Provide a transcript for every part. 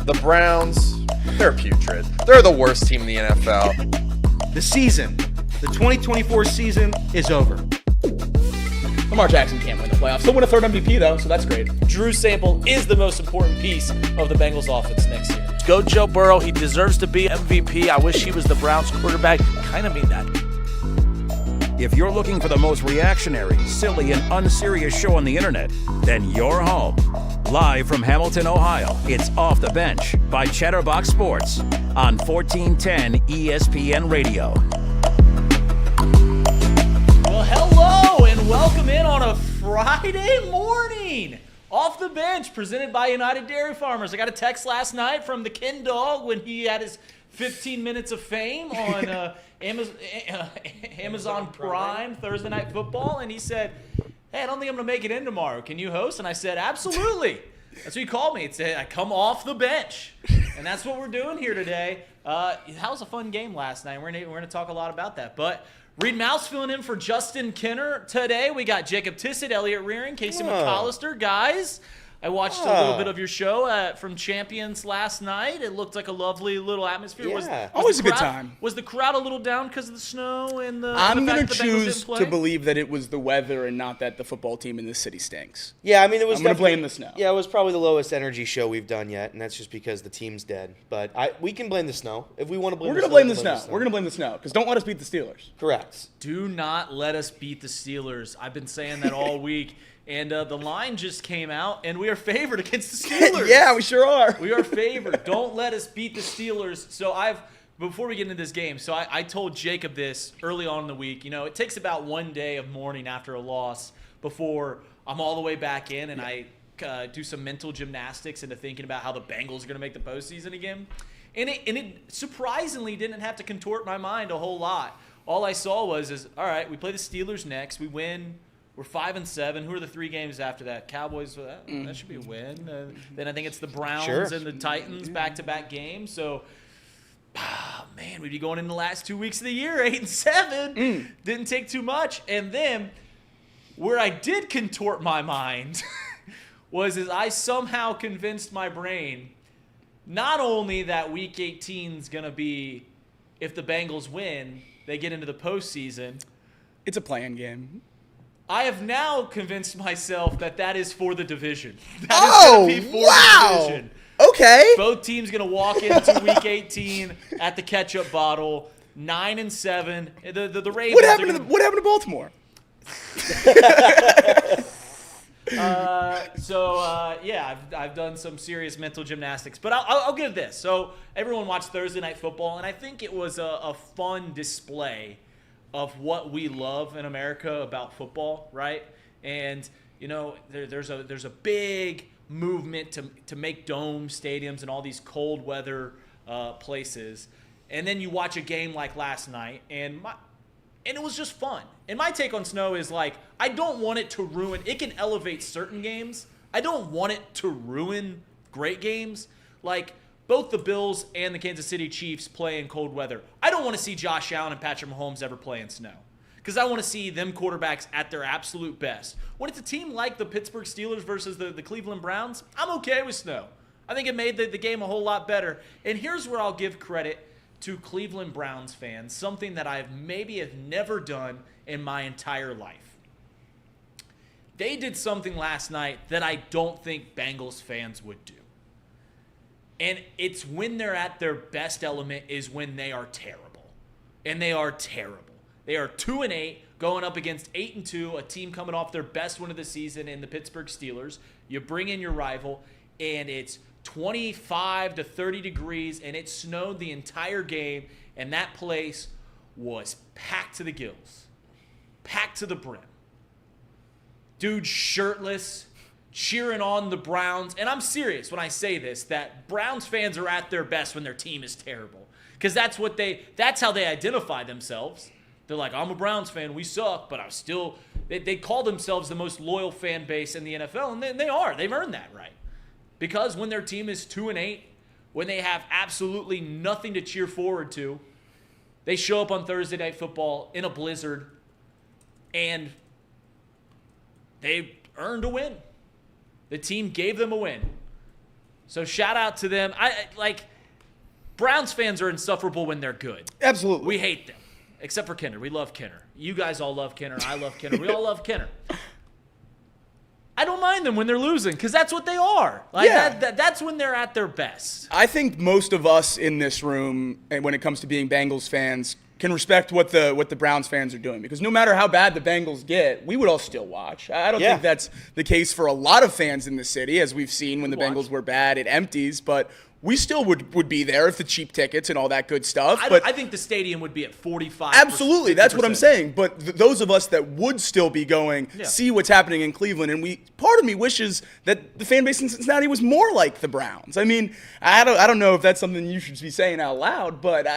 The Browns, they're putrid. They're the worst team in the NFL. The season, the 2024 season is over. Lamar Jackson can't win the playoffs. He'll win a third MVP, though, so that's great. Drew Sample is the most important piece of the Bengals offense next year. Go Joe Burrow. He deserves to be MVP. I wish he was the Browns quarterback. Kind of mean that. If you're looking for the most reactionary, silly, and unserious show on the internet, then you're home. Live from Hamilton, Ohio, it's Off the Bench by Chatterbox Sports on 1410 ESPN Radio. Well, hello and welcome in on a Friday morning. Off the Bench, presented by United Dairy Farmers. I got a text last night from the Ken Dog when he had his 15 minutes of fame on Amazon Prime Thursday Night Football, and he said, hey, I don't think I'm going to make it in tomorrow. Can you host? And I said, absolutely. That's what he called me. He said, I come off the bench. And that's what we're doing here today. That was a fun game last night. We're going to talk a lot about that. But Reed Mouse filling in for Justin Kenner today. We got Jacob Tissett, Elliott Rearing, Casey McAllister. Guys, I watched a little bit of your show from Champions last night. It looked like a lovely little atmosphere. Yeah. Always a good time. Was the crowd a little down because of the snow and the I'm going to choose to believe that it was the weather and not that the football team in this city stinks. Yeah, I mean, it was. I'm going to blame the snow. Yeah, it was probably the lowest energy show we've done yet, and that's just because the team's dead. But we can blame the snow if we want to blame. We're going to blame the snow. We're going to blame the snow because don't let us beat the Steelers. Correct. Do not let us beat the Steelers. I've been saying that all week. And the line just came out, and we are favored against the Steelers. Yeah, we sure are. We are favored. Don't let us beat the Steelers. So before we get into this game, so I told Jacob this early on in the week. You know, it takes about one day of mourning after a loss before I'm all the way back in, and I do some mental gymnastics into thinking about how the Bengals are going to make the postseason again. And it surprisingly didn't have to contort my mind a whole lot. All I saw was, all right, we play the Steelers next. We win. We're 5-7. Who are the three games after that? Cowboys. That should be a win. Then I think it's the Browns and the Titans back-to-back games. So, man, we'd be going in the last 2 weeks of the year 8-7. Didn't take too much. And then where I did contort my mind was I somehow convinced my brain not only that Week 18 is going to be if the Bengals win, they get into the postseason. It's a play-in game. I have now convinced myself that is for the division. That is going to be for the division. Okay. Both teams going to walk into Week 18 at the ketchup bottle, 9-7. The Ravens. What happened to Baltimore? I've done some serious mental gymnastics, but I'll give this. So everyone watched Thursday Night Football, and I think it was a fun display of what we love in America about football, right? And you know, there's a big movement to make dome stadiums and all these cold weather places, and then you watch a game like last night, and it was just fun. And my take on snow is like, I don't want it to ruin. It can elevate certain games. I don't want it to ruin great games. Like, both the Bills and the Kansas City Chiefs play in cold weather. I don't want to see Josh Allen and Patrick Mahomes ever play in snow because I want to see them quarterbacks at their absolute best. When it's a team like the Pittsburgh Steelers versus the Cleveland Browns, I'm okay with snow. I think it made the game a whole lot better. And here's where I'll give credit to Cleveland Browns fans, something that I've never done in my entire life. They did something last night that I don't think Bengals fans would do. And it's when they're at their best element is when they are terrible. And they are terrible. They are 2-8 going up against 8-2, a team coming off their best win of the season in the Pittsburgh Steelers. You bring in your rival, and it's 25 to 30 degrees, and it snowed the entire game, and that place was packed to the gills, packed to the brim. Dude shirtless, cheering on the Browns. And I'm serious when I say this, that Browns fans are at their best when their team is terrible. Because that's how they identify themselves. They're like, I'm a Browns fan, we suck, but I'm still, they call themselves the most loyal fan base in the NFL, and they are. They've earned that right. Because when their team is 2-8, when they have absolutely nothing to cheer forward to, they show up on Thursday Night Football in a blizzard, and they earned a win. The team gave them a win. So shout out to them. Browns fans are insufferable when they're good. Absolutely. We hate them, except for Kenner. We love Kenner. You guys all love Kenner. I love Kenner. We all love Kenner. I don't mind them when they're losing because that's what they are. That's when they're at their best. I think most of us in this room, and when it comes to being Bengals fans, can respect what the Browns fans are doing, because no matter how bad the Bengals get, we would all still watch. I don't think that's the case for a lot of fans in the city, as we've seen when the Bengals were bad. It empties, but we still would be there if the cheap tickets and all that good stuff. I think the stadium would be at 45%. Absolutely, that's what I'm saying. But those of us that would still be going, Yeah. see what's happening in Cleveland, and part of me wishes that the fan base in Cincinnati was more like the Browns. I mean, I don't know if that's something you should be saying out loud, but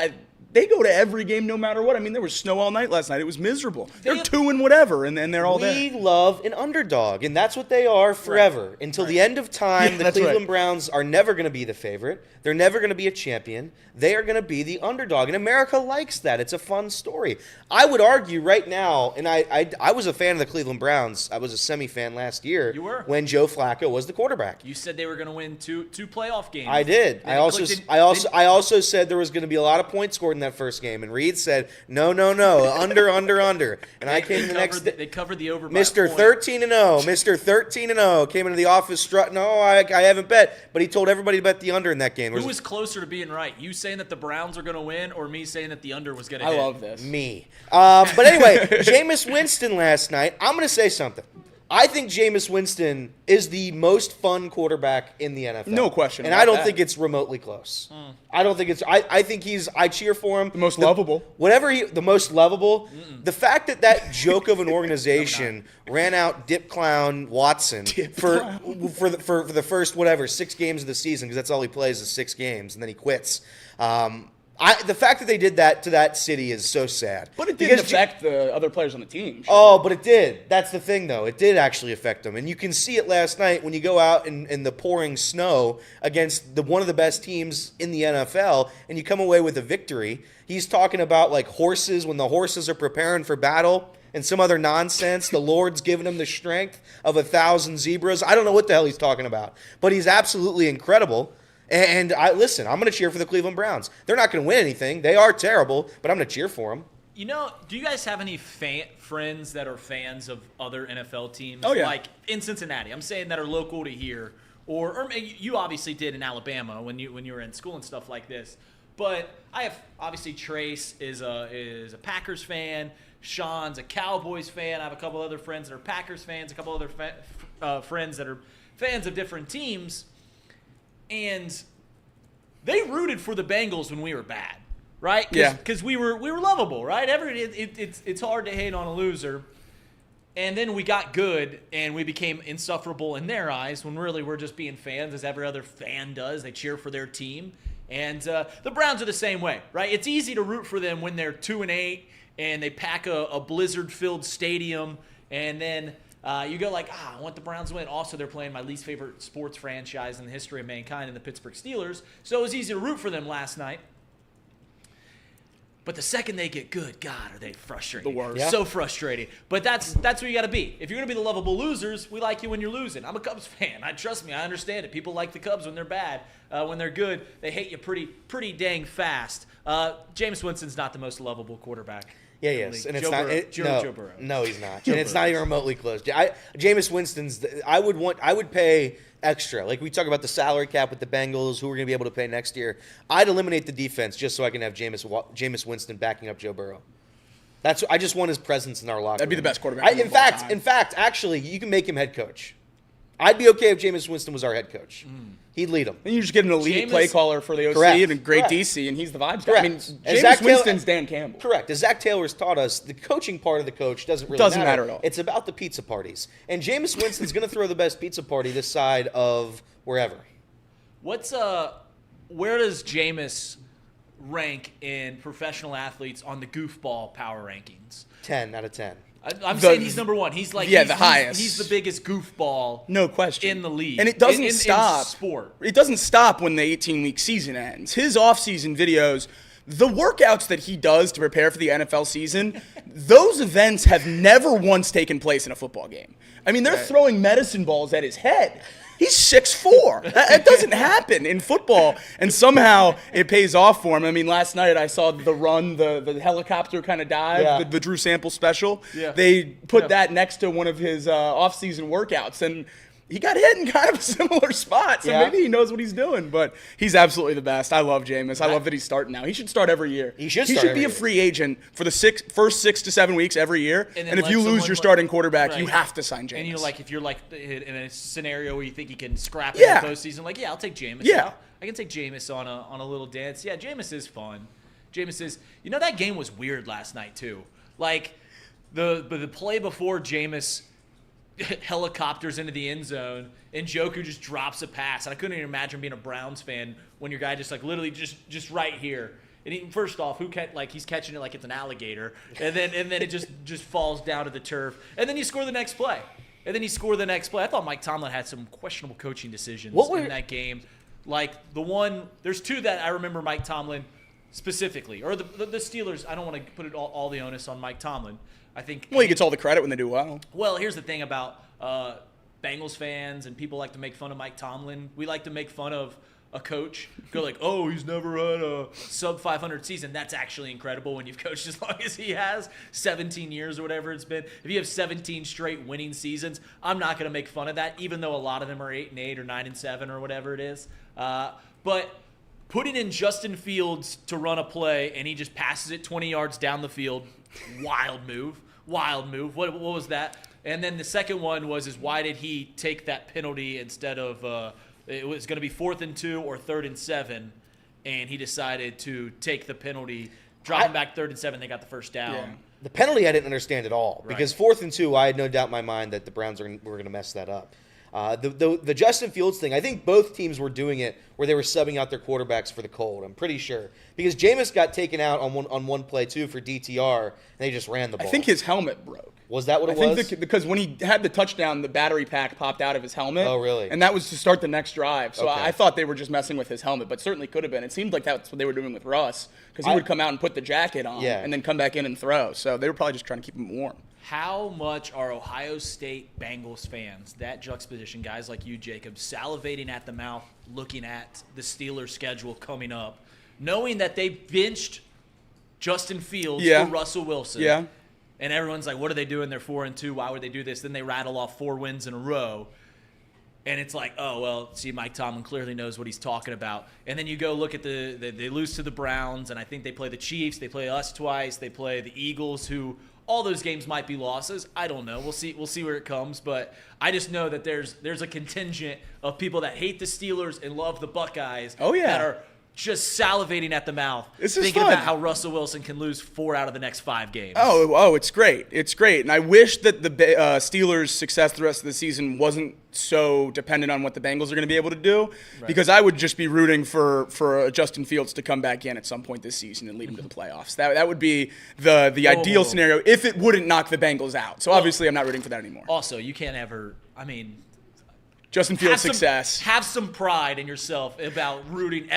they go to every game no matter what. I mean, there was snow all night last night. It was miserable. They're 2 and whatever, and they're all there. We love an underdog, and that's what they are forever. Until the end of time, the that's Cleveland right. Browns are never going to be the favorite. They're never going to be a champion. They are going to be the underdog, and America likes that. It's a fun story. I would argue right now, and I was a fan of the Cleveland Browns. I was a semi-fan last year. You were. When Joe Flacco was the quarterback. You said they were going to win two playoff games. I did. Then I also said there was going to be a lot of points scored in that first game, and Reed said no, under, and I came the next day. They covered the over. By Mr. a point. 13-0, Mr. 13-0 came into the office strutting. No, I haven't bet, but he told everybody to bet the under in that game. Who was closer to being right? You saying that the Browns are going to win, or me saying that the under was going to hit? I love this. Me. But anyway, Jameis Winston last night. I'm going to say something. I think Jameis Winston is the most fun quarterback in the NFL. No question And about I don't that. think it's remotely close. I don't think it's. I think I cheer for him. The most lovable. The most lovable. The fact that joke of an organization ran out Dip Clown Watson for the first 6 games of the season, because that's all he plays is 6 games, and then he quits. The fact that they did that to that city is so sad. But it didn't affect the other players on the team. Oh, but it did. That's the thing, though. It did actually affect them. And you can see it last night when you go out in the pouring snow against one of the best teams in the NFL, and you come away with a victory. He's talking about, like, horses, when the horses are preparing for battle and some other nonsense. The Lord's given him the strength of 1,000 zebras. I don't know what the hell he's talking about. But he's absolutely incredible. And I'm going to cheer for the Cleveland Browns. They're not going to win anything. They are terrible, but I'm going to cheer for them. You know, do you guys have any friends that are fans of other NFL teams? Oh, yeah. Like in Cincinnati. I'm saying that are local to here. Or you obviously did in Alabama when you were in school and stuff like this. But I have, obviously, Trace is a Packers fan. Sean's a Cowboys fan. I have a couple other friends that are Packers fans, a couple other friends that are fans of different teams. And they rooted for the Bengals when we were bad, right? Because we were lovable, right? It's hard to hate on a loser. And then we got good, and we became insufferable in their eyes when really we're just being fans, as every other fan does. They cheer for their team. And the Browns are the same way, right? It's easy to root for them when they're 2-8 and they pack a blizzard-filled stadium, and then you go like, I want the Browns to win. Also, they're playing my least favorite sports franchise in the history of mankind in the Pittsburgh Steelers. So it was easy to root for them last night. But the second they get good, God, are they frustrating. The worst. Yeah. So So frustrating. But that's where you got to be. If you're going to be the lovable losers, we like you when you're losing. I'm a Cubs fan. Trust me, I understand it. People like the Cubs when they're bad. When they're good, they hate you pretty dang fast. Jameis Winston's not the most lovable quarterback. Yeah, in the yes, league. and it's Joe not. Burrow. Joe Burrow. No, he's not, and it's not even remotely close. Jameis Winston's. I would pay extra. Like we talk about the salary cap with the Bengals, who we're going to be able to pay next year. I'd eliminate the defense just so I can have Jameis Winston backing up Joe Burrow. I just want his presence in our locker room. That'd be the best quarterback. In fact, actually, you can make him head coach. I'd be okay if Jameis Winston was our head coach. He'd lead them. And you just get an elite play caller for the OC Correct. and a great Correct. DC, and he's the vibes guy. Correct. I mean, And Jameis Winston's Dan Campbell. Correct. As Zach Taylor's taught us, the coaching part of the coach doesn't matter at all. It's about the pizza parties. And Jameis Winston's going to throw the best pizza party this side of wherever. Where does Jameis rank in professional athletes on the goofball power rankings? 10 out of 10. I'm saying he's number one. He's like the highest. He's the biggest goofball. No question. In the league. And it doesn't in stop. sport. It doesn't stop when the 18-week season ends. His off-season videos, the workouts that he does to prepare for the NFL season, those events have never once taken place in a football game. I mean, they're throwing medicine balls at his head. He's 6'4". That doesn't happen in football, and somehow it pays off for him. I mean, last night I saw the run, the helicopter kind of dive, the Drew Sample special. Yeah. They put that next to one of his off-season workouts, and he got hit in kind of a similar spot, so maybe he knows what he's doing. But he's absolutely the best. I love Jameis. I love that he's starting now. He should start every year. He should be a free agent for the first 6 to 7 weeks every year. And if you lose your starting quarterback, you have to sign Jameis. And if you're like in a scenario where you think he can scrap it in the postseason, like, I'll take Jameis. Yeah. I can take Jameis on a little dance. Yeah, Jameis is fun. Jameis is. That game was weird last night too. Like the play before Jameis helicopters into the end zone and Njoku just drops a pass. And I couldn't even imagine being a Browns fan when your guy just like literally just right here. And first off, he's catching it like it's an alligator, and then it just falls down to the turf, and then you score the next play. I thought Mike Tomlin had some questionable coaching decisions in that game. Like there's two that I remember Mike Tomlin specifically, or the Steelers. I don't want to put all the onus on Mike Tomlin. I think. Well, he gets all the credit when they do well. Well, here's the thing about Bengals fans and people like to make fun of Mike Tomlin. We like to make fun of a coach. Go like, oh, he's never had a sub 500 season. That's actually incredible when you've coached as long as he has, 17 years or whatever it's been. If you have 17 straight winning seasons, I'm not going to make fun of that, even though a lot of them are 8-8 or 9-7 or whatever it is. But putting in Justin Fields to run a play and he just passes it 20 yards down the field, wild move. What was that? And then the second one was why did he take that penalty instead of it was going to be 4th and 2 or 3rd and 7, and he decided to take the penalty, dropping back 3rd and 7. They got the first down. Yeah. The penalty I didn't understand at all because 4th and 2, I had no doubt in my mind that the Browns were going to mess that up. The Justin Fields thing, I think both teams were doing it where they were subbing out their quarterbacks for the cold. I'm pretty sure because Jameis got taken out on one play too for DTR, and they just ran the ball. I think his helmet broke. Was that what it was? was? I think because when he had the touchdown, the battery pack popped out of his helmet. Oh, really? And that was to start the next drive. So Okay. I thought they were just messing with his helmet, but certainly could have been. It seemed like that's what they were doing with Russ because he would come out and put the jacket on and then come back in and throw. So they were probably just trying to keep him warm. How much are Ohio State Bengals fans, that juxtaposition, guys like you, Jacob, salivating at the mouth looking at the Steelers' schedule coming up, knowing that they benched Justin Fields for Russell Wilson? Yeah. And everyone's like, what are they doing? They're 4-2. Why would they do this? Then they rattle off 4 wins in a row. And it's like, oh, well, see, Mike Tomlin clearly knows what he's talking about. And then you go look at they lose to the Browns, and I think they play the Chiefs. They play us twice. They play the Eagles, who all those games might be losses. I don't know. We'll see where it comes. But I just know that there's a contingent of people that hate the Steelers and love the Buckeyes that are just salivating at the mouth, thinking about how Russell Wilson can lose 4 out of the next 5 games. Oh, it's great. It's great. And I wish that the Steelers' success the rest of the season wasn't so dependent on what the Bengals are going to be able to do, because I would just be rooting for Justin Fields to come back in at some point this season and lead them to the playoffs. That would be the ideal scenario if it wouldn't knock the Bengals out. So obviously I'm not rooting for that anymore. Also, you can't Justin Fields' success. Have some pride in yourself about rooting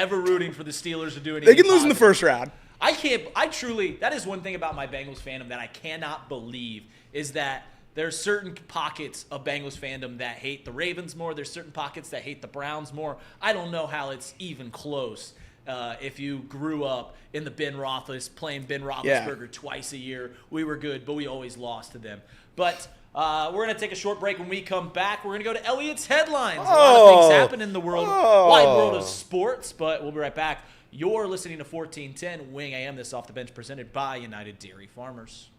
for the Steelers to do anything. They can lose in the first round. That is one thing about my Bengals fandom that I cannot believe is that there's certain pockets of Bengals fandom that hate the Ravens more. There's certain pockets that hate the Browns more. I don't know how it's even close. If you grew up in the playing Ben Roethlisberger twice a year, we were good, but we always lost to them. But we're going to take a short break. When we come back, we're going to go to Elliot's headlines. A lot of things happen in the wide world of sports, but we'll be right back. You're listening to 1410 Wing AM, this Off the Bench presented by United Dairy Farmers.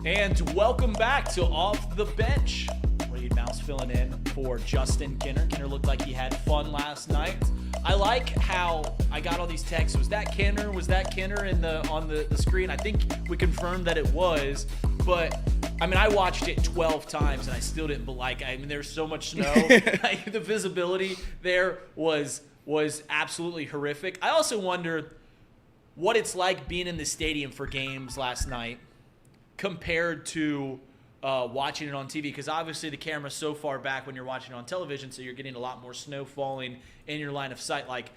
And welcome back to Off the Bench. Reed Mouse filling in for Justin Kinner. Kinner looked like he had fun last night. I like how I got all these texts. Was that Kinner? Was that Kinner on the screen? I think we confirmed that it was. But, I watched it 12 times and I still didn't there's so much snow. The visibility there was absolutely horrific. I also wonder what it's like being in the stadium for games last night compared to watching it on TV, because obviously the camera's so far back when you're watching it on television, so you're getting a lot more snow falling in your line of sight. Like,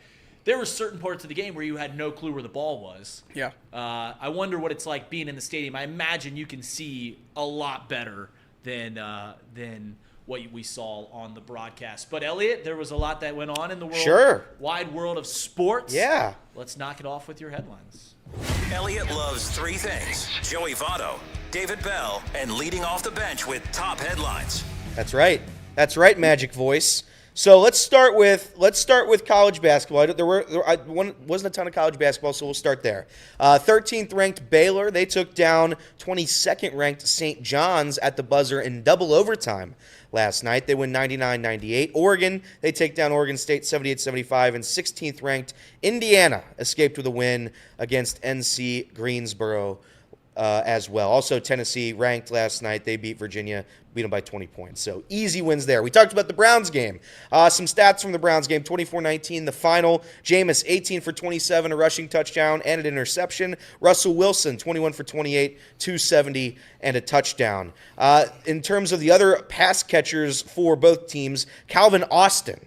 there were certain parts of the game where you had no clue where the ball was. Yeah. I wonder what it's like being in the stadium. I imagine you can see a lot better than what we saw on the broadcast. But Elliot, there was a lot that went on in the wide world of sports. Yeah. Let's knock it off with your headlines. Elliot loves three things: Joey Votto, David Bell, and leading off the bench with top headlines. That's right. That's right, Magic Voice. So let's start with college basketball. There wasn't a ton of college basketball, so we'll start there. 13th ranked Baylor, they took down 22nd ranked St. John's at the buzzer in double overtime last night. They win 99-98. Oregon, they take down Oregon State 78-75, and 16th ranked Indiana escaped with a win against NC Greensboro as well. Also, Tennessee ranked last night. They beat Virginia, beat them by 20 points. So easy wins there. We talked about the Browns game. Some stats from the Browns game: 24-19, the final. Jameis, 18 for 27, a rushing touchdown and an interception. Russell Wilson, 21 for 28, 270, and a touchdown. In terms of the other pass catchers for both teams, Calvin Austin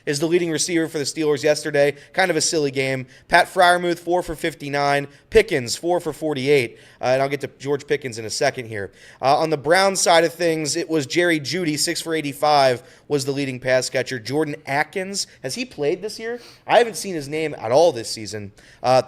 is the leading receiver for the Steelers yesterday. Kind of a silly game. Pat Freiermuth, 4 for 59. Pickens, 4 for 48. And I'll get to George Pickens in a second here. On the Browns side of things, it was Jerry Jeudy, 6 for 85, was the leading pass catcher. Jordan Atkins, has he played this year? I haven't seen his name at all this season.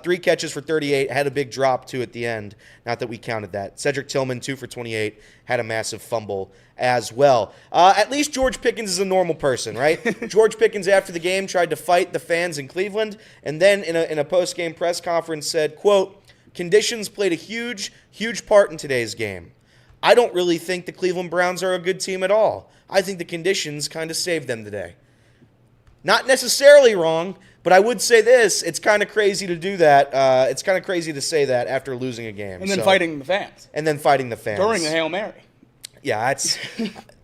3 catches for 38, had a big drop, too, at the end. Not that we counted that. Cedric Tillman, 2 for 28, had a massive fumble as well. At least George Pickens is a normal person, right? George Pickens, after the game, tried to fight the fans in Cleveland, and then in a post-game press conference said, quote, "Conditions played a huge part in today's game. I don't really think the Cleveland Browns are a good team at all. I think the conditions kind of saved them today." Not necessarily wrong, but I would say this: it's kind of crazy to do that. It's kind of crazy to say that after losing a game. And then fighting the fans. And then fighting the fans. During the Hail Mary. Yeah, that's,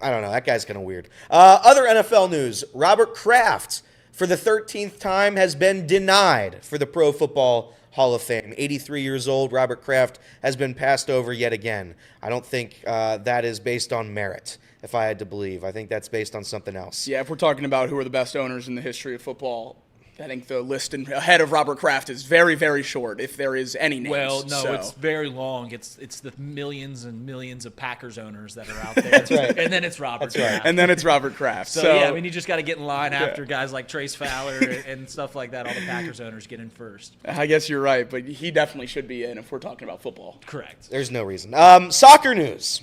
I don't know. That guy's kind of weird. Other NFL news: Robert Kraft, for the 13th time, has been denied for the Pro Football Hall of Fame. 83 years old, Robert Kraft has been passed over yet again. I don't think that is based on merit, if I had to believe. I think that's based on something else. Yeah, if we're talking about who are the best owners in the history of football, I think the list ahead of Robert Kraft is very, very short, if there is any names. Well, no, so. It's very long. It's the millions and millions of Packers owners that are out there. That's right. And then it's Robert That's right. Kraft. And then it's Robert Kraft. So, yeah, I mean, you just got to get in line after guys like Trace Fowler and stuff like that. All the Packers owners get in first. I guess you're right, but he definitely should be in if we're talking about football. Correct. There's no reason. Soccer news.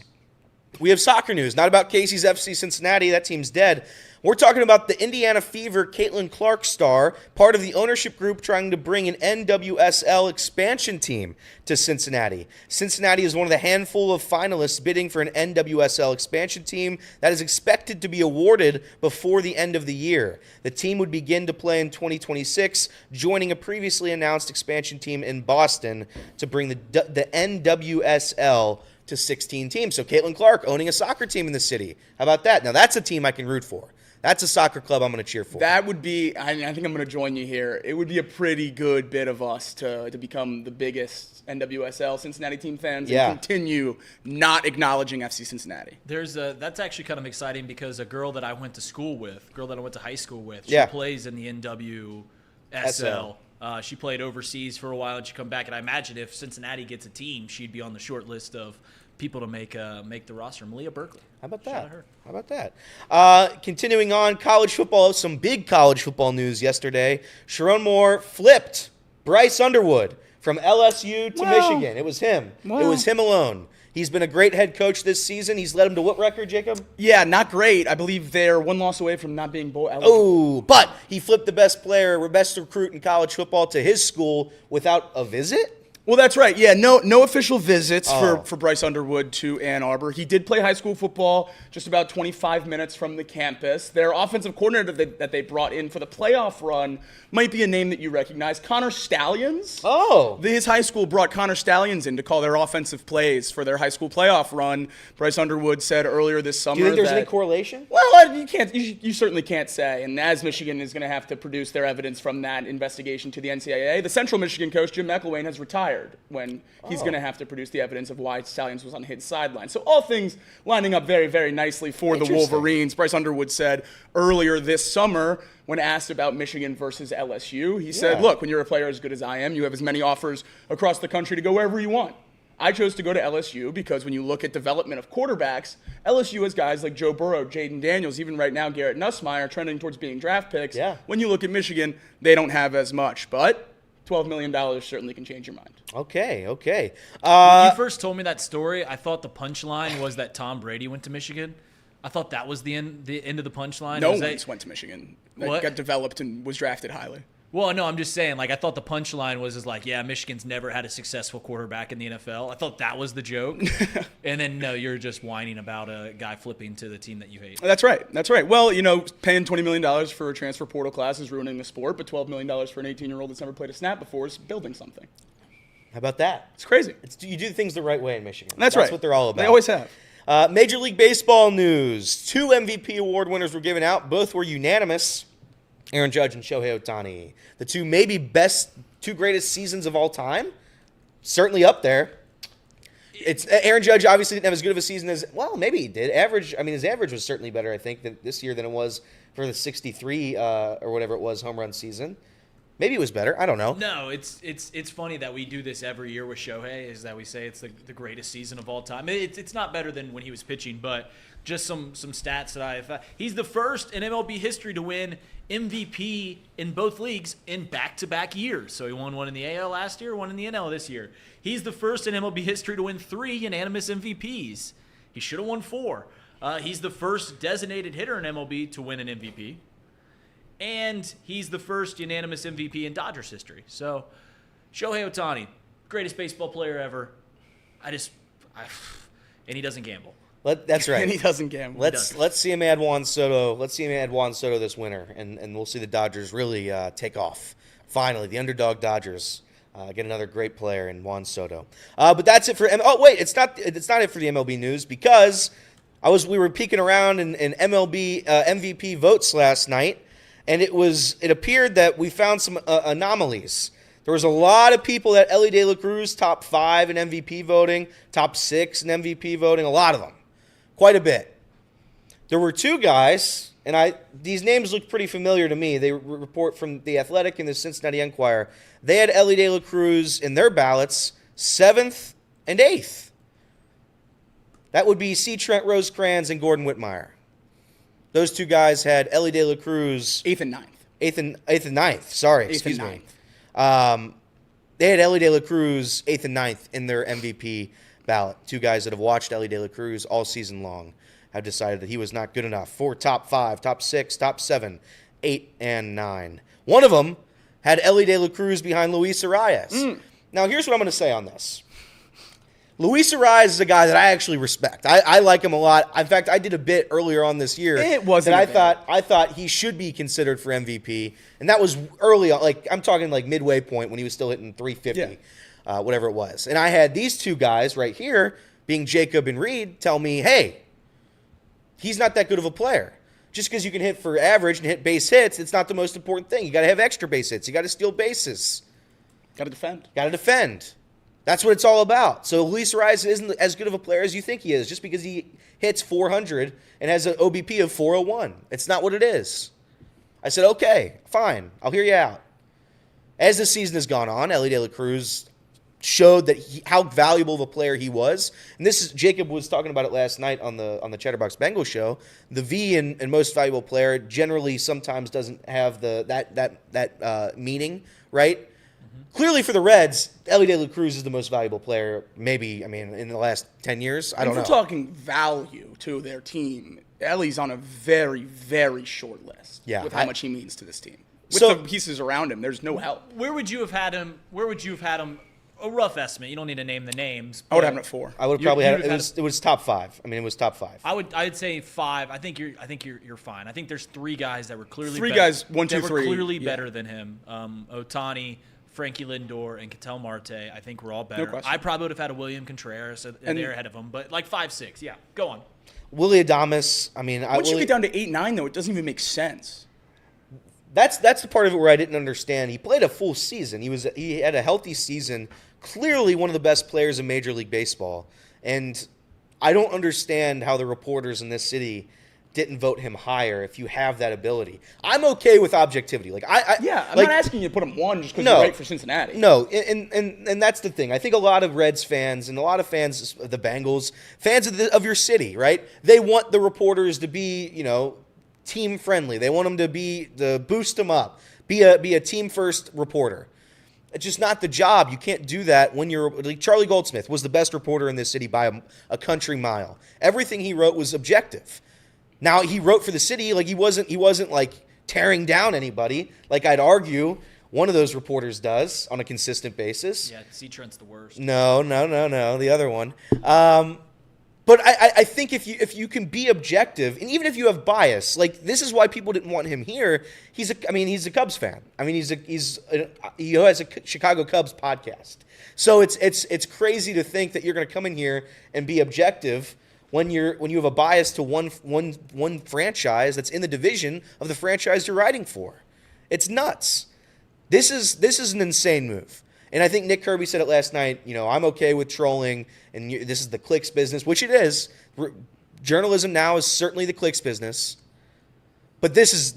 We have soccer news, not about Casey's FC Cincinnati. That team's dead. We're talking about the Indiana Fever Caitlin Clark star, part of the ownership group trying to bring an NWSL expansion team to Cincinnati. Cincinnati is one of the handful of finalists bidding for an NWSL expansion team that is expected to be awarded before the end of the year. The team would begin to play in 2026, joining a previously announced expansion team in Boston to bring the NWSL to 16 teams. So Caitlin Clark owning a soccer team in the city. How about that? Now that's a team I can root for. That's a soccer club I'm going to cheer for. That would be, I think I'm going to join you here. It would be a pretty good bit of us to become the biggest NWSL Cincinnati team fans and continue not acknowledging FC Cincinnati. That's actually kind of exciting because a girl that I went to school with, high school with, she plays in the NWSL. She played overseas for a while and she come back. And I imagine if Cincinnati gets a team, she'd be on the short list of people to make the roster. Malia Berkeley. How about that? Shout out her. How about that? Continuing on, college football. Some big college football news yesterday. Sharon Moore flipped Bryce Underwood from LSU to Michigan. It was him. It was him alone. He's been a great head coach this season. He's led him to what record, Jacob? Yeah, not great. I believe they're one loss away from not being bowl eligible. Oh, but he flipped the best recruit in college football to his school without a visit? Well, that's right. Yeah, no official visits for Bryce Underwood to Ann Arbor. He did play high school football just about 25 minutes from the campus. Their offensive coordinator that they brought in for the playoff run might be a name that you recognize. Connor Stallions. Oh. His high school brought Connor Stallions in to call their offensive plays for their high school playoff run. Bryce Underwood said earlier this summer. Do you think there's any correlation? Well, you certainly can't say. And as Michigan is going to have to produce their evidence from that investigation to the NCAA, the Central Michigan coach, Jim McElwain, has retired. fired when he's going to have to produce the evidence of why Stalions was on his sideline. So all things lining up very, very nicely for the Wolverines. Bryce Underwood said earlier this summer when asked about Michigan versus LSU, he said, look, when you're a player as good as I am, you have as many offers across the country to go wherever you want. I chose to go to LSU because when you look at development of quarterbacks, LSU has guys like Joe Burrow, Jaden Daniels, even right now Garrett Nussmeier trending towards being draft picks. Yeah. When you look at Michigan, they don't have as much. But $12 million certainly can change your mind. Okay. When you first told me that story, I thought the punchline was that Tom Brady went to Michigan. I thought that was the end of the punchline. No one went to Michigan. What? Got developed and was drafted highly. Well, no, I'm just saying, like, I thought the punchline was Michigan's never had a successful quarterback in the NFL. I thought that was the joke. And then, no, you're just whining about a guy flipping to the team that you hate. That's right. Well, paying $20 million for a transfer portal class is ruining the sport, but $12 million for an 18-year-old that's never played a snap before is building something. How about that? It's crazy. You do things the right way in Michigan. That's right. That's what they're all about. They always have. Major League Baseball news. 2 MVP award winners were given out. Both were unanimous. Aaron Judge and Shohei Ohtani. The two greatest seasons of all time. Certainly up there. It's Aaron Judge obviously didn't have as good of a season as, well, maybe he did. His average was certainly better, I think, this year than it was for the 63 or whatever it was home run season. Maybe it was better. I don't know. No, it's funny that we do this every year with Shohei, is that we say it's the greatest season of all time. It's not better than when he was pitching, but just some stats that he's the first in MLB history to win MVP in both leagues in back-to-back years. So he won one in the AL last year, one in the NL this year. He's the first in MLB history to win 3 unanimous MVPs. He should have won 4. He's the first designated hitter in MLB to win an MVP. And he's the first unanimous MVP in Dodgers history. So, Shohei Ohtani, greatest baseball player ever. And he doesn't gamble. That's right. And he doesn't gamble. Let's see him add Juan Soto. Let's see him add Juan Soto this winter, and we'll see the Dodgers really take off. Finally, the underdog Dodgers get another great player in Juan Soto. But that's it for. It's not it for the MLB news because we were peeking around in MLB MVP votes last night. And it appeared that we found some anomalies. There was a lot of people that Elly De La Cruz, top 5 in MVP voting, top 6 in MVP voting, a lot of them. Quite a bit. There were 2 guys, and these names look pretty familiar to me. They report from The Athletic and the Cincinnati Enquirer. They had Elly De La Cruz in their ballots 7th and 8th. That would be C. Trent Rosecrans and Gordon Whitmire. Those 2 guys had Elly De La Cruz 8th and 9th. 8th and 9th. Sorry, excuse me. They had Elly De La Cruz 8th and 9th in their MVP ballot. 2 guys that have watched Elly De La Cruz all season long have decided that he was not good enough for top 5, top 6, top 7, 8, and 9. One of them had Elly De La Cruz behind Luis Arias. Now, here's what I'm going to say on this. Luis Arias is a guy that I actually respect. I like him a lot. In fact, I did a bit earlier on this year that I thought he should be considered for MVP, and that was early on. Like I'm talking like midway point when he was still hitting 350, whatever it was. And I had these 2 guys right here, being Jacob and Reed, tell me, hey, he's not that good of a player. Just because you can hit for average and hit base hits, it's not the most important thing. You got to have extra base hits. You got to steal bases. Got to defend. That's what it's all about. So Luis Arias isn't as good of a player as you think he is just because he hits 400 and has an OBP of 401. It's not what it is. I said, okay, fine. I'll hear you out. As the season has gone on, Elly De La Cruz showed that how valuable of a player he was. And Jacob was talking about it last night on the Chatterbox Bengals show. The V in most valuable player generally sometimes doesn't have that meaning, right? Clearly for the Reds, Elly De La Cruz is the most valuable player, maybe, in the last 10 years. I don't know. If we're talking value to their team, Ellie's on a very, very short list with how much he means to this team. With the pieces around him, there's no help. Where would you have had him? A rough estimate. You don't need to name the names. I would have him at 4. I would have probably had it. It was top 5. It was top 5. I'd say 5. I think you're fine. I think there's 3 guys that were clearly 3 guys, 1, 2, 3, clearly better than him. Ohtani, Frankie Lindor, and Ketel Marte, I think we're all better. No question. I probably would have had a William Contreras, and they're ahead of him, but like 5, 6. Yeah, go on. Willie Adames, Once you get down to 8, 9, though, it doesn't even make sense. That's the part of it where I didn't understand. He played a full season. He had a healthy season clearly one of the best players in Major League Baseball. And I don't understand how the reporters in this city didn't vote him higher if you have that ability. I'm okay with objectivity. I'm not asking you to put him 1 just because you're right for Cincinnati. No, and that's the thing. I think a lot of Reds fans and a lot of fans of the Bengals, fans of your city, right? They want the reporters to be, team friendly. They want them to boost them up, be a team first reporter. It's just not the job. You can't do that when you're like Charlie Goldsmith was the best reporter in this city by a country mile. Everything he wrote was objective. Now he wrote for the city, like he wasn't like tearing down anybody, like I'd argue one of those reporters does on a consistent basis. Yeah, C. Trent's the worst. No, the other one. But I think if you can be objective, and even if you have bias, like this is why people didn't want him here. He's a Cubs fan. I mean, he has a Chicago Cubs podcast. So it's crazy to think that you're going to come in here and be objective when you have a bias to one franchise that's in the division of the franchise you're writing for. It's nuts. This is an insane move. And I think Nick Kirby said it last night, I'm okay with trolling, and this is the clicks business, which it is. Journalism now is certainly the clicks business. But that's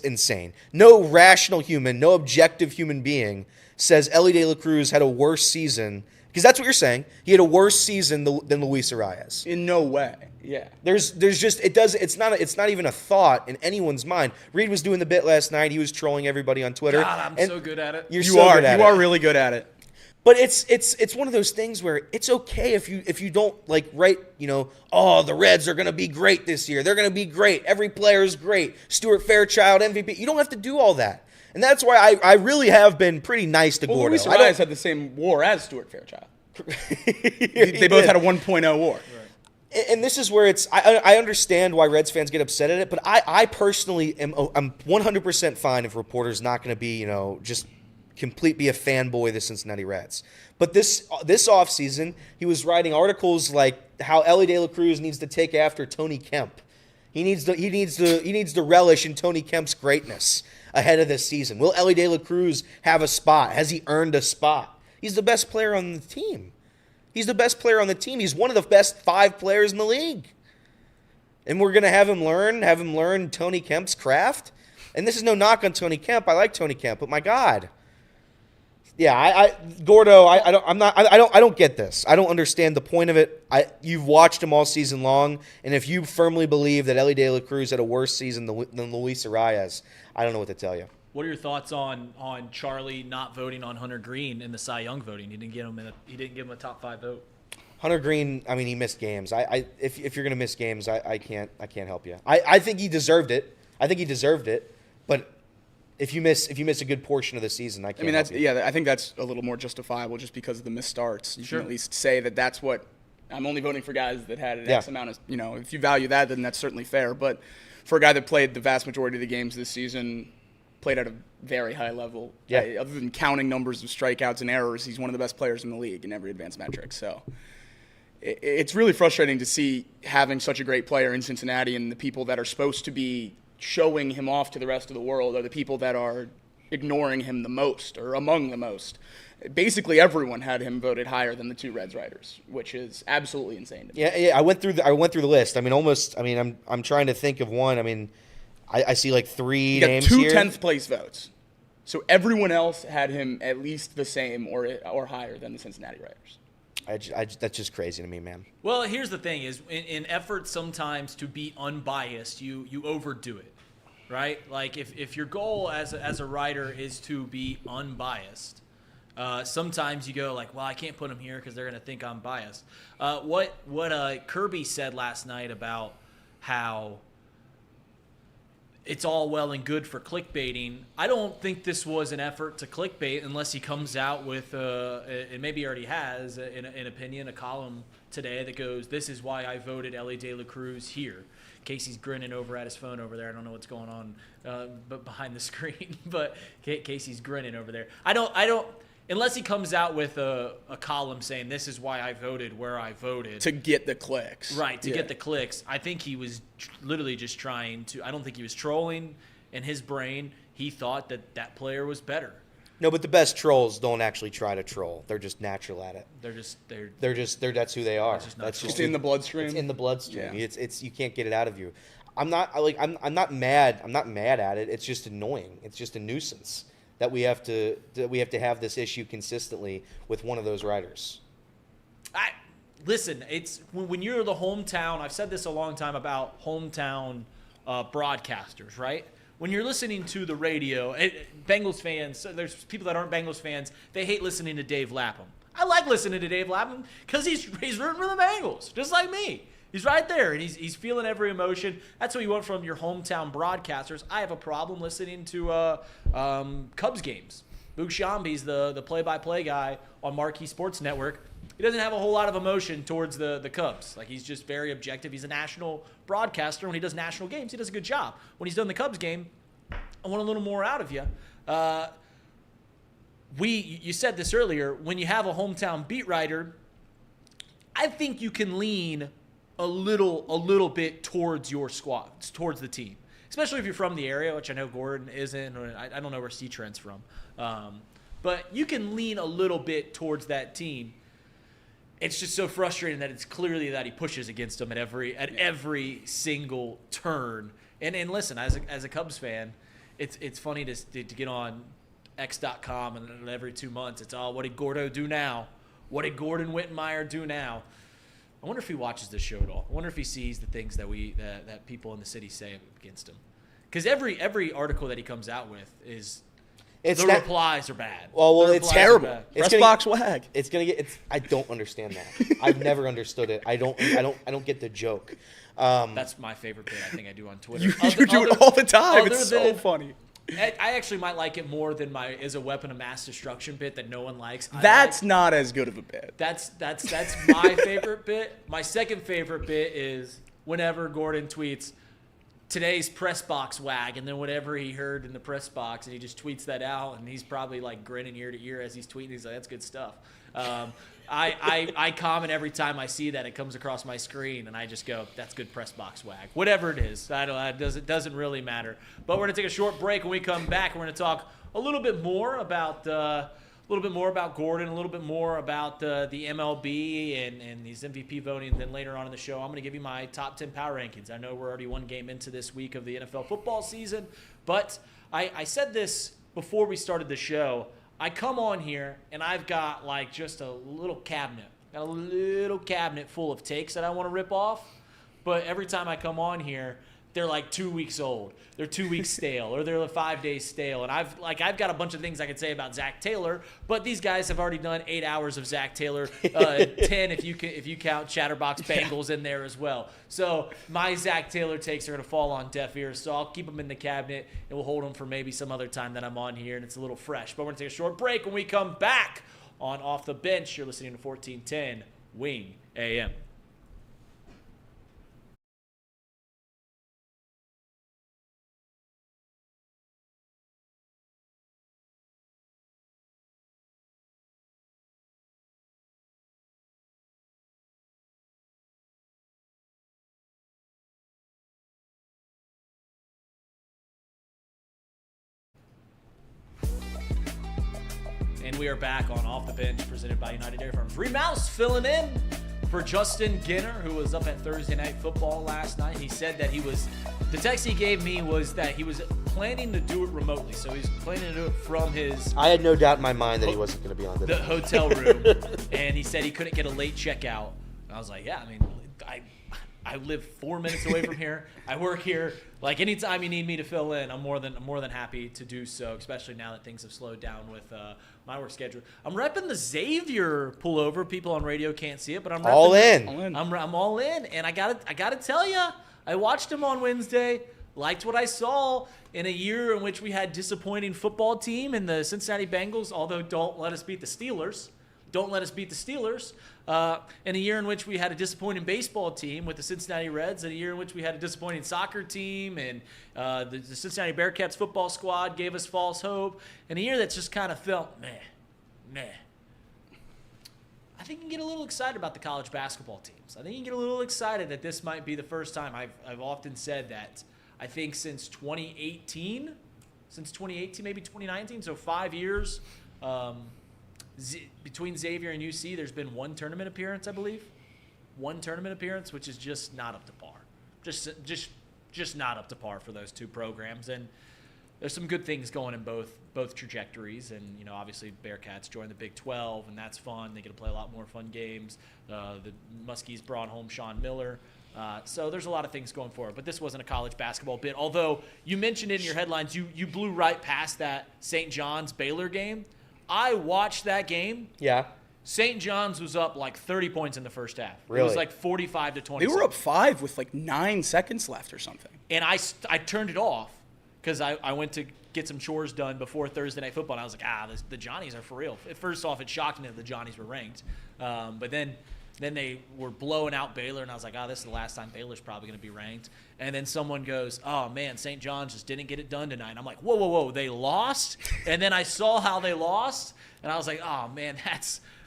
insane. No rational human, no objective human being says Elly De La Cruz had a worse season, because that's what you're saying. He had a worse season than Luis Arias. In no way. Yeah. It's not even a thought in anyone's mind. Reed was doing the bit last night. He was trolling everybody on Twitter. God, I'm so good at it. You are really good at it. But it's one of those things where it's okay if you don't write, the Reds are going to be great this year. They're going to be great. Every player is great. Stuart Fairchild, MVP. You don't have to do all that. And that's why I really have been pretty nice to Gordo. Luis Arias had the same WAR as Stuart Fairchild. They both had a 1.0 WAR. Right. And this is where I understand why Reds fans get upset at it, but I personally I'm 100% fine if reporters not going to be, just be a fanboy of the Cincinnati Reds. But this offseason, he was writing articles like how Elly De La Cruz needs to take after Tony Kemp. He needs to relish in Tony Kemp's greatness ahead of this season. Will Elly De La Cruz have a spot? Has he earned a spot? He's the best player on the team. He's one of the best 5 players in the league. And we're going to have him learn Tony Kemp's craft? And this is no knock on Tony Kemp. I like Tony Kemp, but my God. Yeah, Gordo, I don't get this. I don't understand the point of it. You've watched him all season long, and if you firmly believe that Elly De La Cruz had a worse season than Luis Arias, I don't know what to tell you. What are your thoughts on Charlie not voting on Hunter Green in the Cy Young voting? He didn't give him a top 5 vote. Hunter Green, I mean, he missed games. If you're gonna miss games, I can't help you. I think he deserved it. But if you miss a good portion of the season, I can't. I think that's a little more justifiable just because of the missed starts. You can at least say that's what I'm only voting for guys that had an X amount of. If you value that, then that's certainly fair. But for a guy that played the vast majority of the games this season, played at a very high level. Yeah. Other than counting numbers of strikeouts and errors, he's one of the best players in the league in every advanced metric. So it's really frustrating to see having such a great player in Cincinnati, and the people that are supposed to be showing him off to the rest of the world are the people that are ignoring him the most, or among the most. Basically, everyone had him voted higher than the 2 Reds writers, which is absolutely insane to me. Yeah. I went through the list. I mean, I'm trying to think of one. I mean, I see 3 names here. You got 2 10th place votes. So everyone else had him at least the same or higher than the Cincinnati writers. That's just crazy to me, man. Well, here's the thing: is in efforts sometimes to be unbiased, you overdo it, right? Like if your goal as a writer is to be unbiased, sometimes you go well, I can't put him here because they're going to think I'm biased. What Kirby said last night about how it's all well and good for clickbaiting. I don't think this was an effort to clickbait unless he comes out with, and maybe he already has, an opinion, a column today that goes, this is why I voted Elly De La Cruz here. Casey's grinning over at his phone over there. I don't know what's going on but behind the screen, but Casey's grinning over there. I don't. Unless he comes out with a column saying this is why I voted where I voted. To get the clicks. Right, to get the clicks. I think he was literally just trying to – I don't think he was trolling in his brain. He thought that player was better. No, but the best trolls don't actually try to troll. They're just natural at it. They're that's who they are. That's just It's in the bloodstream. It's in the bloodstream. Yeah. It's you can't get it out of you. I'm not mad. I'm not mad at it. It's just annoying. It's just a nuisance that we have to have this issue consistently with one of those writers. Listen, it's when you're the hometown. I've said this a long time about hometown broadcasters, right? When you're listening to the radio, Bengals fans, there's people that aren't Bengals fans, they hate listening to Dave Lapham. I like listening to Dave Lapham because he's rooting for the Bengals, just like me. He's right there, and he's feeling every emotion. That's what you want from your hometown broadcasters. I have a problem listening to Cubs games. Boog Sciambi's the play-by-play guy on Marquee Sports Network. He doesn't have a whole lot of emotion towards the Cubs. Like, he's just very objective. He's a national broadcaster. When he does national games, he does a good job. When he's done the Cubs game, I want a little more out of you. You said this earlier. When you have a hometown beat writer, I think you can lean a little bit towards your squad, towards the team, especially if you're from the area, which I know Gordon isn't. Or I don't know where C-Trent's from, but you can lean a little bit towards that team. It's just so frustrating that it's clearly that he pushes against them at every single turn. And listen, as a Cubs fan, it's funny to get on X.com and every 2 months it's all, what did Gordo do now? What did Gordon Wittenmeyer do now? I wonder if he watches this show at all. I wonder if he sees the things that people in the city say against him. Because every article that he comes out with is replies are bad. Well, it's terrible. Press box wag. It's gonna get. I don't understand that. I've never understood it. I don't get the joke. That's my favorite bit. I think I do on Twitter. You do it all the time. It's so funny. I actually might like it more than my "is a weapon of mass destruction" bit that no one likes. That's not as good of a bit. That's my favorite bit. My second favorite bit is whenever Gordon tweets today's press box wag, and then whatever he heard in the press box, and he just tweets that out, and he's probably like grinning ear to ear as he's tweeting. He's like, "That's good stuff." I comment every time I see that it comes across my screen, and I just go, "That's good press box wag." Whatever it is, it doesn't really matter. But we're gonna take a short break. When we come back, we're gonna talk a little bit more about Gordon, a little bit more about the MLB and these MVP voting. And then later on in the show, I'm gonna give you my top 10 power rankings. I know we're already one game into this week of the NFL football season, but I said this before we started the show. I come on here and I've got like just a little cabinet. Got a little cabinet full of takes that I want to rip off. But every time I come on here, they're like 2 weeks old. They're 2 weeks stale, or they're 5 days stale. And I've got a bunch of things I could say about Zach Taylor, but these guys have already done 8 hours of Zach Taylor, 10 if you count Chatterbox Bengals in there as well. So my Zach Taylor takes are going to fall on deaf ears. So I'll keep them in the cabinet and we'll hold them for maybe some other time that I'm on here and it's a little fresh. But we're going to take a short break. When we come back on Off the Bench, you're listening to 1410 Wing AM. And we are back on Off the Bench, presented by United Dairy Farms. Reed Mouse filling in for Justin Ginner, who was up at Thursday Night Football last night. He said that the text he gave me was that he was planning to do it remotely. So he's planning to do it from his... I had no doubt in my mind that he wasn't going to be on the hotel room. And he said he couldn't get a late checkout. And I was like, yeah, I mean, I live 4 minutes away from here. I work here. Like, anytime you need me to fill in, I'm more than happy to do so, especially now that things have slowed down with my work schedule. I'm repping the Xavier pullover. People on radio can't see it, but I'm repping all in. I'm all in, and I gotta tell you, I watched him on Wednesday. Liked what I saw in a year in which we had disappointing football team in the Cincinnati Bengals. Although don't let us beat the Steelers. Don't let us beat the Steelers. In a year in which we had a disappointing baseball team with the Cincinnati Reds, and a year in which we had a disappointing soccer team, and the Cincinnati Bearcats football squad gave us false hope, and a year that's just kind of felt meh. I think you can get a little excited about the college basketball teams. I think you can get a little excited that this might be the first time. I've often said that I think since 2018 since 2018, maybe 2019, so 5 years. Between Xavier and UC, there's been one tournament appearance, I believe. One tournament appearance, which is just not up to par. Just not up to par for those two programs. And there's some good things going in both trajectories. And, you know, obviously Bearcats joined the Big 12, and that's fun. They get to play a lot more fun games. The Muskies brought home Sean Miller. So there's a lot of things going forward. But this wasn't a college basketball bit. Although you mentioned it in your headlines, you blew right past that St. John's Baylor game. I watched that game. Yeah. St. John's was up like 30 points in the first half. Really? It was like 45 to 20. They were up 5 with like 9 seconds left or something. And I turned it off because I went to get some chores done before Thursday Night Football. And I was like, the Johnnies are for real. First off, it shocked me that the Johnnies were ranked. But then they were blowing out Baylor, and I was like, this is the last time Baylor's probably going to be ranked. And then someone goes, oh, man, St. John's just didn't get it done tonight. And I'm like, whoa, they lost? And then I saw how they lost, and I was like, oh, man,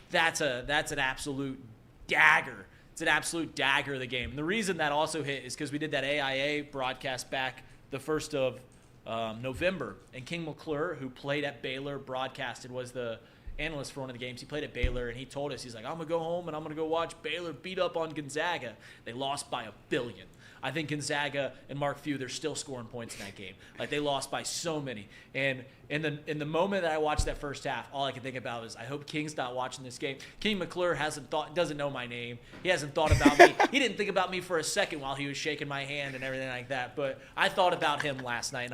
that's an absolute dagger. It's an absolute dagger of the game. And the reason that also hit is because we did that AIA broadcast back the 1st of November, and King McClure, who played at Baylor, broadcasted, was the analyst for one of the games. He played at Baylor, and he told us, he's like, I'm going to go home and I'm going to go watch Baylor beat up on Gonzaga. They lost by 1 billion. I think Gonzaga and Mark Few, they're still scoring points in that game. Like, they lost by so many. And in the moment that I watched that first half, all I could think about was, I hope King's not watching this game. King McClure doesn't know my name. He hasn't thought about me. He didn't think about me for a second while he was shaking my hand and everything like that. But I thought about him last night, and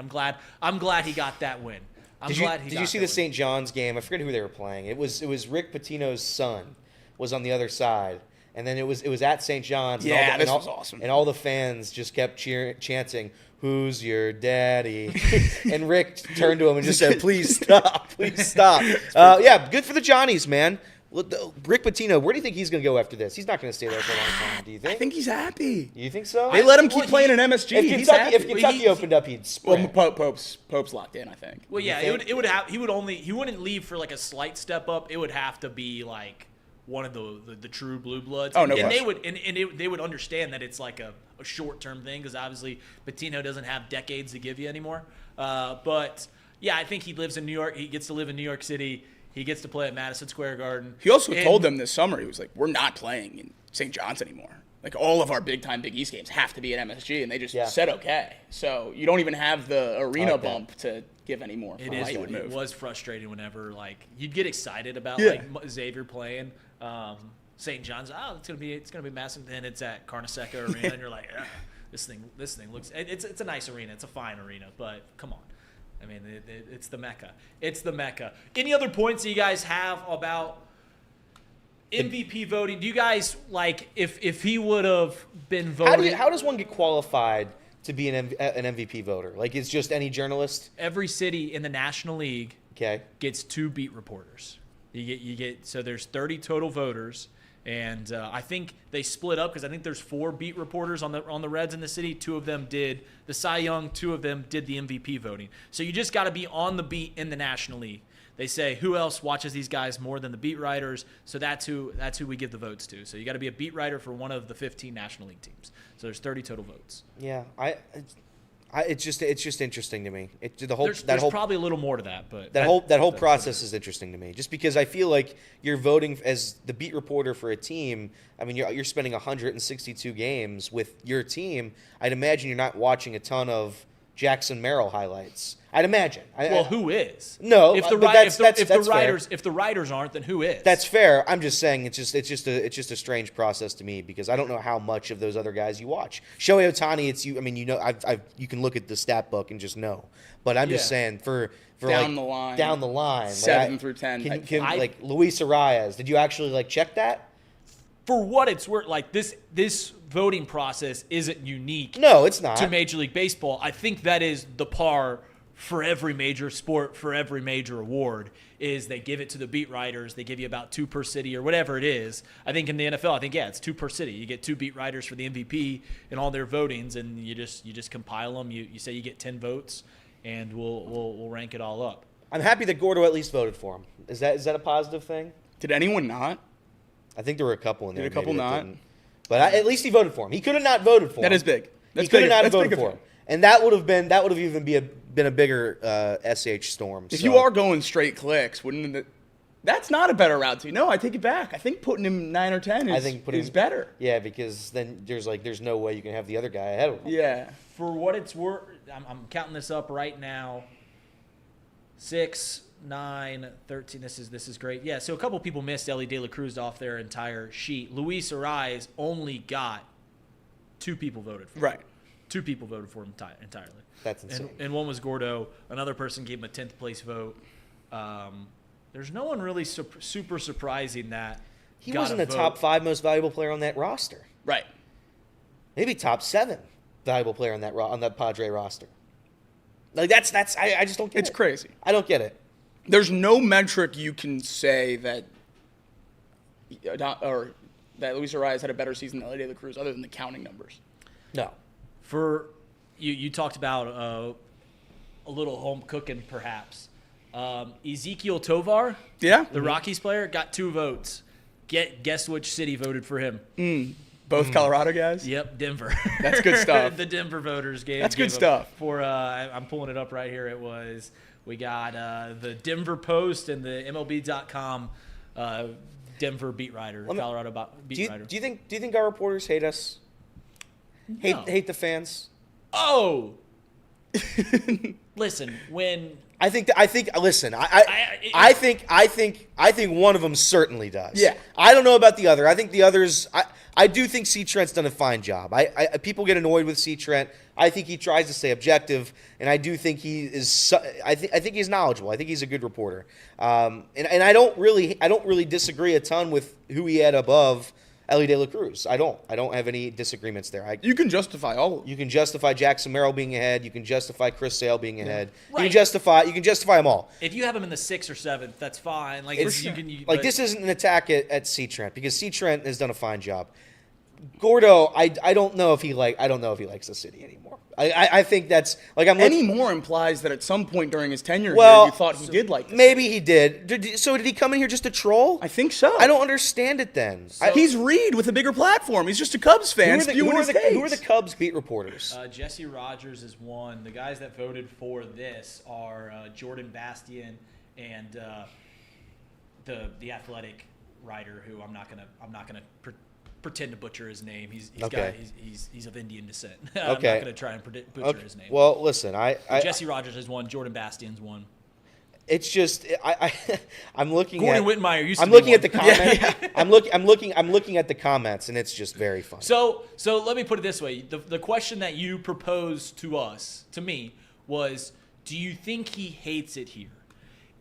I'm glad he got that win. Did you see the St. John's game? I forget who they were playing. It was Rick Pitino's son was on the other side, and then it was at St. John's. Yeah, this was awesome. And all the fans just kept chanting, "Who's your daddy?" And Rick turned to him and just said, "Please stop, please stop." Yeah, good for the Johnnies, man. Rick Pitino, where do you think he's going to go after this? He's not going to stay there for a long time, do you think? I think he's happy. You think so? They let him keep playing in MSG. If Kentucky opened up, he'd sprint. Well, Pope's locked in, I think. Well, yeah, he wouldn't leave for like a slight step up. It would have to be like one of the true blue bloods. Oh, no and question. they would understand that it's like a short-term thing, because obviously Pitino doesn't have decades to give you anymore. But yeah, I think he lives in New York. He gets to live in New York City. He gets to play at Madison Square Garden. He also told them this summer, he was like, we're not playing in St. John's anymore. Like, all of our big-time Big East games have to be at MSG, and they just said okay. So you don't even have the arena bump to give anymore. It was frustrating whenever, like, you'd get excited about like Xavier playing St. John's. It's gonna be massive. Then it's at Carnesecca Arena, and you're like, this thing looks. It's a nice arena. It's a fine arena, but come on. I mean, it's the Mecca. It's the Mecca. Any other points that you guys have about MVP voting? Do you guys, like, if he would have been voted? How does one get qualified to be an MVP voter? Like, it's just any journalist? Every city in the National League gets 2 beat reporters. You get so there's 30 total voters. And I think they split up because I think there's 4 beat reporters on the Reds in the city. 2 of them did the Cy Young. 2 of them did the MVP voting. So you just got to be on the beat in the National League. They say who else watches these guys more than the beat writers. So that's who we give the votes to. So you got to be a beat writer for one of the 15 National League teams. So there's 30 total votes. Yeah, it's just interesting to me. There's probably a little more to that, but that whole process is interesting to me. Just because I feel like you're voting as the beat reporter for a team. I mean, you're spending 162 games with your team. I'd imagine you're not watching a ton of Jackson Merrill highlights. I'd imagine. Who is? No, if the writers aren't, then who is? That's fair. I'm just saying it's just a strange process to me because I don't know how much of those other guys you watch. Shohei Ohtani, it's you. I mean, you can look at the stat book and just know. But I'm just saying for down like, the line, 7 through 10. Can like Luis Arias? Did you actually like check that? For what it's worth, like this voting process isn't unique. No, it's not. To Major League Baseball. I think that is the par for every major sport, for every major award, is they give it to the beat writers. They give you about 2 per city or whatever it is. I think in the NFL, it's 2 per city. You get 2 beat writers for the MVP and all their votings, and you just compile them. You say you get 10 votes, and we'll rank it all up. I'm happy that Gordo at least voted for him. Is that a positive thing? Did anyone not? I think there were a couple in there. Did a couple not? But at least he voted for him. He could have not voted for him. That is big. He could have not voted for him. And that would have even been a bigger SH storm. If you are going straight clicks, wouldn't it? That's not a better route to. No, I take it back. I think putting him 9 or 10 is better. Yeah, because then there's no way you can have the other guy ahead of him. Yeah. For what it's worth, I'm counting this up right now. 6, 9, 13. This is great. Yeah, so a couple people missed Ellie De La Cruz off their entire sheet. Luis Ariz only got 2 people voted for him. Right. 2 people voted for him entirely. That's insane. And one was Gordo. Another person gave him a 10th place vote. There's no one really super surprising that He wasn't the top 5 most valuable player on that roster. Right. Maybe top 7 valuable player on that Padre roster. Like I just don't get it. It's crazy. I don't get it. There's no metric you can say that Luis Ariz had a better season than Ellie De La Cruz other than the counting numbers. No. For you talked about a little home cooking perhaps. Ezekiel Tovar, the Rockies player, got 2 votes. Guess which city voted for him? Both Colorado guys? Yep, Denver. That's good stuff. The Denver voters gave. That's good stuff. For I'm pulling it up right here. We got the Denver Post and the MLB.com Denver beat writer, Colorado beat writer. Do you think our reporters hate us? No. Hate the fans? Oh. Listen, when I think one of them certainly does. Yeah. I don't know about the other. I think the others. I do think C. Trent's done a fine job. People get annoyed with C. Trent. I think he tries to stay objective, and I do think he is. I think he's knowledgeable. I think he's a good reporter. And I don't really disagree a ton with who he had above Ellie De La Cruz. I don't have any disagreements there. You can justify all of them. You can justify Jackson Merrill being ahead. You can justify Chris Sale being ahead. Right. You can justify them all. if you have him in the 6th or 7th, that's fine. Like This isn't an attack at C. Trent because C. Trent has done a fine job. Gordo, I don't know if he likes the city anymore. I think that's like Any more implies that at some point during his tenure Well, here, you thought he did like this. Maybe he did. Did he come in here just to troll? I think so. I don't understand it then. He's Reed with a bigger platform. He's just a Cubs fan. Who are the Cubs beat reporters? Jesse Rogers is one. The guys that voted for this are Jordan Bastian and the Athletic writer, who I'm not gonna pretend to butcher his name. He's of Indian descent. I'm not gonna try and butcher his name. Well, listen, Jesse Rogers is one. Jordan Bastian's one. It's just I'm looking Gordon at Whitmire used I'm to looking be at the comments. I'm looking at the comments, and it's just very funny. So let me put it this way: the question that you proposed to me, was, do you think he hates it here?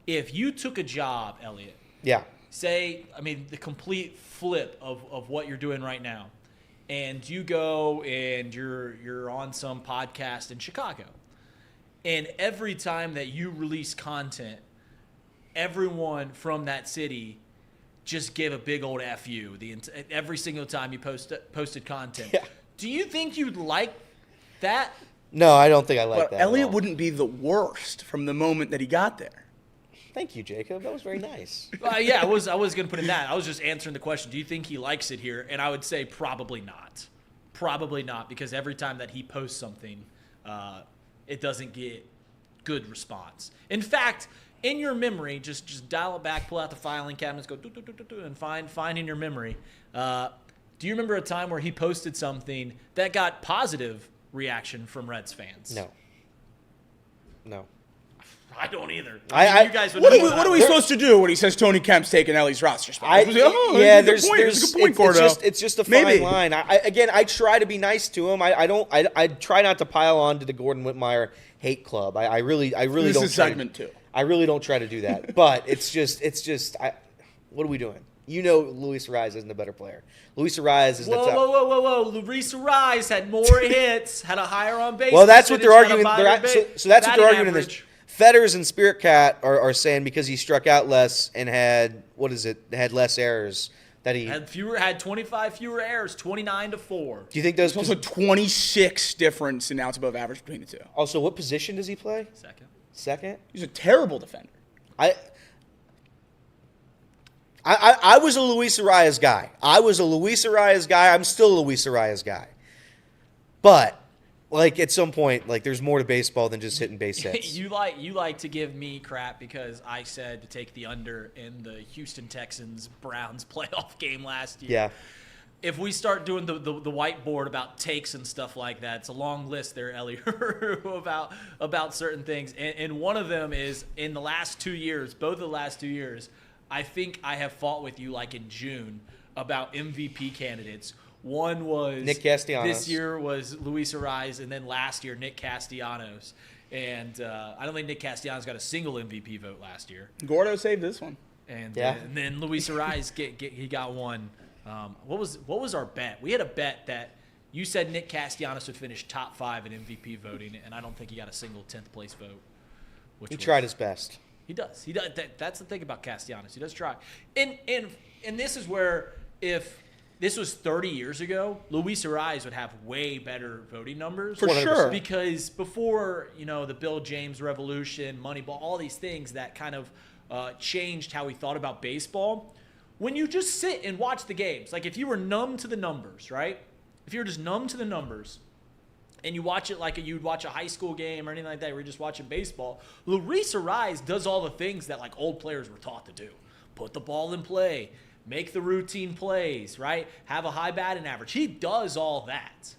If you took a job, Elliot, the complete flip of what you're doing right now, and you go and you're on some podcast in Chicago, and every time that you release content, everyone from that city just give a big old F you every single time you posted content. Yeah. Do you think you'd like that? No, I don't think I like that. Elliot wouldn't be the worst from the moment that he got there. Thank you, Jacob. That was very nice. I was going to put in that. I was just answering the question. Do you think he likes it here? And I would say probably not. Probably not, because every time that he posts something, it doesn't get good response. In fact, in your memory, just dial it back, pull out the filing cabinets, go and find in your memory. Do you remember a time where he posted something that got positive reaction from Reds fans? No. I don't either. You guys would what are we supposed to do when he says Tony Kemp's taking Ellie's roster spot? There's a good point, Gordo. It's just a fine line. I try to be nice to him. I try not to pile on to the Gordon Whitmire hate club. I really this don't. Is segment 2. I really don't try to do that. But it's just. What are we doing? You know, Luis Ariz isn't a better player. Luis Ariz is Whoa. Luis Ariz had more hits, had a higher on base. Well, that's what they're arguing. So that's what they're arguing in this. Fetters and Spirit Cat are saying because he struck out less and had less errors that he had 25 fewer errors, 29-4. Do you think those? There's also 26 difference in outs above average between the two. Also, what position does he play? Second. He's a terrible defender. I was a Luis Ariz guy. I'm still a Luis Ariz guy. But Like at some point, like there's more to baseball than just hitting base hits. You like to give me crap because I said to take the under in the Houston Texans Browns playoff game last year. Yeah. If we start doing the whiteboard about takes and stuff like that, it's a long list there, Ellie, about certain things. And one of them is in the last 2 years, both of the last 2 years, I think I have fought with you like in June about MVP candidates. One was Nick Castellanos. This year was Luis Ariz, and then last year Nick Castellanos. And I don't think Nick Castellanos got a single MVP vote last year. Gordo saved this one. And, Yeah. and then Luis Ariz he got one. What was our bet? We had a bet that you said Nick Castellanos would finish top 5 in MVP voting, and I don't think he got a single 10th place vote. He tried his best. He does. He does. That's the thing about Castellanos. He does try. And this is where if this was 30 years ago, Luis Ariz would have way better voting numbers. For sure. Because before, the Bill James revolution, Moneyball, all these things that kind of changed how we thought about baseball. When you just sit and watch the games, like if you were numb to the numbers, right? If you were just numb to the numbers and you watch it like you'd watch a high school game or anything like that, where you're just watching baseball, Luis Ariz does all the things that like old players were taught to do. Put the ball in play, make the routine plays, right? Have a high batting average. He does all that.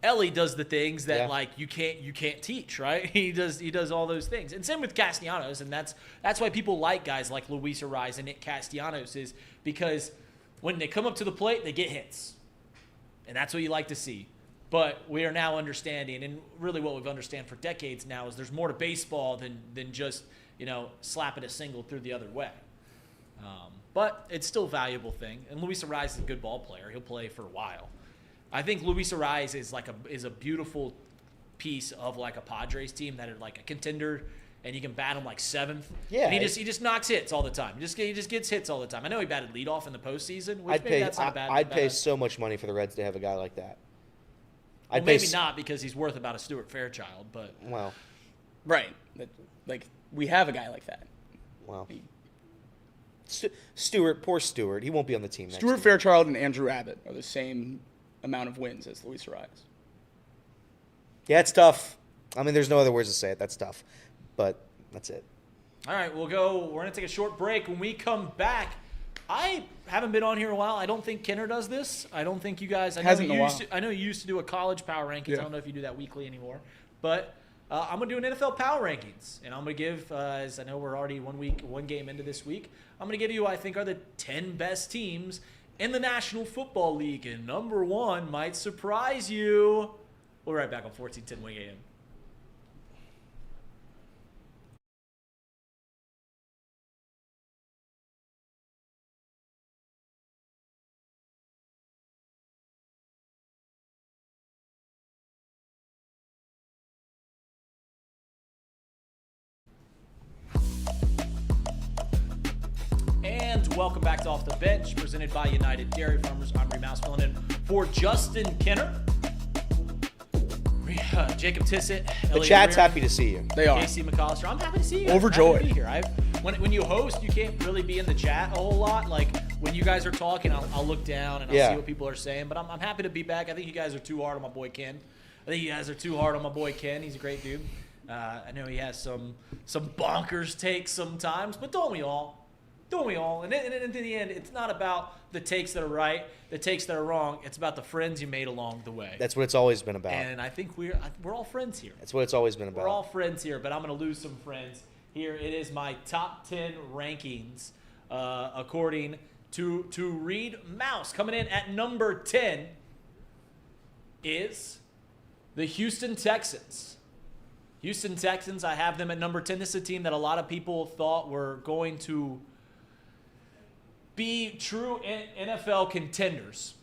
Ellie does the things that like you can't teach, right? He does all those things. And same with Castellanos, and that's why people like guys like Luis Ariz and Nick Castellanos, is because when they come up to the plate, they get hits. And that's what you like to see. But we are now understanding, and really what we've understand for decades now, is there's more to baseball than just, slapping a single through the other way. But it's still a valuable thing. And Luis Ariz is a good ball player. He'll play for a while. I think Luis Ariz is a beautiful piece of like a Padres team that are like a contender, and you can bat him like 7th. Yeah, and he just knocks hits all the time. He just gets hits all the time. I know he batted leadoff in the postseason, which that's not a bad. I'd pay so much money for the Reds to have a guy like that. Well, maybe not because he's worth about a Stuart Fairchild, but Well, Right. Like, we have a guy like that. well. Poor Stewart. He won't be on the team next Stuart year. Fairchild and Andrew Abbott are the same amount of wins as Luis Ariz. Yeah, it's tough. I mean, there's no other words to say it. That's tough. But that's it. all right, we're gonna take a short break. When we come back, I haven't been on here in a while. I don't think Kenner does this. I don't think you guys. I know you used to do a college power rankings. Yeah. I don't know if you do that weekly anymore, but I'm gonna do an NFL power rankings, and I'm gonna give, as I know we're already one game into this week, I'm gonna give you what I think are the 10 best teams in the National Football League, and number 1 might surprise you. We'll be right back on 1410 Wing AM. And welcome back to Off the Bench, presented by United Dairy Farmers. I'm Remouse filling in for Justin Kenner, Jacob Tissett, The Elliot chat's Rear, happy to see you. They are. Casey McAllister. I'm happy to see you guys. Overjoyed. I'm happy to be here. When you host, you can't really be in the chat a whole lot. Like when you guys are talking, I'll look down and I'll see what people are saying. But I'm happy to be back. I think you guys are too hard on my boy Ken. He's a great dude. I know he has some bonkers takes sometimes, but don't we all? And in the end, it's not about the takes that are right, the takes that are wrong. It's about the friends you made along the way. That's what it's always been about. And I think we're all friends here. That's what it's always been about. We're all friends here, but I'm going to lose some friends. Here it is, my top 10 rankings according to Reed Mouse. Coming in at number 10 is the Houston Texans. Houston Texans, I have them at number 10. This is a team that a lot of people thought were going to be true NFL contenders.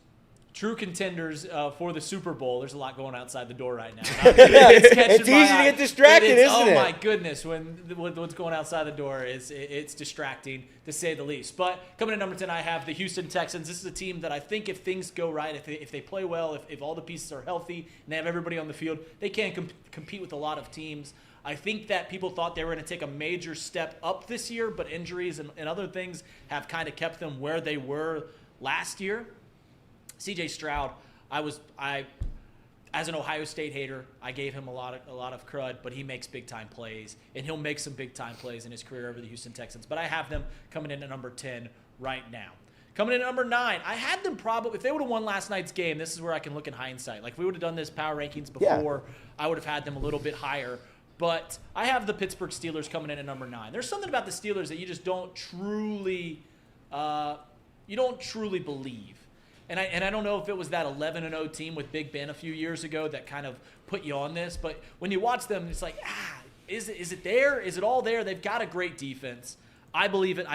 True contenders for the Super Bowl. There's a lot going outside the door right now. It's easy to get distracted, isn't it? Oh my goodness, when what's going outside the door it's distracting to say the least. But coming in number 10, I have the Houston Texans. This is a team that I think if things go right, if they play well, if all the pieces are healthy and they have everybody on the field, they can compete with a lot of teams. I think that people thought they were going to take a major step up this year, but injuries and other things have kind of kept them where they were last year. CJ Stroud, as an Ohio State hater, I gave him a lot of crud, but he makes big-time plays, and he'll make some big-time plays in his career over the Houston Texans. But I have them coming in at number 10 right now. Coming in at number 9, I had them probably, if they would have won last night's game, this is where I can look in hindsight. Like, if we would have done this power rankings before, I would have had them a little bit higher. But I have the Pittsburgh Steelers coming in at number 9. There's something about the Steelers that you just don't truly believe. And I don't know if it was that 11-0 team with Big Ben a few years ago that kind of put you on this. But when you watch them, it's like, is it there? Is it all there? They've got a great defense. I believe it.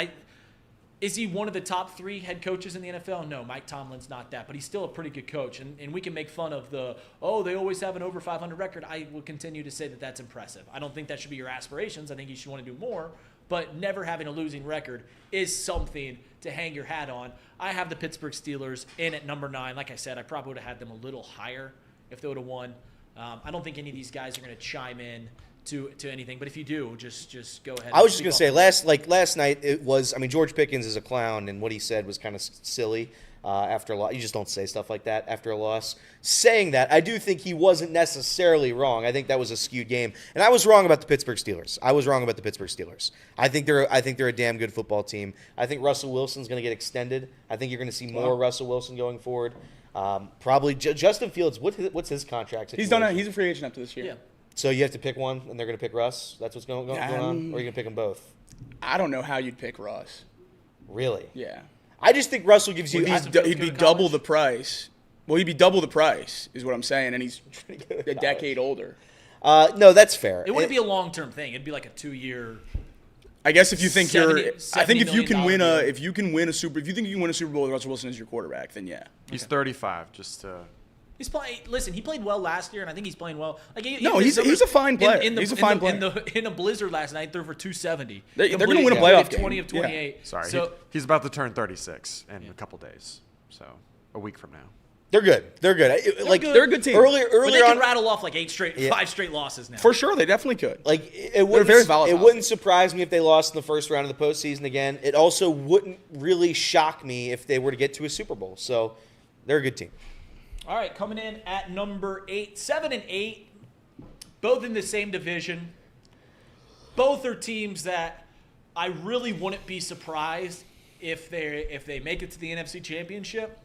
Is he one of the top 3 head coaches in the NFL? No, Mike Tomlin's not that. But he's still a pretty good coach. And we can make fun of they always have an over 500 record. I will continue to say that that's impressive. I don't think that should be your aspirations. I think you should want to do more. But never having a losing record is something to hang your hat on. I have the Pittsburgh Steelers in at number 9. Like I said, I probably would have had them a little higher if they would have won. I don't think any of these guys are going to chime in to anything. But if you do, just go ahead. I was just going to say, last night it was, I mean, George Pickens is a clown, and what he said was kind of silly. After a loss. You just don't say stuff like that after a loss. Saying that, I do think he wasn't necessarily wrong. I think that was a skewed game. And I was wrong about the Pittsburgh Steelers. I think they're a damn good football team. I think Russell Wilson's going to get extended. I think you're going to see more Russell Wilson going forward. Probably Justin Fields, what's his contract situation? He's a free agent after this year. Yeah. So you have to pick one, and they're going to pick Russ? That's what's going on? Or are you going to pick them both? I don't know how you'd pick Russ. Really? Yeah. I just think Russell gives you. He'd be double the price. Well, he'd be double the price, is what I'm saying, and he's a decade older. No, that's fair. It wouldn't be a long-term thing. It'd be like a 2-year. I guess if you think if you can win a Super Bowl with Russell Wilson as your quarterback, then yeah. He's 35. Just to. He's playing. Listen, he played well last year, and I think he's playing well. Like he's a fine player. He's a fine player. In a blizzard last night, threw for 270. They're going to win a playoff game. 20 of 28. Yeah. Sorry, so, he's about to turn 36 in a couple days, so a week from now. They're good. They're good. They're a good team. Earlier but they on, can rattle off like 5 straight losses now. For sure, they definitely could. They're very volatile. It wouldn't surprise me if they lost in the first round of the postseason again. It also wouldn't really shock me if they were to get to a Super Bowl. So they're a good team. All right, coming in at number 8, 7 and 8, both in the same division. Both are teams that I really wouldn't be surprised if they make it to the NFC Championship,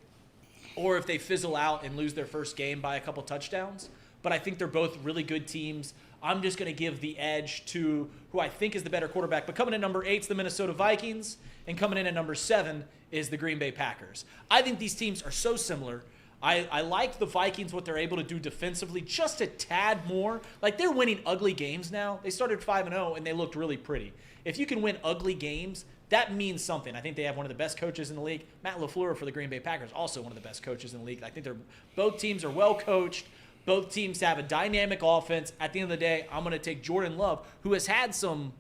or if they fizzle out and lose their first game by a couple touchdowns. But I think they're both really good teams. I'm just going to give the edge to who I think is the better quarterback. But coming in at number 8 is the Minnesota Vikings, and coming in at number 7 is the Green Bay Packers. I think these teams are so similar. I like the Vikings, what they're able to do defensively, just a tad more. Like, they're winning ugly games now. They started 5-0, and they looked really pretty. If you can win ugly games, that means something. I think they have one of the best coaches in the league. Matt LaFleur for the Green Bay Packers, also one of the best coaches in the league. I think both teams are well coached. Both teams have a dynamic offense. At the end of the day, I'm going to take Jordan Love, who has had some.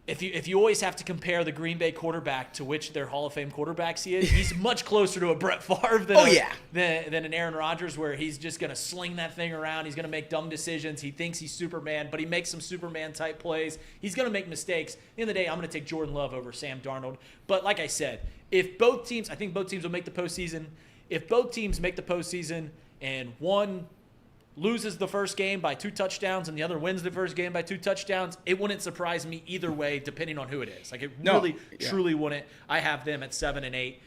If you always have to compare the Green Bay quarterback to which their Hall of Fame quarterbacks he is, he's much closer to a Brett Favre than an Aaron Rodgers, where he's just going to sling that thing around. He's going to make dumb decisions. He thinks he's Superman, but he makes some Superman-type plays. He's going to make mistakes. At the end of the day, I'm going to take Jordan Love over Sam Darnold. But like I said, I think both teams will make the postseason. If both teams make the postseason and one loses the first game by 2 touchdowns and the other wins the first game by 2 touchdowns, it wouldn't surprise me either way, depending on who it is. Like, it truly wouldn't. I have them at 7 and 8.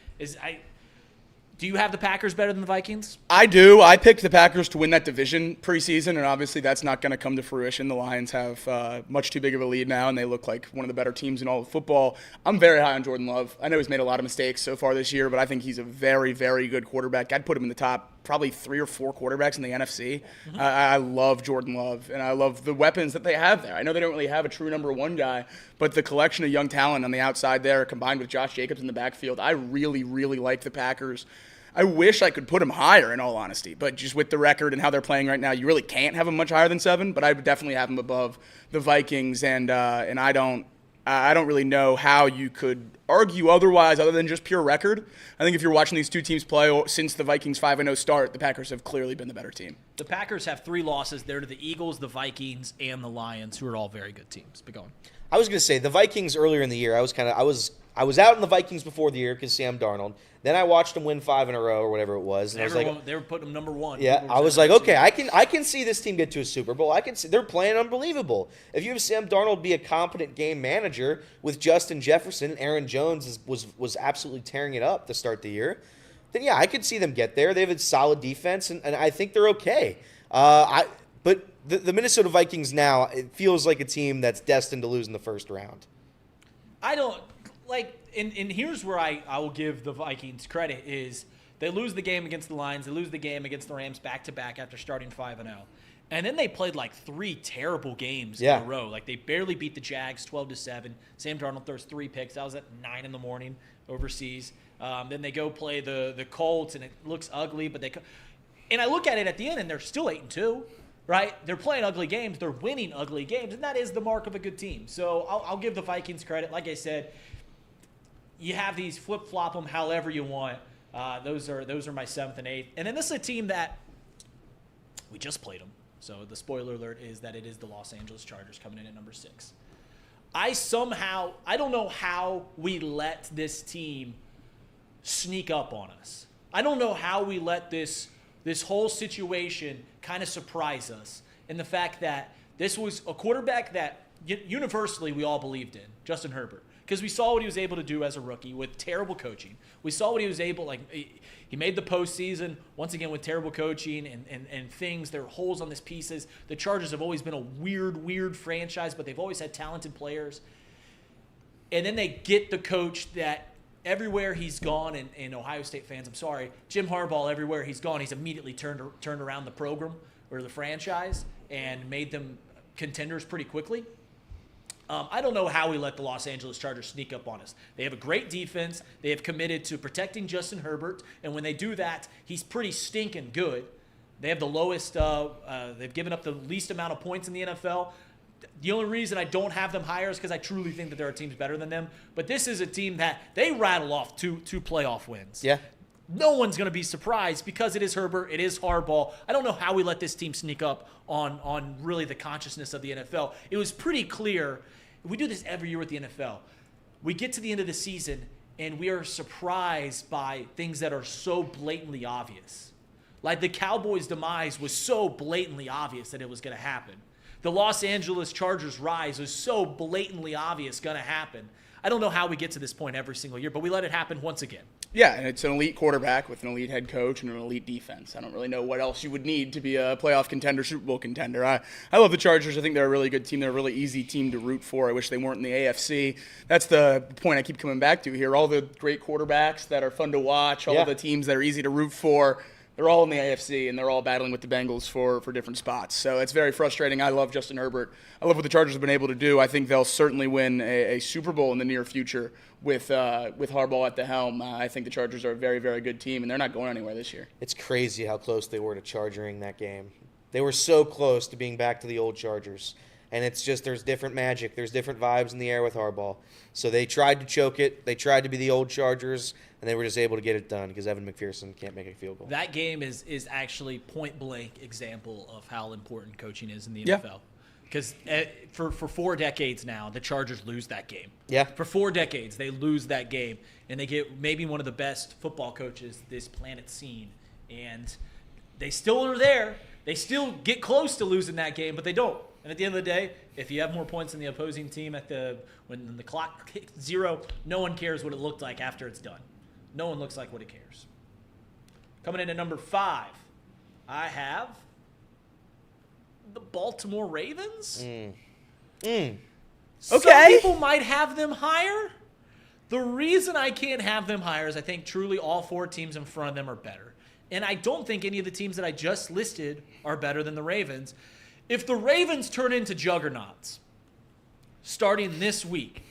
Do you have the Packers better than the Vikings? I do. I picked the Packers to win that division preseason, and obviously that's not going to come to fruition. The Lions have much too big of a lead now, and they look like one of the better teams in all of football. I'm very high on Jordan Love. I know he's made a lot of mistakes so far this year, but I think he's a very, very good quarterback. I'd put him in the top probably 3 or 4 quarterbacks in the NFC. Mm-hmm. I love Jordan Love, and I love the weapons that they have there. I know they don't really have a true number 1 guy, but the collection of young talent on the outside there, combined with Josh Jacobs in the backfield, I really, really like the Packers. I wish I could put them higher, in all honesty, but just with the record and how they're playing right now, you really can't have them much higher than 7. But I would definitely have them above the Vikings, and I don't really know how you could argue otherwise, other than just pure record. I think if you're watching these two teams play since the Vikings 5-0 start, the Packers have clearly been the better team. The Packers have 3 losses. They're to the Eagles, the Vikings, and the Lions, who are all very good teams. But go on. I was going to say the Vikings earlier in the year. I was I was out on the Vikings before the year because Sam Darnold. Then I watched them win 5 in a row or whatever it was, and I was like, they were putting them number one. yeah, I was like, okay, I can see this team get to a Super Bowl. I can see they're playing unbelievable. If you have Sam Darnold be a competent game manager with Justin Jefferson, Aaron Jones was absolutely tearing it up to start the year, then yeah, I could see them get there. They have a solid defense, and I think they're okay. But the Minnesota Vikings now, it feels like a team that's destined to lose in the first round. I don't like, and here's where I will give the Vikings credit is they lose the game against the Lions, they lose the game against the Rams back to back after starting 5-0. And then they played like 3 terrible games in a row. Like they barely beat the Jags 12-7. Sam Darnold throws 3 picks. That was at 9 in the morning overseas. Then they go play the Colts, and it looks ugly, but and I look at it at the end, and they're still 8-2. Right? They're playing ugly games. They're winning ugly games, and that is the mark of a good team. So I'll give the Vikings credit. Like I said, you have these flip-flop them however you want. Those are my 7th and 8th. And then this is a team that we just played them. So the spoiler alert is that it is the Los Angeles Chargers coming in at number 6. I don't know how we let this team sneak up on us. I don't know how we let this whole situation kind of surprise us in the fact that this was a quarterback that universally we all believed in, Justin Herbert, because we saw what he was able to do as a rookie with terrible coaching. We saw what he was able, he made the postseason once again with terrible coaching and things. There are holes on these pieces. The Chargers have always been a weird franchise, but they've always had talented players. And then they get the coach that everywhere he's gone, and Ohio State fans, I'm sorry, Jim Harbaugh, everywhere he's gone, he's immediately turned around the program or the franchise and made them contenders pretty quickly. I don't know how we let the Los Angeles Chargers sneak up on us. They have a great defense. They have committed to protecting Justin Herbert, and when they do that, he's pretty stinking good. They have the lowest, they've given up the least amount of points in the NFL. The only reason I don't have them higher is because I truly think that there are teams better than them. But this is a team that they rattle off two playoff wins. Yeah. No one's going to be surprised because it is Herbert, it is Harbaugh. I don't know how we let this team sneak up on really the consciousness of the NFL. It was pretty clear. We do this every year with the NFL. We get to the end of the season, and we are surprised by things that are so blatantly obvious. Like the Cowboys' demise was so blatantly obvious that it was going to happen. The Los Angeles Chargers' rise was so blatantly obvious going to happen. I don't know how we get to this point every single year, but we let it happen once again. Yeah, and it's an elite quarterback with an elite head coach and an elite defense. I don't really know what else you would need to be a playoff contender, Super Bowl contender. I love the Chargers. I think they're a really good team. They're a really easy team to root for. I wish they weren't in the AFC. That's the point I keep coming back to here. All the great quarterbacks that are fun to watch, all the teams that are easy to root for, they're all in the AFC, and they're all battling with the Bengals for different spots. So it's very frustrating. I love Justin Herbert. I love what the Chargers have been able to do. I think they'll certainly win a Super Bowl in the near future with Harbaugh at the helm. I think the Chargers are a very, very good team, and they're not going anywhere this year. It's crazy how close they were to charging that game. They were so close to being back to the old Chargers. And it's just there's different magic. There's different vibes in the air with Harbaugh. So they tried to choke it. They tried to be the old Chargers, and they were just able to get it done because Evan McPherson can't make a field goal. That game is actually point-blank example of how important coaching is in the NFL. Because for 4 decades now, the Chargers lose that game. Yeah. For 4 decades, they lose that game, and they get maybe one of the best football coaches this planet's seen. And they still are there. They still get close to losing that game, but they don't. And at the end of the day, if you have more points than the opposing team when the clock hits 0, no one cares what it looked like after it's done. No one looks like what it cares. Coming in at number 5, I have the Baltimore Ravens. Okay. Some people might have them higher. The reason I can't have them higher is I think truly all 4 teams in front of them are better. And I don't think any of the teams that I just listed are better than the Ravens. If the Ravens turn into juggernauts starting this week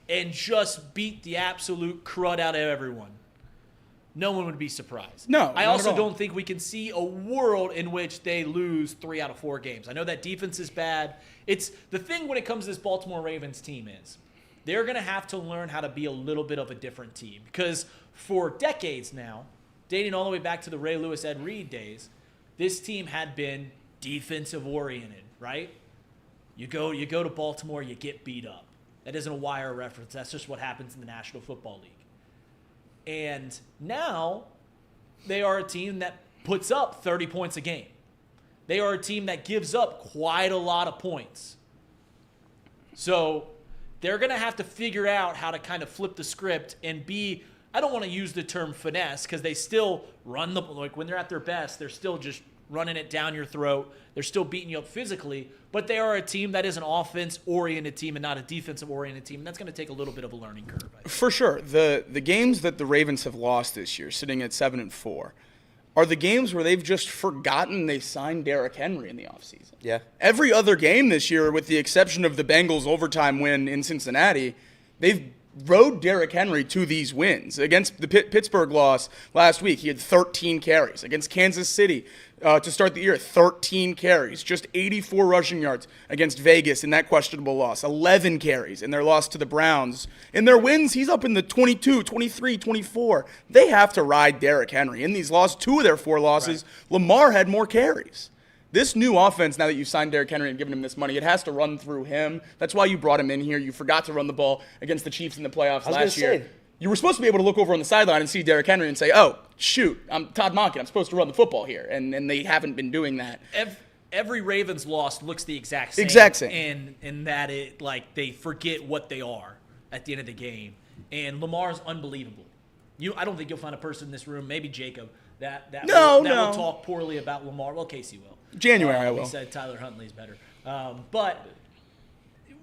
and just beat the absolute crud out of everyone, no one would be surprised. No, I not also at all. don't think we can see a world in which they lose 3 out of 4 games. I know that defense is bad. It's the thing when it comes to this Baltimore Ravens team is they're going to have to learn how to be a little bit of a different team because for decades now, dating all the way back to the Ray Lewis, Ed Reed days, this team had been defensive oriented, right? You go to Baltimore, you get beat up. That isn't a wire reference. That's just what happens in the National Football League. And now they are a team that puts up 30 points a game. They are a team that gives up quite a lot of points. So they're going to have to figure out how to kind of flip the script and be, I don't want to use the term finesse because they still run the, like when they're at their best, they're still just running it down your throat. They're still beating you up physically, but they are a team that is an offense-oriented team and not a defensive-oriented team. And that's going to take a little bit of a learning curve. For sure. The games that the Ravens have lost this year, sitting at 7-4, are the games where they've just forgotten they signed Derrick Henry in the offseason. Yeah. Every other game this year, with the exception of the Bengals' overtime win in Cincinnati, they've rode Derrick Henry to these wins. Against the Pittsburgh loss last week, he had 13 carries. Against Kansas City to start the year, 13 carries, just 84 rushing yards. Against Vegas in that questionable loss, 11 carries in their loss to the Browns. In their wins, he's up in the 22, 23, 24. They have to ride Derrick Henry. In these losses, 2 of their 4 losses, Lamar had more carries. This new offense, now that you've signed Derrick Henry and given him this money, it has to run through him. That's why you brought him in here. You forgot to run the ball against the Chiefs in the playoffs last year. You were supposed to be able to look over on the sideline and see Derrick Henry and say, oh, shoot, I'm Todd Monken. I'm supposed to run the football here. And they haven't been doing that. Every Ravens loss looks the exact same. Exact same. And that it, like, they forget what they are at the end of the game. And Lamar's unbelievable. I don't think you'll find a person in this room, maybe Jacob, that will talk poorly about Lamar. Well, Casey will. January, I will. He said Tyler Huntley's better. But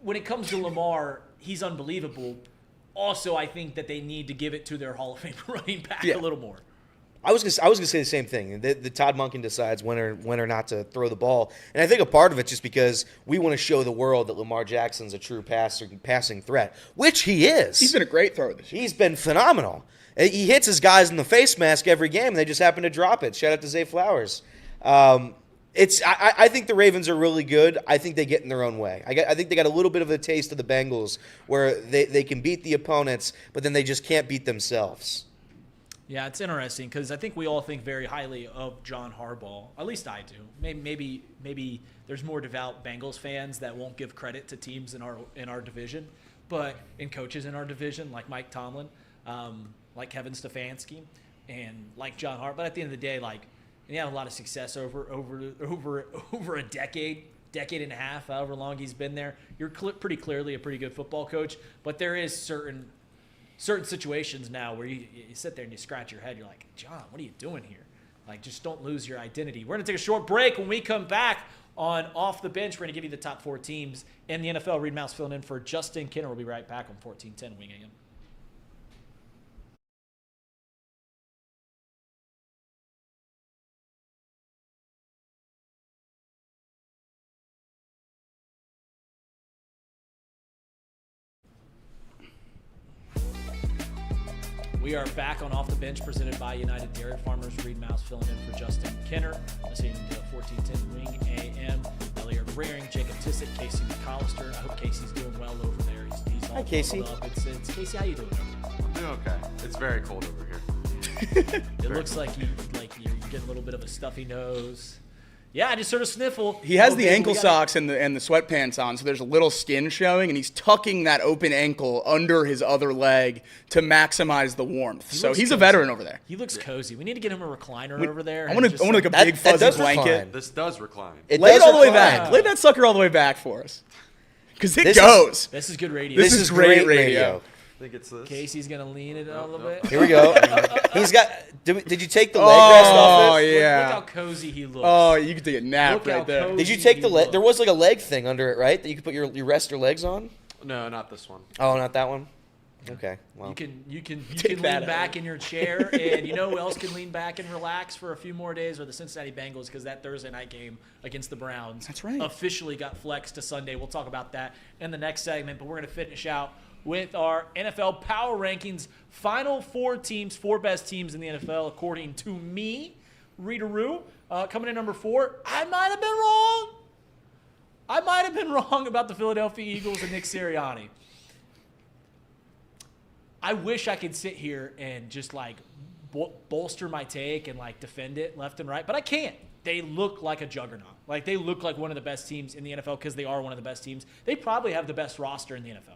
when it comes to Lamar, he's unbelievable. Also, I think that they need to give it to their Hall of Fame running back a little more. I was gonna say the same thing. The Todd Monken decides when or not to throw the ball, and I think a part of it's just because we want to show the world that Lamar Jackson's a true passing threat, which he is. He's been a great thrower this year. He's been phenomenal. He hits his guys in the face mask every game, and they just happen to drop it. Shout out to Zay Flowers. I think the Ravens are really good. I think they get in their own way. I think they got a little bit of a taste of the Bengals where they can beat the opponents, but then they just can't beat themselves. Yeah, it's interesting because I think we all think very highly of John Harbaugh. At least I do. Maybe there's more devout Bengals fans that won't give credit to teams in our division, but in coaches in our division like Mike Tomlin, like Kevin Stefanski, and like John Harbaugh. But at the end of the day, like, he had a lot of success over a decade and a half, however long he's been there. You're pretty clearly a pretty good football coach, but there is certain situations now where you sit there and you scratch your head. You're like, John, what are you doing here? Like, just don't lose your identity. We're going to take a short break. When we come back on Off the Bench, we're going to give you the top 4 teams in the NFL. Reed Mouse filling in for Justin Kinner. We'll be right back on 1410 Wing AM. We are back on Off the Bench, presented by United Dairy Farmers. Reed Mouse filling in for Justin Kinner. Listening to 1410 Wing AM. Elliot Rearing, Jacob Tissett, Casey McCollister. I hope Casey's doing well over there. He's all Casey. Up. It's Casey. How you doing? I'm doing okay. It's very cold over here. It looks like you're getting a little bit of a stuffy nose. Yeah, I just sort of sniffle. He has the ankle socks and the sweatpants on, so there's a little skin showing, and he's tucking that open ankle under his other leg to maximize the warmth. So he's a veteran over there. He looks cozy. We need to get him a recliner over there. I want like a big fuzzy blanket. This does recline. Lay it all the way back. Lay that sucker all the way back for us. Because it goes. This is good radio. This is great radio. I think it's this. Casey's going to lean it a little bit. Here we go. He's got. Did you take the leg rest off it? Look Yeah. how cozy he looks. Oh, you could take a nap Look how right there. cozy Did you take the he leg? looks. There was like a leg thing under it, right? That you could put your rest your legs on. No, not this one. Oh, not that one. Okay. Well, You can Take that lean out. back in your chair, and you know who else can lean back and relax for a few more days are the Cincinnati Bengals, because that Thursday night game against the Browns officially got flexed to Sunday. We'll talk about that in the next segment, but we're going to finish out with our NFL Power Rankings. Final 4 teams, 4 best teams in the NFL, according to me, Readeroo. Coming in number 4, I might have been wrong about the Philadelphia Eagles and Nick Sirianni. I wish I could sit here and just like bolster my take and like defend it left and right, but I can't. They look like a juggernaut. Like, they look like one of the best teams in the NFL because they are one of the best teams. They probably have the best roster in the NFL.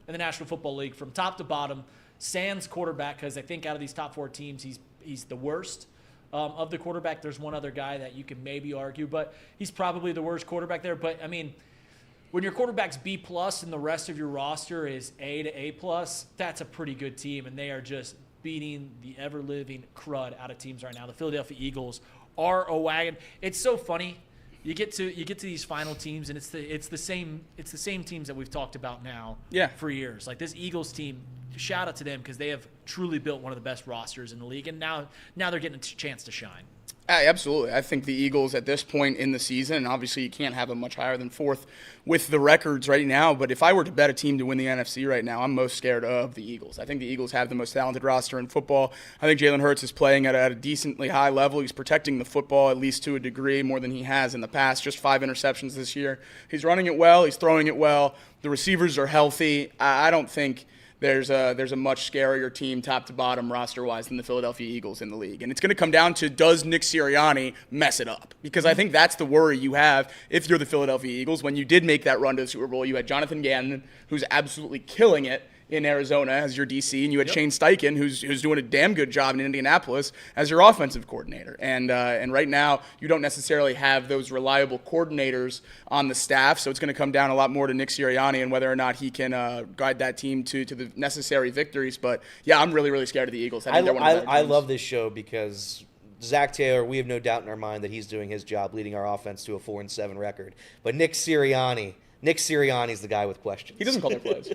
in the National Football League from top to bottom. Sans quarterback, because I think out of these top 4 teams, he's the worst of the quarterback. There's one other guy that you can maybe argue, but he's probably the worst quarterback there. But, I mean, when your quarterback's B+ and the rest of your roster is A to A+, that's a pretty good team, and they are just beating the ever-living crud out of teams right now. The Philadelphia Eagles are a wagon. It's so funny. You get to these final teams, and it's the same teams that we've talked about now for years. Like this Eagles team, shout out to them because they have truly built one of the best rosters in the league, and now they're getting a chance to shine. Absolutely. I think the Eagles at this point in the season, and obviously you can't have them much higher than 4th with the records right now, but if I were to bet a team to win the NFC right now, I'm most scared of the Eagles. I think the Eagles have the most talented roster in football. I think Jalen Hurts is playing at a decently high level. He's protecting the football at least to a degree more than he has in the past. Just 5 interceptions this year. He's running it well. He's throwing it well. The receivers are healthy. I don't think there's a much scarier team top to bottom roster-wise than the Philadelphia Eagles in the league. And it's going to come down to, does Nick Sirianni mess it up? Because I think that's the worry you have if you're the Philadelphia Eagles. When you did make that run to the Super Bowl, you had Jonathan Gannon, who's absolutely killing it in Arizona as your DC, and you had Shane Steichen, who's doing a damn good job in Indianapolis as your offensive coordinator. And right now, you don't necessarily have those reliable coordinators on the staff, so it's going to come down a lot more to Nick Sirianni and whether or not he can guide that team to the necessary victories. But yeah, I'm really, really scared of the Eagles. I love this show because Zach Taylor, we have no doubt in our mind that he's doing his job leading our offense to a 4-7 record. But Nick Sirianni's the guy with questions. He doesn't call their plays.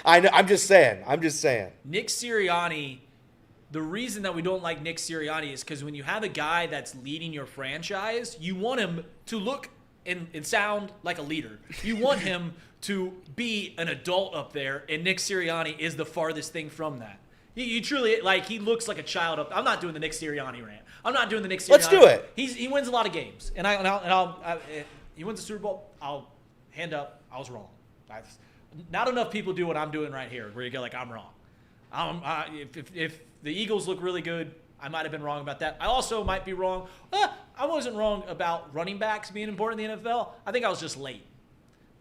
I know. I'm just saying. Nick Sirianni, the reason that we don't like Nick Sirianni is because when you have a guy that's leading your franchise, you want him to look and sound like a leader. You want him to be an adult up there, and Nick Sirianni is the farthest thing from that. You truly, like, he looks like a child up. I'm not doing the Nick Sirianni rant. I'm not doing the Nick Sirianni. Let's do it. He wins a lot of games, and he wins the Super Bowl. I'll hand up, I was wrong. Not enough people do what I'm doing right here, where you go like, I'm wrong. If the Eagles look really good, I might have been wrong about that. I also might be wrong. I wasn't wrong about running backs being important in the NFL. I think I was just late.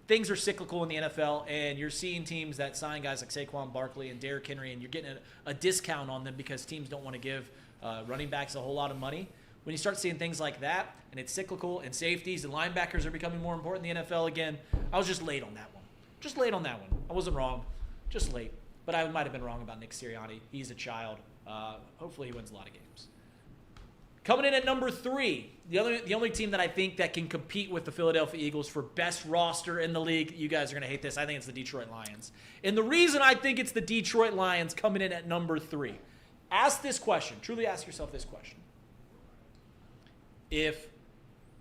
Things are cyclical in the NFL, and you're seeing teams that sign guys like Saquon Barkley and Derrick Henry, and you're getting a discount on them because teams don't want to give running backs a whole lot of money. When you start seeing things like that, and it's cyclical, and safeties and linebackers are becoming more important in the NFL again, I was just late on that one. I wasn't wrong, just late. But I might have been wrong about Nick Sirianni. He's a child. Hopefully he wins a lot of games. Coming in at number 3, the only team that I think that can compete with the Philadelphia Eagles for best roster in the league, you guys are going to hate this, I think it's the Detroit Lions. And the reason I think it's the Detroit Lions coming in at number 3, ask this question, truly ask yourself this question. If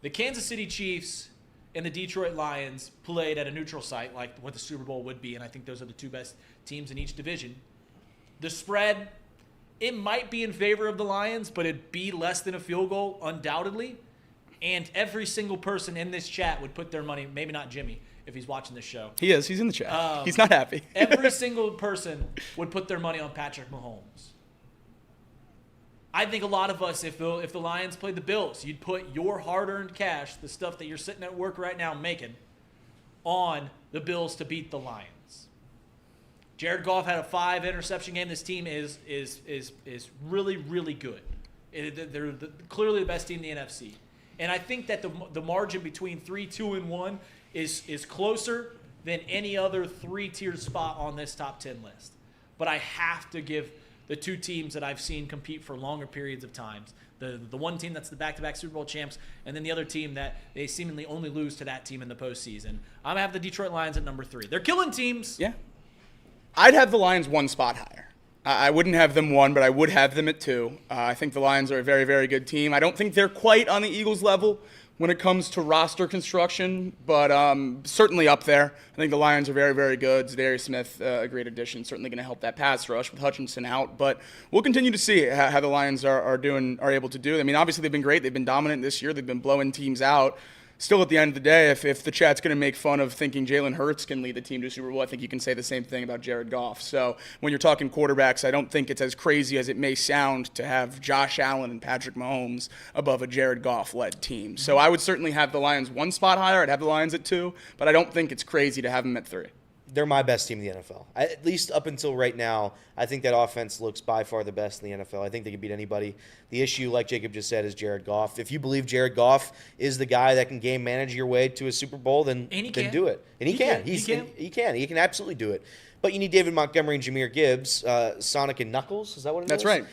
the Kansas City Chiefs and the Detroit Lions played at a neutral site like what the Super Bowl would be, and I think those are the 2 best teams in each division, the spread, it might be in favor of the Lions, but it'd be less than a field goal, undoubtedly. And every single person in this chat would put their money, maybe not Jimmy, if he's watching this show. He is. He's in the chat. He's not happy. Every single person would put their money on Patrick Mahomes. I think a lot of us, if the Lions played the Bills, you'd put your hard-earned cash, the stuff that you're sitting at work right now making, on the Bills to beat the Lions. Jared Goff had a 5 interception game. This team is really, really good. They're clearly the best team in the NFC. And I think that the margin between 3, 2, and 1 is closer than any other 3-tiered spot on this top 10 list. But I have to give the 2 teams that I've seen compete for longer periods of times. The one team that's the back-to-back Super Bowl champs, and then the other team that they seemingly only lose to that team in the postseason. I'm going to have the Detroit Lions at number 3. They're killing teams. Yeah. I'd have the Lions 1 spot higher. I wouldn't have them 1, but I would have them at 2. I think the Lions are a very, very good team. I don't think they're quite on the Eagles level when it comes to roster construction, but certainly up there. I think the Lions are very, very good. Zadarius Smith, a great addition, certainly going to help that pass rush with Hutchinson out. But we'll continue to see how the Lions are able to do. I mean, obviously they've been great. They've been dominant this year. They've been blowing teams out. Still, at the end of the day, if the chat's going to make fun of thinking Jalen Hurts can lead the team to a Super Bowl, I think you can say the same thing about Jared Goff. So when you're talking quarterbacks, I don't think it's as crazy as it may sound to have Josh Allen and Patrick Mahomes above a Jared Goff-led team. So I would certainly have the Lions 1 spot higher. I'd have the Lions at 2, but I don't think it's crazy to have them at 3. they're my best team in the NFL. At least up until right now, I think that offense looks by far the best in the NFL. I think they can beat anybody. The issue, like Jacob just said, is Jared Goff. If you believe Jared Goff is the guy that can game manage your way to a Super Bowl, then do it. And he can. He can absolutely do it. But you need David Montgomery and Jahmyr Gibbs, Sonic and Knuckles. Is that what it is? That's right.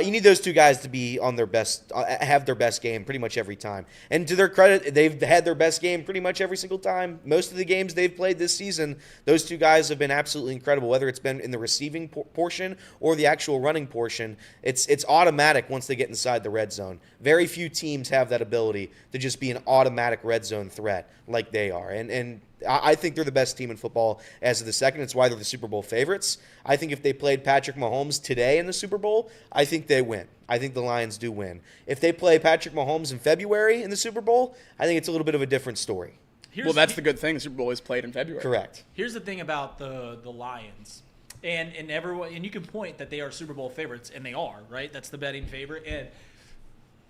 You need those two guys to be on their best, have their best game pretty much every time. And to their credit, they've had their best game pretty much every single time. Most of the games they've played this season, those two guys have been absolutely incredible. Whether it's been in the receiving portion or the actual running portion, it's automatic once they get inside the red zone. Very few teams have that ability to just be an automatic red zone threat like they are. And I think they're the best team in football as of the second. It's why they're the Super Bowl favorites. I think if they played Patrick Mahomes today in the Super Bowl, I think they win. I think the Lions do win. If they play Patrick Mahomes in February in the Super Bowl, I think it's a little bit of a different story. Well, that's the good thing. The Super Bowl is played in February. Correct. Here's the thing about the Lions, and everyone, and you can point that they are Super Bowl favorites, and they are, right? That's the betting favorite. And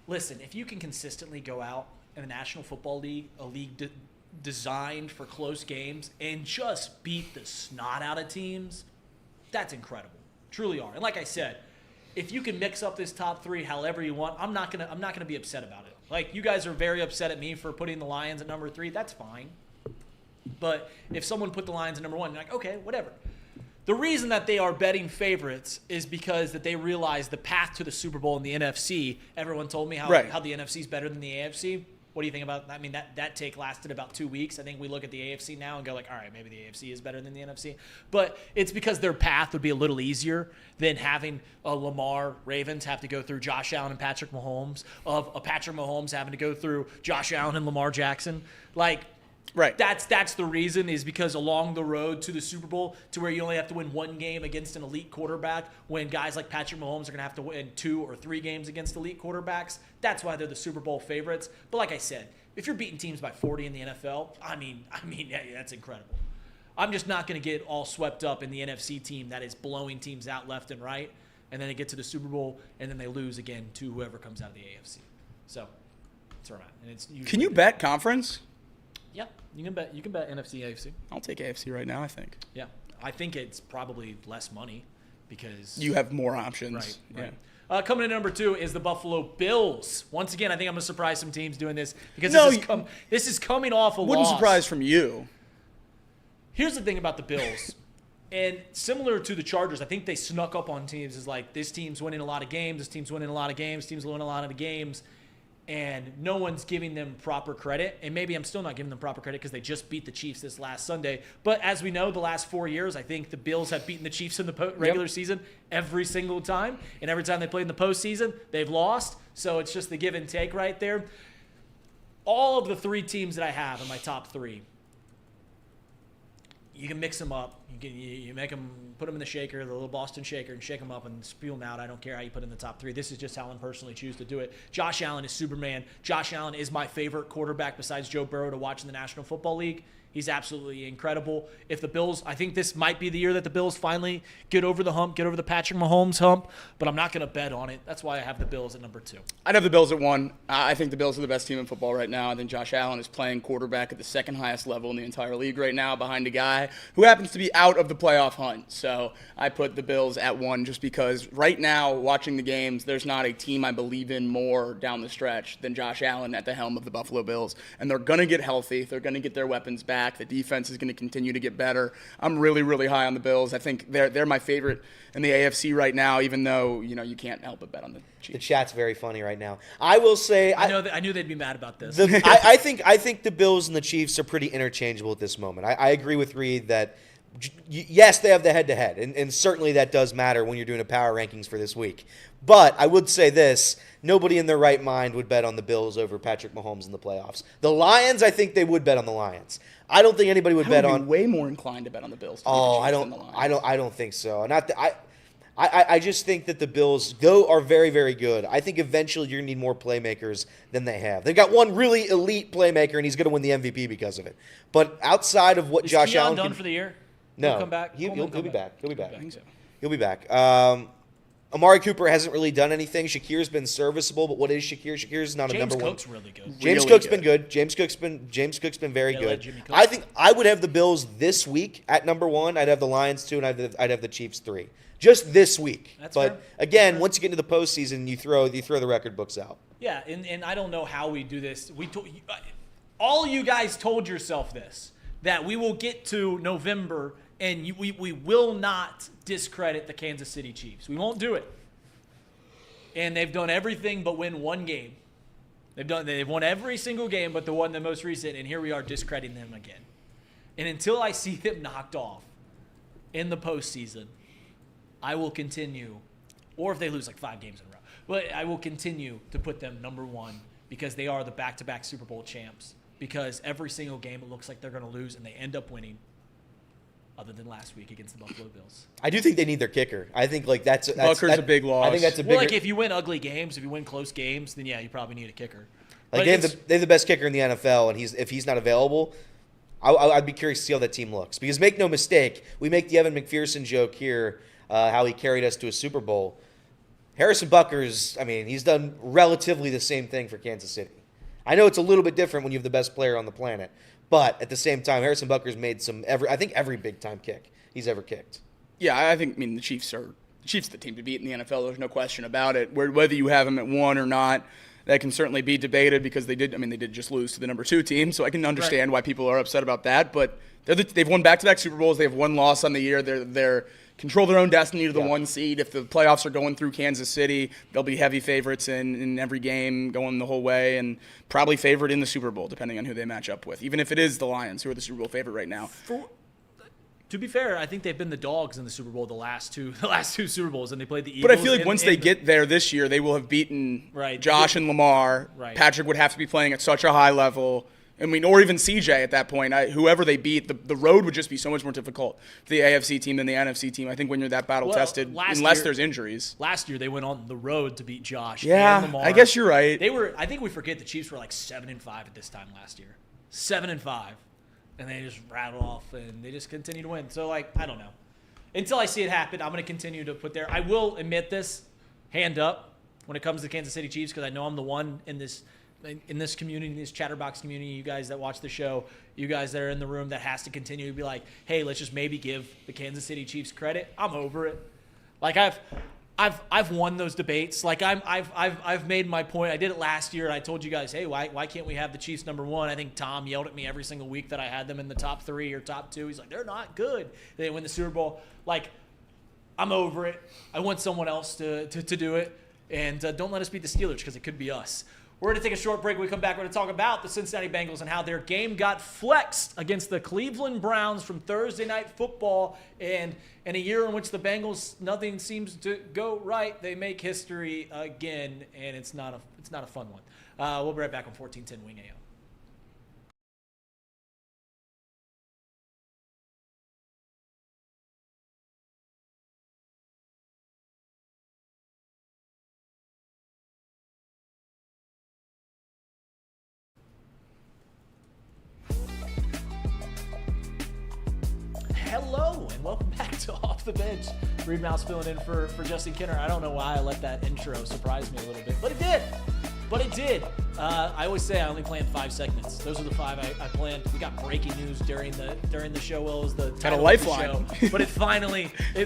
listen, if you can consistently go out in the National Football League, a league designed for close games, and just beat the snot out of teams, that's incredible. Truly are. And like I said, if you can mix up this top three however you want, I'm not gonna be upset about it. Like, you guys are very upset at me for putting the Lions at number 3. That's fine. But if someone put the Lions at number 1, you're like, okay, whatever. The reason that they are betting favorites is because that they realize the path to the Super Bowl in the NFC. Everyone told me how the NFC is better than the AFC. What do you think about that? I mean, that take lasted about 2 weeks. I think we look at the AFC now and go like, all right, maybe the AFC is better than the NFC. But it's because their path would be a little easier than having a Lamar Ravens have to go through Josh Allen and Patrick Mahomes, of a Patrick Mahomes having to go through Josh Allen and Lamar Jackson. Like, right. That's the reason, is because along the road to the Super Bowl, to where you only have to win one game against an elite quarterback, when guys like Patrick Mahomes are going to have to win 2 or 3 games against elite quarterbacks. That's why they're the Super Bowl favorites. But like I said, if you're beating teams by 40 in the NFL, I mean, yeah, that's incredible. I'm just not going to get all swept up in the NFC team that is blowing teams out left and right, and then they get to the Super Bowl and then they lose again to whoever comes out of the AFC. So that's where I'm at. And it's Can you bet conference? Yeah, you can bet NFC, AFC. I'll take AFC right now, I think. Yeah, I think it's probably less money because you have more options. Right. Yeah. Coming in number 2 is the Buffalo Bills. Once again, I think I'm gonna surprise some teams doing this because this is coming off a Wouldn't loss. surprise from you. Here's the thing about the Bills, and similar to the Chargers, I think they snuck up on teams. Is like, this team's winning a lot of games, this team's winning a lot of games, team's winning a lot of games, and no one's giving them proper credit. And maybe I'm still not giving them proper credit because they just beat the Chiefs this last Sunday. But as we know, the last 4 years, I think the Bills have beaten the Chiefs in the regular season every single time. And every time they played in the postseason, they've lost. So it's just the give and take right there. All of the 3 teams that I have in my top 3, you can mix them up. You make them, put them in the shaker, the little Boston shaker, and shake them up and spew them out. I don't care how you put in the top 3. This is just how I personally choose to do it. Josh Allen is Superman. Josh Allen is my favorite quarterback besides Joe Burrow to watch in the National Football League. He's absolutely incredible. If the Bills, I think this might be the year that the Bills finally get over the hump, get over the Patrick Mahomes hump, but I'm not going to bet on it. That's why I have the Bills at number 2. I'd have the Bills at 1. I think the Bills are the best team in football right now. I think Josh Allen is playing quarterback at the second highest level in the entire league right now, behind a guy who happens to be out of the playoff hunt. So I put the Bills at 1 just because right now, watching the games, there's not a team I believe in more down the stretch than Josh Allen at the helm of the Buffalo Bills. And they're going to get healthy. They're going to get their weapons back. The defense is going to continue to get better. I'm really, really high on the Bills. I think they're my favorite in the AFC right now, even though, you can't help but bet on the Chiefs. The chat's very funny right now. I will say I knew they'd be mad about this. I think the Bills and the Chiefs are pretty interchangeable at this moment. I agree with Reed that yes, they have the head-to-head, and certainly that does matter when you're doing a power rankings for this week. But I would say this, nobody in their right mind would bet on the Bills over Patrick Mahomes in the playoffs. The Lions, I think they would bet on the Lions. I don't think anybody would bet on. Way more inclined to bet on the Bills. I don't think so. I just think that the Bills, though, are very, very good. I think eventually you're going to need more playmakers than they have. They've got one really elite playmaker, and he's going to win the MVP because of it. But outside of what Josh Allen done for the year? No, He'll come back. He'll be back. He'll be back. I think so. He'll be back. Amari Cooper hasn't really done anything. Shakir's been serviceable, but what is Shakir? Shakir's not a number one. James Cook's really good. James Really Cook's good. been good. James Cook's been very let good. Jimmy Cook I think I would have the Bills this week at number 1. I'd have the Lions 2, and I'd have the Chiefs 3. Just this week. That's but fair. again, once you get into the postseason, you throw the record books out. Yeah, and I don't know how we do this. All you guys told yourself this, that we will get to November and we will not discredit the Kansas City Chiefs. We won't do it. And they've done everything but win one game. They've won every single game but the one the most recent, and here we are discrediting them again. And until I see them knocked off in the postseason, I will continue, or if they lose like 5 games in a row, but I will continue to put them number 1 because they are the back-to-back Super Bowl champs. Because every single game it looks like they're going to lose, and they end up winning, other than last week against the Buffalo Bills. I do think they need their kicker. I think that's Butker's a big loss. I think that's a big. Well, like if you win ugly games, if you win close games, then yeah, you probably need a kicker. Like But they it's- have the best kicker in the NFL, and if he's not available, I'd be curious to see how that team looks. Because make no mistake, we make the Evan McPherson joke here, how he carried us to a Super Bowl. Harrison Butker's, he's done relatively the same thing for Kansas City. I know it's a little bit different when you have the best player on the planet, but at the same time, Harrison Butker's made every big time kick he's ever kicked. Yeah, I think the Chiefs are the team to beat in the NFL. There's no question about it. Whether you have them at 1 or not, that can certainly be debated because they did just lose to the number 2 team, so I can understand why people are upset about that. But they've won back-to-back Super Bowls. They have 1 loss on the year. They're control their own destiny to the 1 seed. If the playoffs are going through Kansas City, they'll be heavy favorites in every game going the whole way, and probably favored in the Super Bowl, depending on who they match up with, even if it is the Lions, who are the Super Bowl favorite right now. To be fair, I think they've been the dogs in the Super Bowl the last two Super Bowls, and they played the Eagles. But I feel like once they get there this year, they will have beaten Josh and Lamar. Right. Patrick would have to be playing at such a high level. Or even CJ at that point. Whoever they beat, the road would just be so much more difficult for the AFC team than the NFC team. I think when you're that battle-tested, unless there's injuries. Last year, they went on the road to beat Josh and Yeah, Lamar. I guess you're right. I think we forget the Chiefs were like 7-5 at this time last year. 7-5. And they just rattle off, and they just continue to win. So, I don't know. Until I see it happen, I'm going to continue to put there. I will admit this, hand up, when it comes to the Kansas City Chiefs, because I know I'm the one in this community, this Chatterbox community, you guys that watch the show, you guys that are in the room that has to continue to be like, hey, let's just maybe give the Kansas City Chiefs credit. I'm over it. Like I've won those debates. Like I've made my point. I did it last year, and I told you guys, hey, why can't we have the Chiefs number 1? I think Tom yelled at me every single week that I had them in the top 3 or top 2. He's like, they're not good. They win the Super Bowl. Like, I'm over it. I want someone else to do it, and don't let us beat the Steelers because it could be us. We're going to take a short break. When we come back, we're going to talk about the Cincinnati Bengals and how their game got flexed against the Cleveland Browns from Thursday Night Football. And in a year in which the Bengals, nothing seems to go right, they make history again, and it's not a fun one. We'll be right back on 1410 Wing AM. Hello, and welcome back to Off the Bench. Reed Mouse filling in for Justin Kinner. I don't know why I let that intro surprise me a little bit, but it did. I always say I only plan 5 segments. Those are the 5 I planned. We got breaking news during the show. Well, it was the title of the show, but it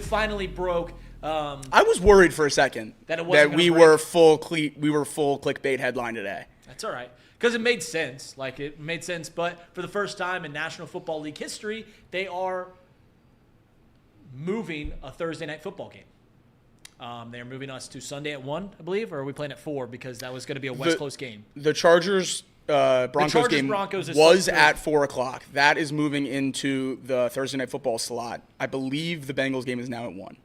finally broke. I was worried for a second that we were full clickbait headline today. That's all right. Because it made sense. But for the first time in National Football League history, they are moving a Thursday night football game. They're moving us to Sunday at 1, I believe, or are we playing at 4 because that was going to be a West Coast game? The Chargers Broncos game was at 4 o'clock. That is moving into the Thursday night football slot. I believe the Bengals game is now at 1.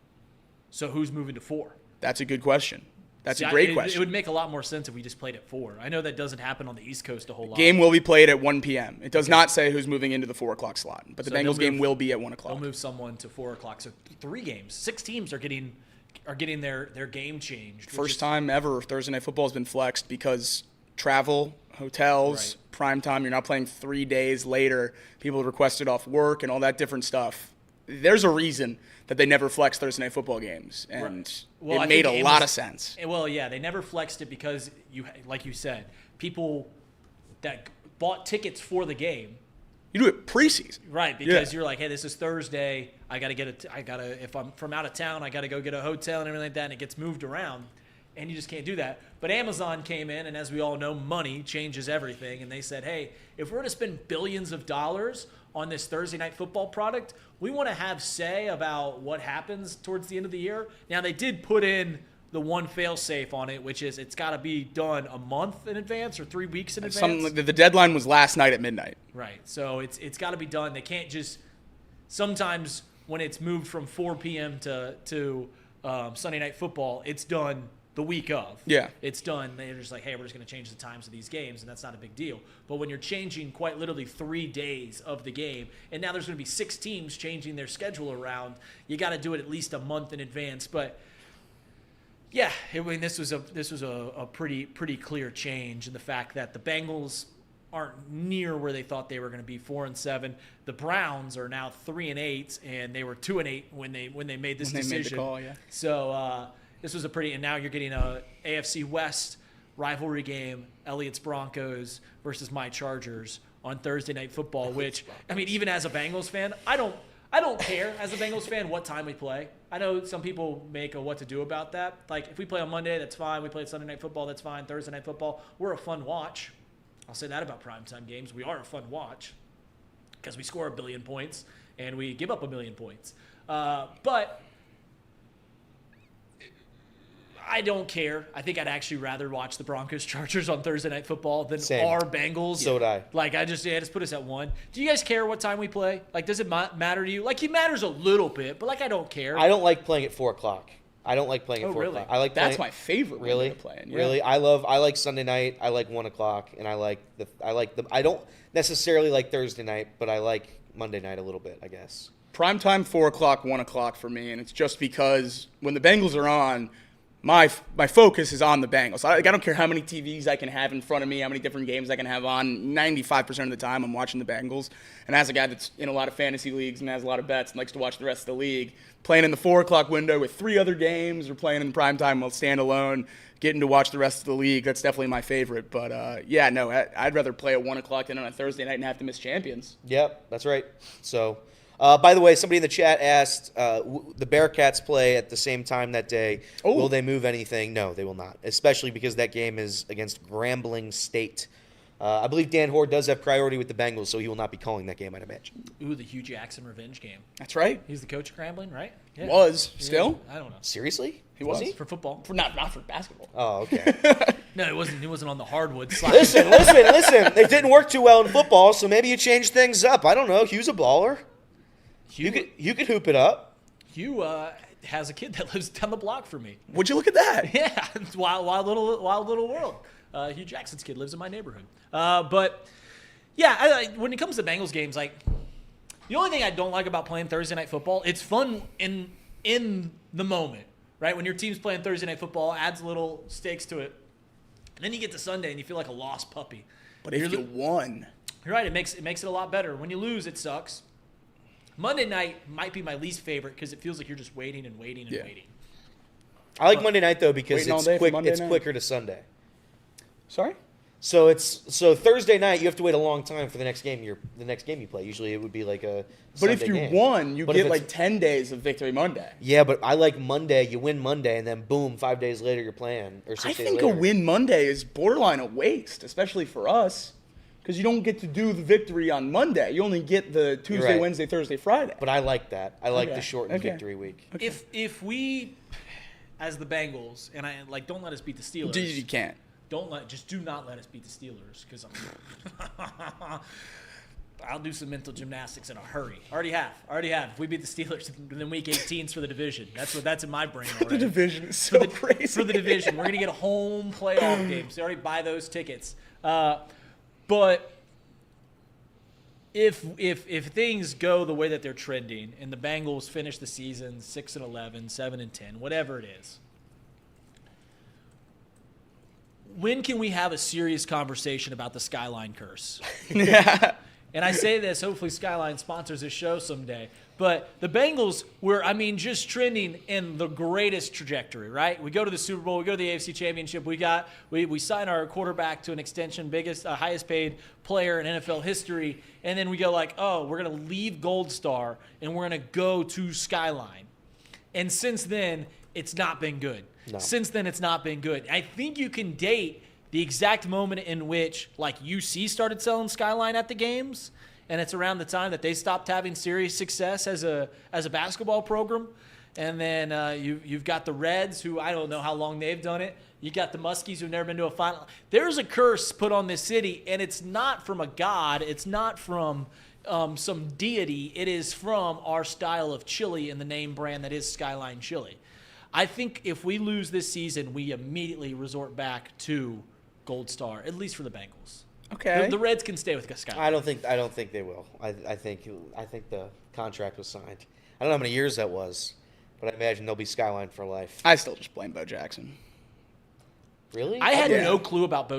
So who's moving to 4? That's a good question. That's a great question. It would make a lot more sense if we just played at 4. I know that doesn't happen on the East Coast a whole lot. Game will be played at 1 p.m. It does not say who's moving into the 4 o'clock slot, but the Bengals game will be at 1 o'clock. They'll move someone to 4 o'clock. So 3 games. 6 teams are getting their game changed. First time ever Thursday night football has been flexed because travel, hotels, prime time. You're not playing 3 days later. People requested off work and all that different stuff. there's a reason that they never flex Thursday Night Football games, and Well, it I made think a lot of sense. Well, yeah, they never flexed it because like you said, people that bought tickets for the game. You do it preseason. Right, because you're like, hey, this is Thursday. If I'm from out of town, I got to go get a hotel and everything like that, and it gets moved around, and you just can't do that. But Amazon came in, and as we all know, money changes everything, and they said, hey, if we're going to spend billions of dollars on this Thursday Night Football product, we want to have say about what happens towards the end of the year. Now, they did put in the one fail-safe on it, which is it's got to be done a month in advance or 3 weeks in advance. The deadline was last night at midnight. Right. So it's got to be done. They can't just – sometimes when it's moved from 4 p.m. to Sunday Night Football, it's done the week of. Yeah. It's done. They're just like, hey, we're just going to change the times of these games, and that's not a big deal. But when you're changing quite literally 3 days of the game, and now there's going to be 6 teams changing their schedule around, you got to do it at least a month in advance. But – yeah, I mean, this was a pretty clear change in the fact that the Bengals aren't near where they thought they were going to be, 4-7. The Browns are now 3-8, and they were 2-8 when they made this decision. Made the call, yeah. So this was and now you're getting a AFC West rivalry game, Elliott's Broncos versus my Chargers on Thursday Night Football. Which I mean, even as a Bengals fan, I don't care as a Bengals fan what time we play. I know some people make a what to do about that. Like, if we play on Monday, that's fine. We play Sunday Night Football, that's fine. Thursday Night Football, we're a fun watch. I'll say that about primetime games. We are a fun watch because we score 1 billion points and we give up 1 million points. But I don't care. I think I'd actually rather watch the Broncos-Chargers on Thursday Night Football than our Bengals. So would I. Like, just put us at 1. Do you guys care what time we play? Like, does it matter to you? Like, it matters a little bit, but, like, I don't care. I don't like playing at 4 o'clock. I don't like playing at 4 really? o'clock. I like That's playing, my favorite really way to play. Yeah. Really, I like Sunday night. I like 1 o'clock, and I don't necessarily like Thursday night, but I like Monday night a little bit, I guess. Primetime 4 o'clock, 1 o'clock for me, and it's just because when the Bengals are on, my focus is on the Bengals. I don't care how many TVs I can have in front of me, how many different games I can have on. 95% of the time, I'm watching the Bengals. And as a guy that's in a lot of fantasy leagues and has a lot of bets and likes to watch the rest of the league, playing in the 4 o'clock window with 3 other games or playing in primetime while standalone, getting to watch the rest of the league, that's definitely my favorite. But, I'd rather play at 1 o'clock than on a Thursday night and have to miss champions. Yep, that's right. So, by the way, somebody in the chat asked, the Bearcats play at the same time that day. Oh. Will they move anything? No, they will not, especially because that game is against Grambling State. I believe Dan Hoare does have priority with the Bengals, so he will not be calling that game, I'd imagine. Ooh, the Hugh Jackson revenge game. That's right. He's the coach of Grambling, right? Yeah. Was. Still? I don't know. Seriously? He was. For football. Not for basketball. Oh, okay. No, it wasn't. He wasn't on the hardwood slide. Listen. It didn't work too well in football, so maybe you change things up. I don't know. Hugh's a baller. You could hoop it up. Hugh has a kid that lives down the block from me. Would you look at that? Yeah, it's wild little world. Hugh Jackson's kid lives in my neighborhood. But yeah, when it comes to Bengals games, like the only thing I don't like about playing Thursday Night Football, it's fun in the moment, right? When your team's playing Thursday Night Football, adds little stakes to it. And then you get to Sunday and you feel like a lost puppy. But if you won, you're right. It makes it a lot better. When you lose, it sucks. Monday night might be my least favorite because it feels like you're just waiting and waiting and waiting. I like Monday night though because Waiting all day for Monday it's night. quicker to Sunday. Sorry? So Thursday night you have to wait a long time for the next game you play. Usually it would be like a But if Sunday you game. won, you But get if like it's- 10 days of Victory Monday. Yeah, but I like Monday. You win Monday, and then boom, 5 days later you're playing, or 6 I days think later. a win Monday is borderline a waste, especially for us, because you don't get to do the victory on Monday. You only get the Tuesday, right. Wednesday, Thursday, Friday. But I like that. I like Okay. the shortened Okay. victory week. If we, as the Bengals, and don't let us beat the Steelers. You can't. Just do not let us beat the Steelers because I'll do some mental gymnastics in a hurry. Already have. If we beat the Steelers, then week 18's for the division. That's in my brain already. The division is so crazy. For the division, we're gonna get a home playoff game. So already buy those tickets. But if things go the way that they're trending, and the Bengals finish the season 6-11, 7-10, whatever it is. When can we have a serious conversation about the Skyline curse? Yeah. And I say this, hopefully Skyline sponsors this show someday. But the Bengals were, just trending in the greatest trajectory, right? We go to the Super Bowl, we go to the AFC Championship, we sign our quarterback to an extension, highest paid player in NFL history, and then we go like, oh, we're going to leave Gold Star and we're going to go to Skyline. And since then, it's not been good. No. Since then, it's not been good. I think you can date the exact moment in which, like, UC started selling Skyline at the games, and it's around the time that they stopped having serious success as a basketball program. And then you've got the Reds, who I don't know how long they've done it. You got the Muskies, who've never been to a final. There's a curse put on this city, and it's not from a god. It's not from some deity. It is from our style of chili and the name brand that is Skyline Chili. I think if we lose this season, we immediately resort back to Gold Star, at least for the Bengals. Okay. The Reds can stay with Skyline. I don't think they will. I think the contract was signed. I don't know how many years that was, but I imagine they'll be Skyline for life. I still just blame Bo Jackson. Really? I had Yeah. no clue about the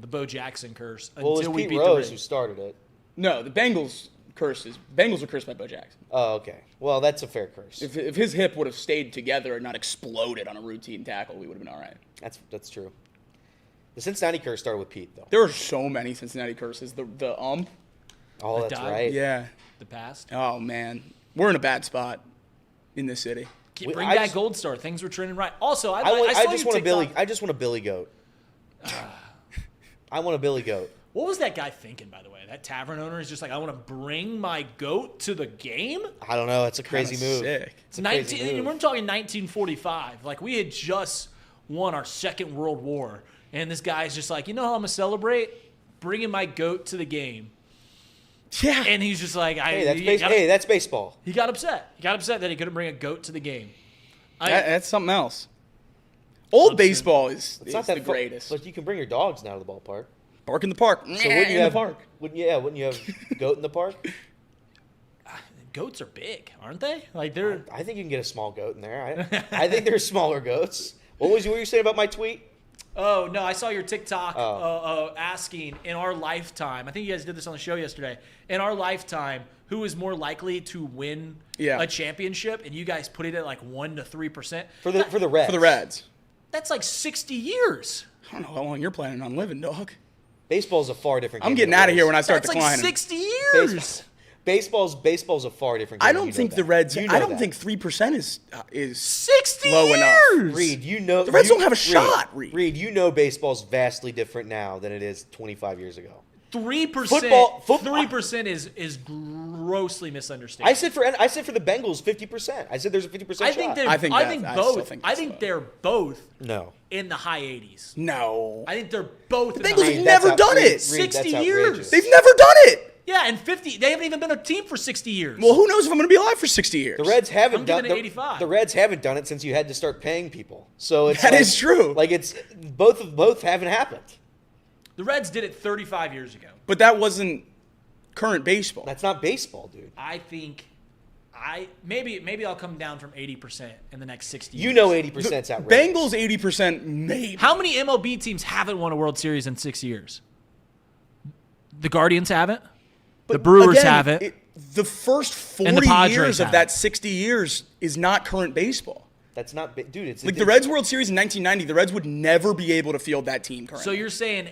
Bo Jackson curse, Well, until it was we Pete beat Rose the who Reds. started it. No, the Bengals were cursed by Bo Jackson. Oh, okay. Well, that's a fair curse. If his hip would have stayed together and not exploded on a routine tackle, we would have been all right. That's true. The Cincinnati curse started with Pete, though. There are so many Cincinnati curses. Oh, that's dive? right. Yeah. The past. Oh, man. We're in a bad spot in this city. Bring I back just- Gold Star. Things were trending right. Also, I I saw just your want a Billy. TikTok. I just want a Billy Goat. I want a Billy Goat. What was that guy thinking, by the way? That tavern owner is just like, I want to bring my goat to the game? I don't know. It's a crazy Kinda move. sick. It's a crazy move. We're talking 1945. Like, we had just won our Second World War. And this guy's just like, you know how I'm going to celebrate? Bringing my goat to the game. Yeah. And he's just like, That's baseball. He got upset. He got upset that he couldn't bring a goat to the game. That's something else. Old baseball is It's not the that greatest. But you can bring your dogs now to the ballpark. Bark in the park. So wouldn't you in have the park? Wouldn't you have goat in the park? Goats are big, aren't they? Like, they're. I think you can get a small goat in there. I think there's smaller goats. What were you saying about my tweet? Oh, no, I saw your TikTok asking, in our lifetime, I think you guys did this on the show yesterday, in our lifetime, who is more likely to win a championship? And you guys put it at like 1% to 3%. For the Reds. For the Reds. That's like 60 years. I don't know how long you're planning on living, dog. Baseball's a far different game. I'm getting than it out of here is. when I start That's declining. like 60 years. Baseball's a far different game. I don't think the Reds. You know I don't that. think 3% is 60 low years. enough. Reed, you know The Reds don't have a shot, Reed. Reed, you know baseball's vastly different now than it is 25 years ago. 3%. Football- 3% is grossly misunderstood. I said for the Bengals 50%. I said there's a 50% I shot. think they're. I I think think, that- I still both. think I that's think low. they're both no. in the high 80s. No. I think they're both. in Bengals the have high never 80s. done it. Reed, 60 that's years. outrageous. They've never done it. Yeah, and 50. They haven't even been a team for 60 years. Well, who knows if I'm going to be alive for 60 years? The Reds haven't I'm done giving it 85. The Reds haven't done it since you had to start paying people. So it's That is true. Like it's both haven't happened. The Reds did it 35 years ago. But that wasn't current baseball. That's not baseball, dude. I think. Maybe I'll come down from 80% in the next 60 years. You know 80%'s outrageous. Bengals 80% maybe. How many MLB teams haven't won a World Series in 6 years? The Guardians haven't. The Brewers Again, haven't. The first And the 40 Padres years of haven't. that 60 years is not current baseball. That's not dude, it's Like the Reds World Series in 1990, the Reds would never be able to field that team currently. So you're saying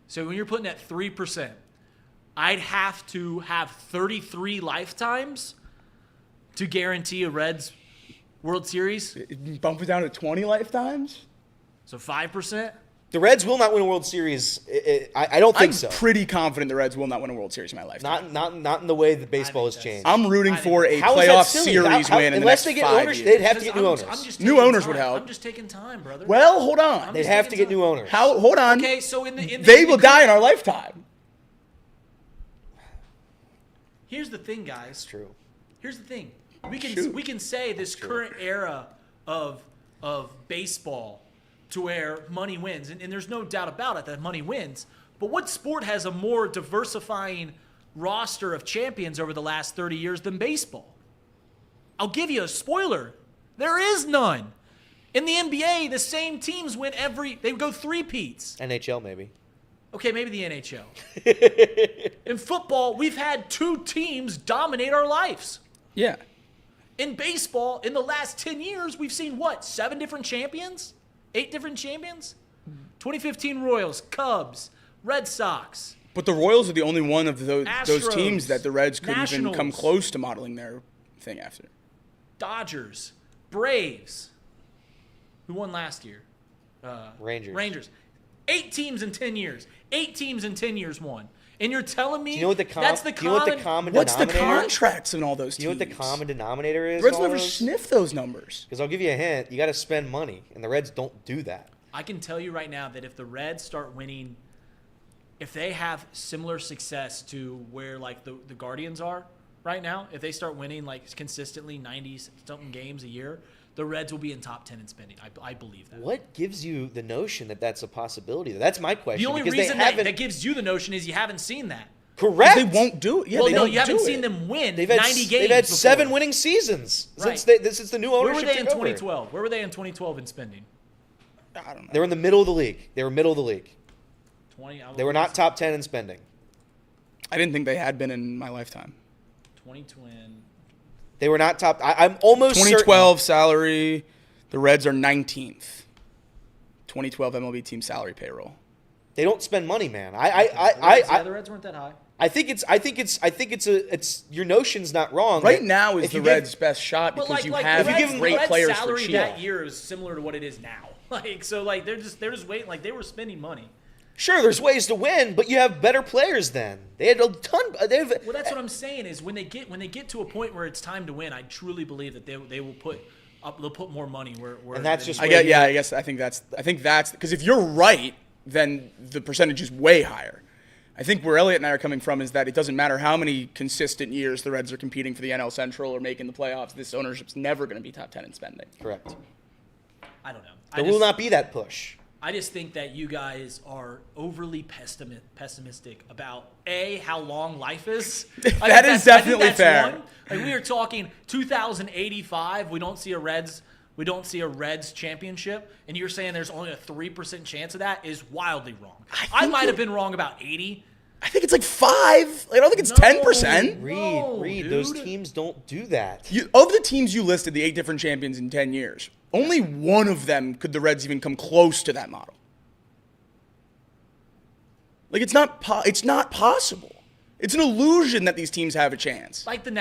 so when you're putting at 3%, I'd have to have 33 lifetimes to guarantee a Reds World Series? Bump it down to 20 lifetimes? So 5%? The Reds will not win a World Series. I don't think I'm so. pretty confident the Reds will not win a World Series in my lifetime. Not in the way that baseball has that's- changed. I'm rooting I think for a How is that playoff silly? series How- win in the unless next they get 5 owners, years. they'd have to get new I'm owners. just New taking owners time. would help. I'm just taking time, brother. Well, hold on. They'd have to get new owners. Hold on. Okay, so in the They will die in our lifetime. Here's the thing, guys. It's true. Here's the thing. Shoot. We can say this current era of baseball to where money wins, and there's no doubt about it that money wins. But what sport has a more diversifying roster of champions over the last 30 years than baseball? I'll give you a spoiler. There is none. In the NBA, the same teams win they go three-peats. NHL maybe. Okay, maybe the NHL. In football, we've had 2 teams dominate our lives. Yeah. In baseball, in the last 10 years, we've seen what? 7 different champions? 8 different champions? 2015 Royals, Cubs, Red Sox. But the Royals are the only one of those Astros, teams that the Reds couldn't even come Nationals. close to modeling their thing after. Dodgers, Braves. Who won last year? Rangers. 8 teams in 10 years. 8 teams in 10 years won. And you're telling me Do you know what the that's the do you know what the common. common What's the denominator? contracts in all those Do you teams? know what the common denominator is? The Reds never sniff those numbers. Because I'll give you a hint. You got to spend money, and the Reds don't do that. I can tell you right now that if the Reds start winning, if they have similar success to where like the Guardians are right now, if they start winning like consistently 90-something games a year, the Reds will be in top 10 in spending. I believe that. What gives you the notion that that's a possibility? That's my question. The only because reason they haven't, that gives you the notion is you haven't seen that. correct. They won't do it. Yeah, well, they no, don't you haven't do seen it. them win They've had 90 games. They've had before. 7 winning seasons Right. since this is the new Where ownership. were they in took over. 2012? Where were they in 2012 in spending? I don't know. They were in the middle of the league. They were middle of the league. 20. They were not top 10 in spending. I didn't think they had been in my lifetime. 2020. They were not top. I'm almost 2012 salary, the Reds are 19th. 2012 MLB team salary payroll. certain. They don't spend money, man. The Reds weren't that high. I think it's your notion's not wrong. Right that now is if the you give- Reds' best shot But because like, you like have the Reds, great the Reds players for salary cheap. that year is similar to what it is now. Like so, like they're just waiting. Like they were spending money. Sure, there's ways to win, but you have better players then. They had a ton. Well, that's what I'm saying is when they get to a point where it's time to win, I truly believe that they will put up. They'll put more money where And that's just I think that's because if you're right, then the percentage is way higher. I think where Elliot and I are coming from is that it doesn't matter how many consistent years the Reds are competing for the NL Central or making the playoffs. This ownership's never going to be top 10 in spending. Correct. I don't know. There will not be that push. I just think that you guys are overly pessimistic about how long life is. That is definitely fair. One. Like we are talking 2085. We don't see a Reds championship, and you're saying there's only a 3% chance of that is wildly wrong. I might have been wrong about 80. I think it's like 5. I don't think it's 10%. Reed, those dude. teams don't do that. Of the teams you listed, the 8 different champions in 10 years, only one of them could the Reds even come close to that model. Like it's not possible. It's an illusion that these teams have a chance. Like the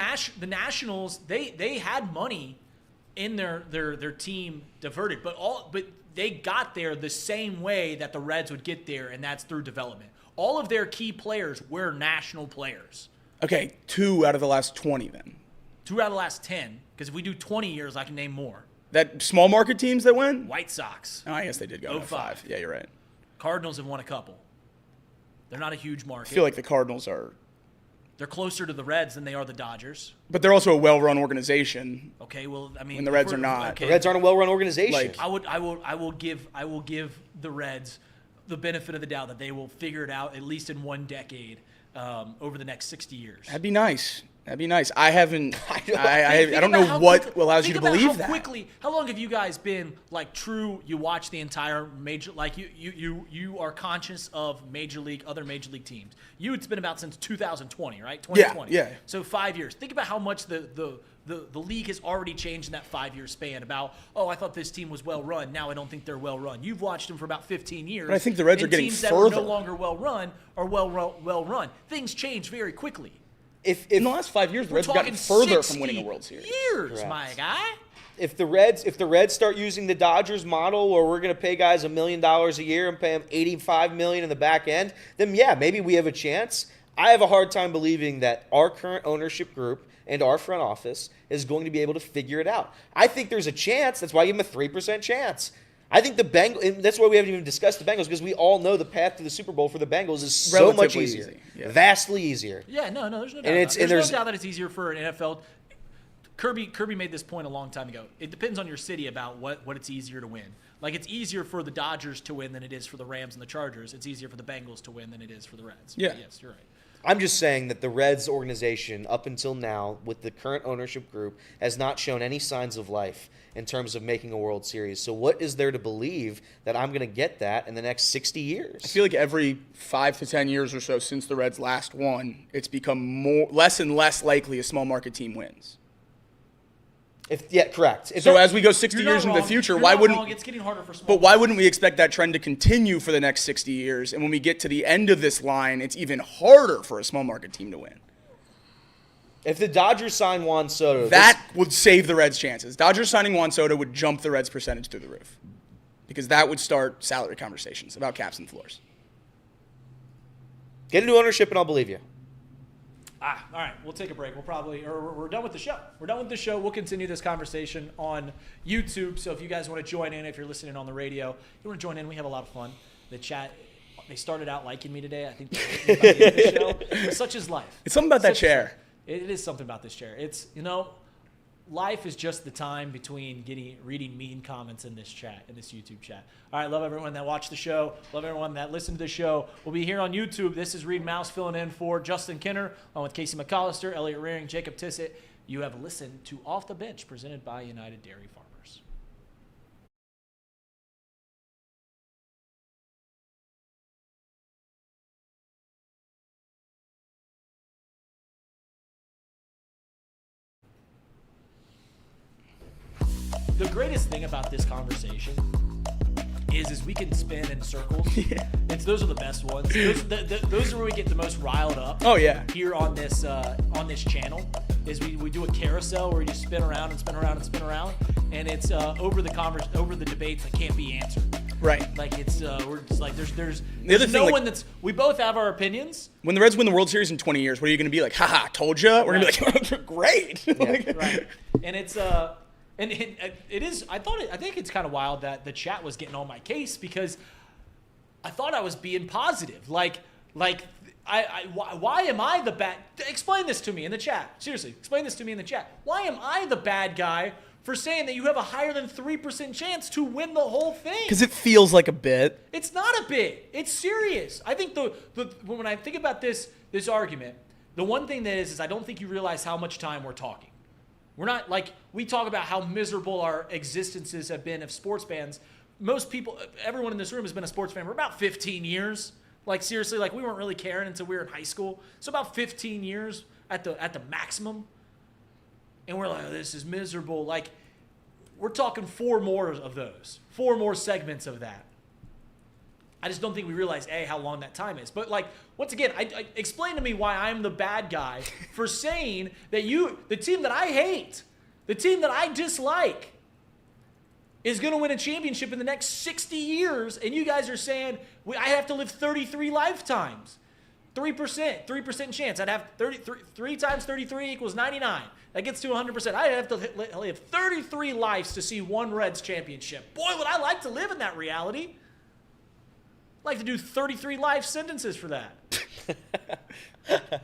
Nationals, they had money in their team diverted, but they got there the same way that the Reds would get there, and that's through development. All of their key players were national players. Okay, 2 out of the last 20 then. 2 out of the last 10, because if we do 20 years, I can name more. That small market teams that win? White Sox. Oh, I guess they did go to 05. 5. Yeah, you're right. Cardinals have won a couple. They're not a huge I market. feel like the Cardinals are, They're closer to the Reds than they are the Dodgers. but they're also a well-run organization. Okay, well, I mean, And the Reds if we're- are not. Okay, The Reds aren't a well-run organization. Like- I will give the Reds the benefit of the doubt that they will figure it out at least in one decade over the next 60 years. That'd be nice. That'd be nice. I haven't. I Think don't about know how what quickly- allows you think to about believe how that. How long have you guys been like true? You watch the entire major, like you are conscious of other major league teams. It's been about since 2020, right? 2020. Yeah. So 5 years. Think about how much the league has already changed in that 5-year span. About I thought this team was well run. Now I don't think they're well run. You've watched them for about 15 years. But I think the Reds are and getting teams that are further. no longer well run are well run. Things change very quickly. If In the last 5 years, the We're Reds have gotten talking further 60 from winning a World Series. Years, Correct. my guy. if the Reds start using the Dodgers model, where we're going to pay guys $1 million a year and pay them $85 million in the back end, then yeah, maybe we have a chance. I have a hard time believing that our current ownership group and our front office is going to be able to figure it out. I think there's a chance. That's why I give them a 3% chance. I think the Bengals, and that's why we haven't even discussed the Bengals, because we all know the path to the Super Bowl for the Bengals is so much Relatively easier. easy, yeah. Vastly easier. Yeah, no, there's no doubt. there's No doubt that it's easier for an NFL. Kirby made this point a long time ago. It depends on your city about what it's easier to win. Like it's easier for the Dodgers to win than it is for the Rams and the Chargers. It's easier for the Bengals to win than it is for the Reds. Yeah. Yes, you're right. I'm just saying that the Reds organization, up until now, with the current ownership group, has not shown any signs of life in terms of making a World Series. So what is there to believe that I'm going to get that in the next 60 years? I feel like every 5 to 10 years or so since the Reds last won, it's become less and less likely a small market team wins. Correct. So as we go 60 You're not years into the wrong. future, You're why not wouldn't? wrong. It's getting harder for small. But why wouldn't we expect that trend to continue for the next 60 years? And when we get to the end of this line, it's even harder for a small market team to win. If the Dodgers sign Juan Soto, That would save the Reds' chances. Dodgers signing Juan Soto would jump the Reds' percentage through the roof, because that would start salary conversations about caps and floors. get into ownership and I'll believe you. All right, we'll take a break. We're done with the show. We're done with the show. We'll continue this conversation on YouTube. So if you guys want to join in, if you're listening on the radio, you want to join in, we have a lot of fun. The chat, they started out liking me today. I think they hate me by the end of the show. But such is life. It's something about that chair. It is something about this chair. It's, life is just the time between reading mean comments in this chat, in this YouTube chat. All right, love everyone that watched the show. Love everyone that listened to the show. We'll be here on YouTube. This is Reed Mouse filling in for Justin Kinner, along with Casey McAllister, Elliot Rearing, Jacob Tissett. You have listened to Off the Bench, presented by United Dairy Farmers. The greatest thing about this conversation is we can spin in circles. Yeah. Those are the best ones. Those are where we get the most riled up. Oh, yeah. Here on this channel is we do a carousel where we just spin around and spin around and spin around, and it's over the debates that can't be answered. Right. Like we're just like there's other thing, no like, one that's we both have our opinions. When the Reds win the World Series in 20 years, what are you going to be like? Haha, told ya? We're going to be like, great. Yeah. Right. And it's and it is. I think it's kind of wild that the chat was getting on my case because I thought I was being positive. Why am I the bad? Explain this to me in the chat. Seriously, explain this to me in the chat. Why am I the bad guy for saying that you have a higher than 3% chance to win the whole thing? Because it feels like a bit. It's not a bit. It's serious. I think when I think about this argument, the one thing that is I don't think you realize how much time we're talking. We're not we talk about how miserable our existences have been as sports fans. Most people, everyone in this room has been a sports fan for about 15 years. Seriously, we weren't really caring until we were in high school. So about 15 years at the maximum. And we're like, oh, this is miserable. We're talking 4 more of those. 4 more segments of that. I just don't think we realize, how long that time is. But, once again, I explain to me why I'm the bad guy for saying that the team that I hate, the team that I dislike, is going to win a championship in the next 60 years, and you guys are saying I have to live 33 lifetimes. 3% chance. I'd have 3 times 33 equals 99. That gets to 100%. I'd have to live 33 lives to see one Reds championship. Boy, would I like to live in that reality. I'd like to do 33 life sentences for that.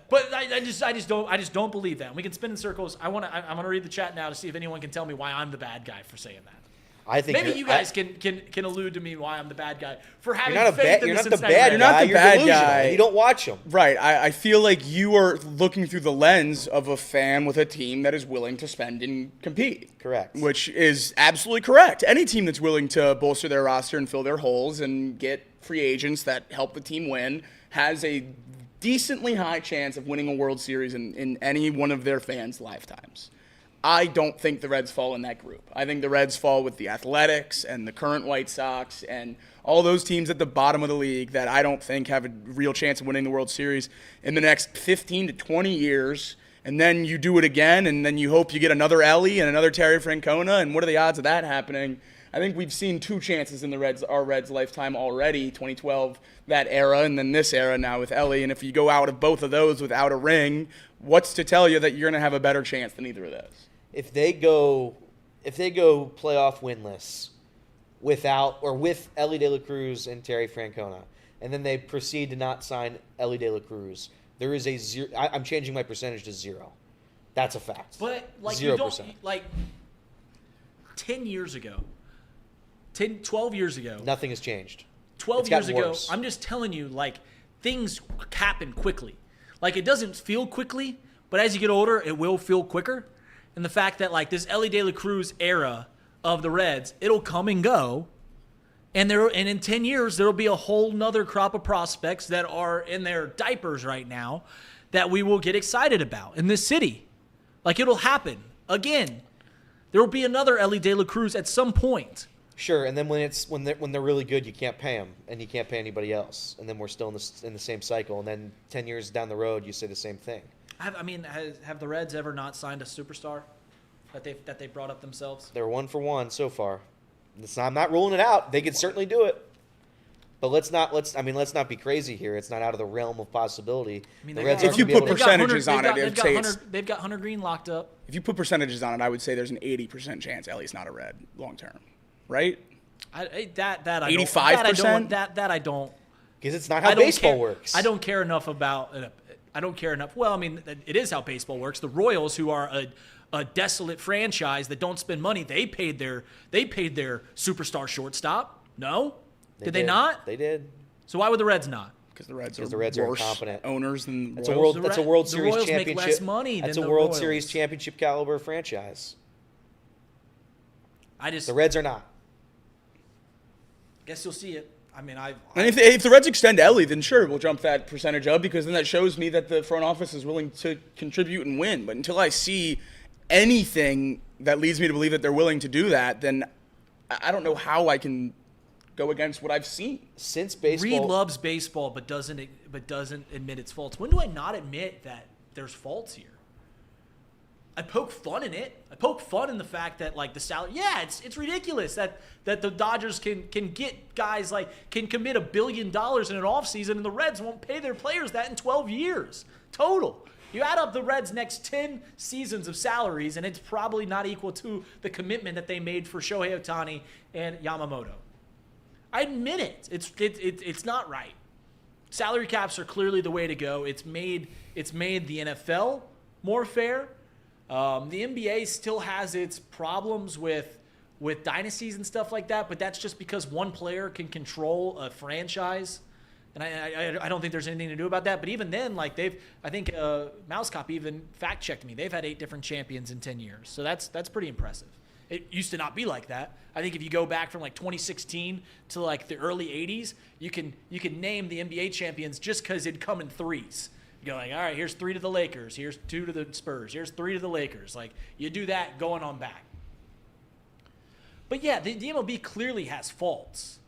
But I just don't believe that. And we can spin in circles. I'm gonna read the chat now to see if anyone can tell me why I'm the bad guy for saying that. I think maybe you guys can allude to me why I'm the bad guy for having you're not faith in you're the not the Cincinnati bad Bengals. You're not guy. the You're bad delusional. guy. You don't watch them. Right. I feel like you are looking through the lens of a fan with a team that is willing to spend and compete. Correct. Which is absolutely correct. Any team that's willing to bolster their roster and fill their holes and get free agents that help the team win has a decently high chance of winning a World Series in any one of their fans' lifetimes. I don't think the Reds fall in that group. I think the Reds fall with the Athletics and the current White Sox and all those teams at the bottom of the league that I don't think have a real chance of winning the World Series in the next 15 to 20 years. And then you do it again, and then you hope you get another Ellie and another Terry Francona, and what are the odds of that happening? I think we've seen 2 chances in our Reds lifetime already, 2012, that era, and then this era now with Ellie. And if you go out of both of those without a ring, what's to tell you that you're going to have a better chance than either of those? If they go playoff winless with Ellie De La Cruz and Terry Francona, and then they proceed to not sign Ellie De La Cruz, there is a 0. I'm changing my percentage to 0. That's a fact. But 0%. You don't 10 years ago, 12 years ago. Nothing has changed. 12 It's years gotten ago, worse. I'm just telling you, things happen quickly. Like, it doesn't feel quickly, but as you get older, it will feel quicker. And the fact that, like, this Elly De La Cruz era of the Reds, it'll come and go. And in 10 years, there will be a whole nother crop of prospects that are in their diapers right now that we will get excited about in this city. Like, it'll happen again. There will be another Elly De La Cruz at some point. Sure, and then when they're really good, you can't pay them, and you can't pay anybody else, and then we're still in the same cycle. And then 10 years down the road, you say the same thing. Have the Reds ever not signed a superstar that they brought up themselves? They're 1 for 1 so far. I'm not ruling it out. They could certainly do it. But let's not be crazy here. It's not out of the realm of possibility. The Reds if you put percentages on it, they've got Hunter Green locked up. If you put percentages on it, I would say there's an 80% chance Ellie's not a Red long term, right? 85%. That I don't. Because it's not how baseball works. I don't care enough about. I don't care enough. Well, I mean, it is how baseball works. The Royals, who are a desolate franchise that don't spend money, they paid their superstar shortstop. No, did they not? They did. So why would the Reds not? Because the Reds are worse incompetent owners than that's Royals. That's a World Series Royals championship. Make less money that's than a the World Royals. Series championship caliber franchise. The Reds are not. Guess you'll see it. I mean, And if the Reds extend Ellie, then sure, we'll jump that percentage up because then that shows me that the front office is willing to contribute and win. But until I see anything that leads me to believe that they're willing to do that, then I don't know how I can go against what I've seen. Since baseball, Reed loves baseball, but doesn't admit its faults. When do I not admit that there's faults here? I poke fun in it. I poke fun in the fact that, like, the salary. Yeah, it's ridiculous that the Dodgers can get guys, like, can commit $1 billion in an offseason, and the Reds won't pay their players that in 12 years total. You add up the Reds' next 10 seasons of salaries, and it's probably not equal to the commitment that they made for Shohei Ohtani and Yamamoto. I admit it. It's not right. Salary caps are clearly the way to go. It's made the NFL more fair. The NBA still has its problems with dynasties and stuff like that, but that's just because one player can control a franchise. And I don't think there's anything to do about that. But even then, like, I think Mouse Cop even fact-checked me. They've had 8 different champions in 10 years. So that's pretty impressive. It used to not be like that. I think if you go back from, like, 2016 to, like, the early 80s, you can name the NBA champions just because it'd come in threes. You go, like, all right, here's 3 to the Lakers. Here's 2 to the Spurs. Here's 3 to the Lakers. Like, you do that going on back. But, yeah, the MLB clearly has faults.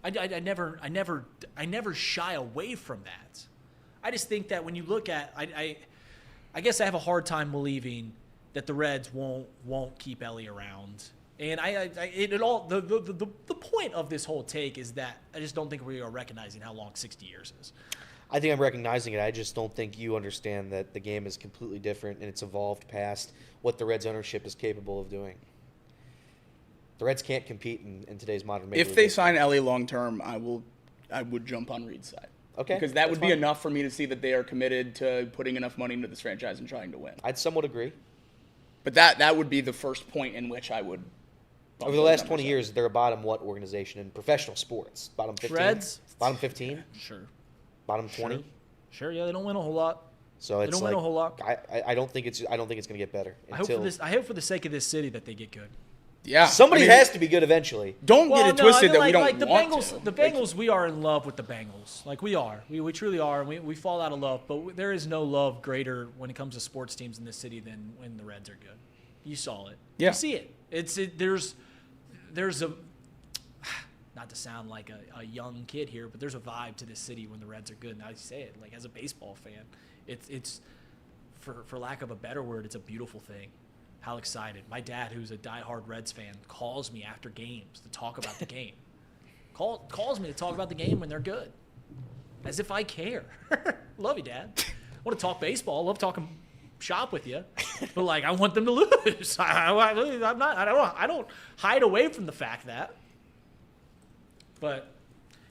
I never shy away from that. I just think that when you look at, I guess I have a hard time believing that the Reds won't keep Ellie around. And the point of this whole take is that I just don't think we are recognizing how long 60 years is. I think I'm recognizing it. I just don't think you understand that the game is completely different and it's evolved past what the Reds ownership is capable of doing. The Reds can't compete in today's modern Major League. If they sign Ellie long term, I would jump on Reed's side. Okay. Because that would be enough for me to see that they are committed to putting enough money into this franchise and trying to win. I'd somewhat agree. But that would be the first point in which I would. Over the last 20 years, they're a bottom what organization in professional sports? Bottom 15? Reds? Bottom 15? Sure. Bottom 20? Sure, yeah, they don't win a whole lot. So it's they don't win a whole lot. I don't think it's going to get better. I hope for the sake of this city that they get good. Yeah. Somebody has to be good eventually. Don't get it twisted that we don't like the want Bengals. to. The Bengals, we are in love with the Bengals. Like, we are. We truly are. And we fall out of love. But there is no love greater when it comes to sports teams in this city than when the Reds are good. You saw it. Yeah. You see it. There's a, not to sound like a young kid here, but there's a vibe to this city when the Reds are good. Now you say it, like, as a baseball fan, it's for lack of a better word, it's a beautiful thing. How excited. My dad, who's a diehard Reds fan, calls me after games to talk about the game. Calls me to talk about the game when they're good. As if I care. Love you, Dad. I want to talk baseball. I love talking shop with you. But, like, I want them to lose. I don't hide away from the fact that. But,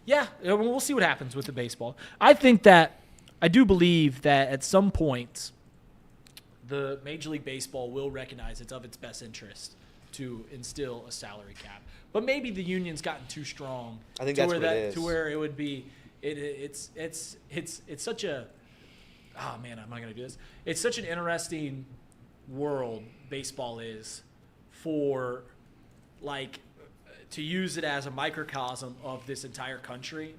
yeah, we'll see what happens with the baseball. I do believe that at some point the Major League Baseball will recognize it's of its best interest to instill a salary cap. But maybe the union's gotten too strong. I think that's what it is. To where it would be, it's such a oh man, am I going to do this? It's such an interesting world baseball is for, like, to use it as a microcosm of this entire country,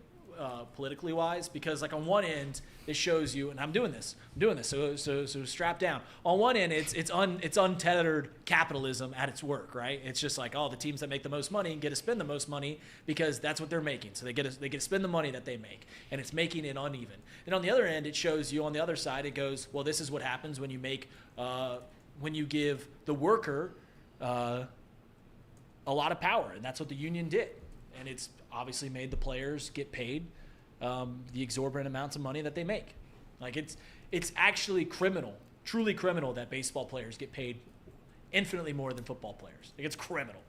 politically wise, because like on one end it shows you, and I'm doing this, so strap down. On one end, it's untethered capitalism at its work, right? It's just like, the teams that make the most money get to spend the most money because that's what they're making. So they get to spend the money that they make, and it's making it uneven. And on the other end, it shows you on the other side, it goes, well, this is what happens when you make when you give the worker a lot of power, and that's what the union did. And it's obviously made the players get paid the exorbitant amounts of money that they make. Like, it's actually criminal, truly criminal, that baseball players get paid infinitely more than football players. Like, it's criminal.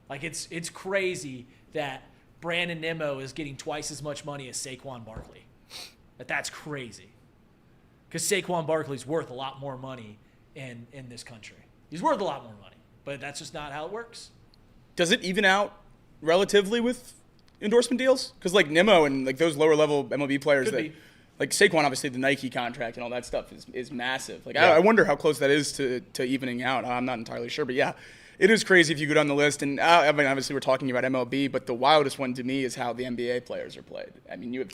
Like, it's crazy that Brandon Nimmo is getting twice as much money as Saquon Barkley. That's crazy. Because Saquon Barkley's worth a lot more money in this country. He's worth a lot more money, but that's just not how it works. Does it even out relatively with endorsement deals? Because like Nimmo and like those lower level MLB players, like Saquon, obviously the Nike contract and all that stuff is massive. Like I wonder how close that is to evening out. I'm not entirely sure, but yeah, it is crazy if you go down the list. And I mean, obviously we're talking about MLB, but the wildest one to me is how the NBA players are played. I mean, you have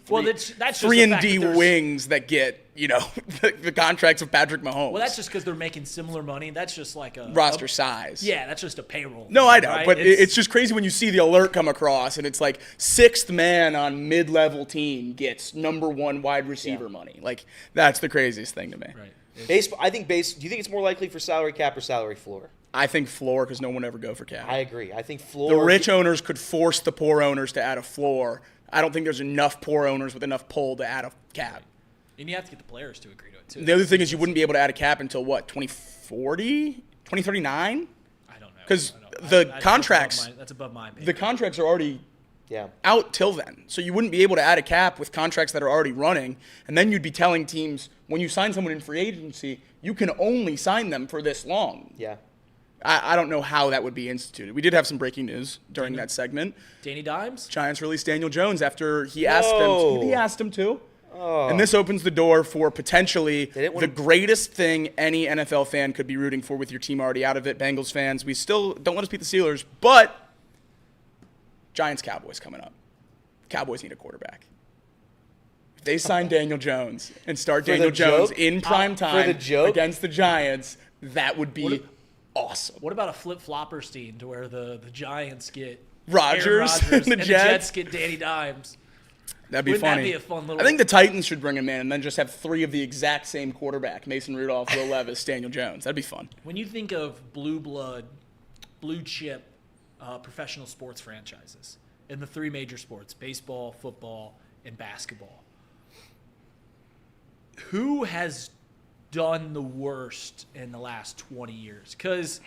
three and D wings that get, the contracts of Patrick Mahomes. Well, that's just because they're making similar money. That's just like a roster size. Yeah, that's just a payroll. No, I know, right? But it's just crazy when you see the alert come across and it's like sixth man on mid-level team gets number one wide receiver money. Like, that's the craziest thing to me. Right. Baseball. Do you think it's more likely for salary cap or salary floor? I think floor, because no one ever go for cap. I agree. I think floor. The rich owners could force the poor owners to add a floor. I don't think there's enough poor owners with enough pull to add a cap. And you have to get the players to agree to it, too. The other thing is you wouldn't be able to add a cap until, what, 2040? 2039? I don't know. Because the contracts. That's above my opinion. The contracts are already out till then. So you wouldn't be able to add a cap with contracts that are already running. And then you'd be telling teams, when you sign someone in free agency, you can only sign them for this long. Yeah. I don't know how that would be instituted. We did have some breaking news during that segment. Danny Dimes? Giants released Daniel Jones after he asked him. He asked him to. Oh. And this opens the door for potentially the greatest thing any NFL fan could be rooting for with your team already out of it. Bengals fans, we still don't let us beat the Steelers, but Giants-Cowboys coming up. Cowboys need a quarterback. If they sign Daniel Jones and start Daniel Jones in prime time against the Giants, that would be awesome. What about a flip-flopperstein to where the Giants get Rodgers and the Jets get Danny Dimes? That'd be funny. That be a fun little... I think the Titans should bring him in and then just have three of the exact same quarterback: Mason Rudolph, Will Levis, Daniel Jones. That'd be fun. When you think of blue blood, blue chip professional sports franchises in the three major sports, baseball, football, and basketball, who has done the worst in the last 20 years? Because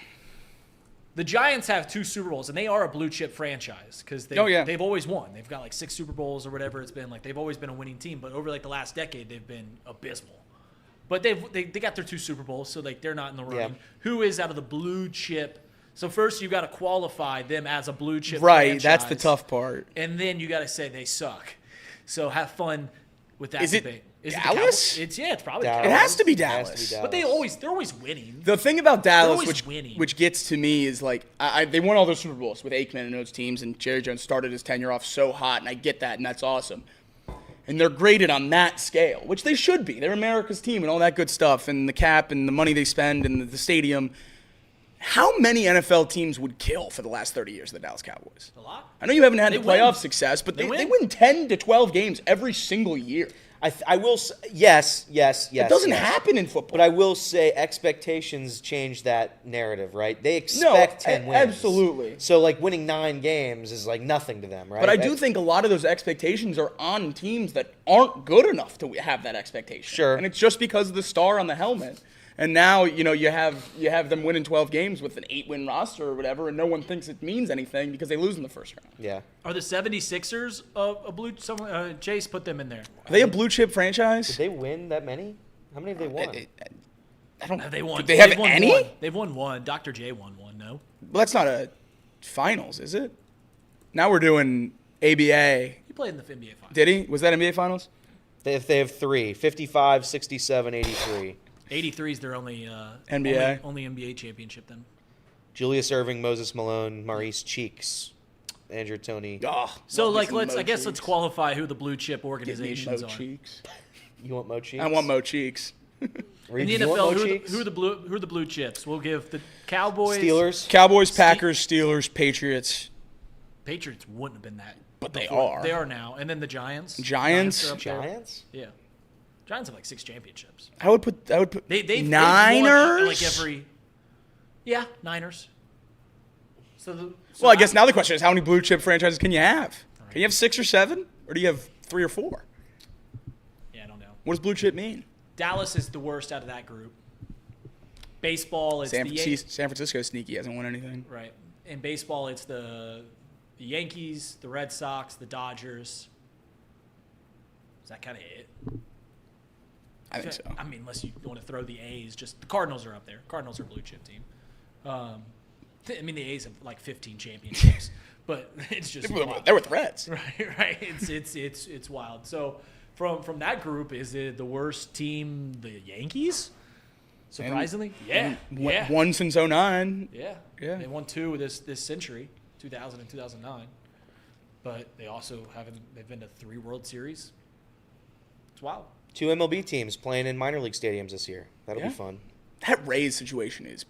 the Giants have 2 Super Bowls, and they are a blue chip franchise because they've always won. They've got like 6 Super Bowls or whatever it's been. Like, they've always been a winning team, but over like the last decade, they've been abysmal. But they got their 2 Super Bowls, so like they're not in the running. Yeah. Who is out of the blue chip? So first you got to qualify them as a blue chip franchise. That's the tough part. And then you got to say they suck. So have fun with that debate. Is it Dallas? It's probably Dallas. It has to be Dallas. But they're always winning. The thing about Dallas, which gets to me, is like they won all those Super Bowls with Aikman and those teams, and Jerry Jones started his tenure off so hot, and I get that, and that's awesome. And they're graded on that scale, which they should be. They're America's team and all that good stuff, and the cap and the money they spend and the stadium. How many NFL teams would kill for the last 30 years of the Dallas Cowboys? A lot. I know you haven't had the playoff success, but they win 10 to 12 games every single year. I will say, yes. It doesn't happen in football. But I will say expectations change that narrative, right? They expect 10 wins. Absolutely. So, like, winning 9 games is, like, nothing to them, right? But I do think a lot of those expectations are on teams that aren't good enough to have that expectation. Sure. And it's just because of the star on the helmet. And now, you have them winning 12 games with an 8-win roster or whatever, and no one thinks it means anything because they lose in the first round. Yeah. Are the 76ers a blue? Chase put them in there. Are they a blue chip franchise? Did they win that many? How many have they won? I don't. Have they won? Do they have any? One. They've won one. Dr. J won one. No. Well, that's not a finals, is it? Now we're doing ABA. He played in the NBA finals. Did he? Was that NBA finals? If they have 3, 55, 67, 83. 83 is their only NBA? only NBA championship then. Julius Erving, Moses Malone, Maurice Cheeks, Andrew Toney. Oh, So love me like some Mo let's Cheeks. qualify who the blue chip Give me organizations Mo are. Cheeks. You want Mo Cheeks? I want Mo Cheeks. Reed, In the you want NFL, Mo who Cheeks? are the blue chips? We'll give the Cowboys. Steelers? Cowboys, Packers, Steelers, Patriots. Patriots wouldn't have been that. But they before. are. They are now. And then the Giants. Giants? are up there. Giants? Yeah. Giants have like 6 championships. I would put They've Niners. won, like every. Yeah, Niners. Well, I guess now the question is, how many blue chip franchises can you have? Can you have 6 or 7, or do you have 3 or 4? Yeah, I don't know. What does blue chip mean? Dallas is the worst out of that group. Baseball is San Francisco sneaky, hasn't won anything. right. In baseball, it's the Yankees, the Red Sox, the Dodgers. Is that kind of it? I think so. I mean, unless you want to throw the A's, just the Cardinals are up there. Cardinals are a blue chip team. I mean, the A's have like 15 championships, but it's just wild. They're with the Reds. right. It's wild. So from that group, is it the worst team the Yankees? Surprisingly, yeah. One since 09. Yeah. Yeah. They won 2 this century, 2000 and 2009. But they also they've been to 3 World Series. It's wild. 2 MLB teams playing in minor league stadiums this year. That'll be fun. That Rays situation is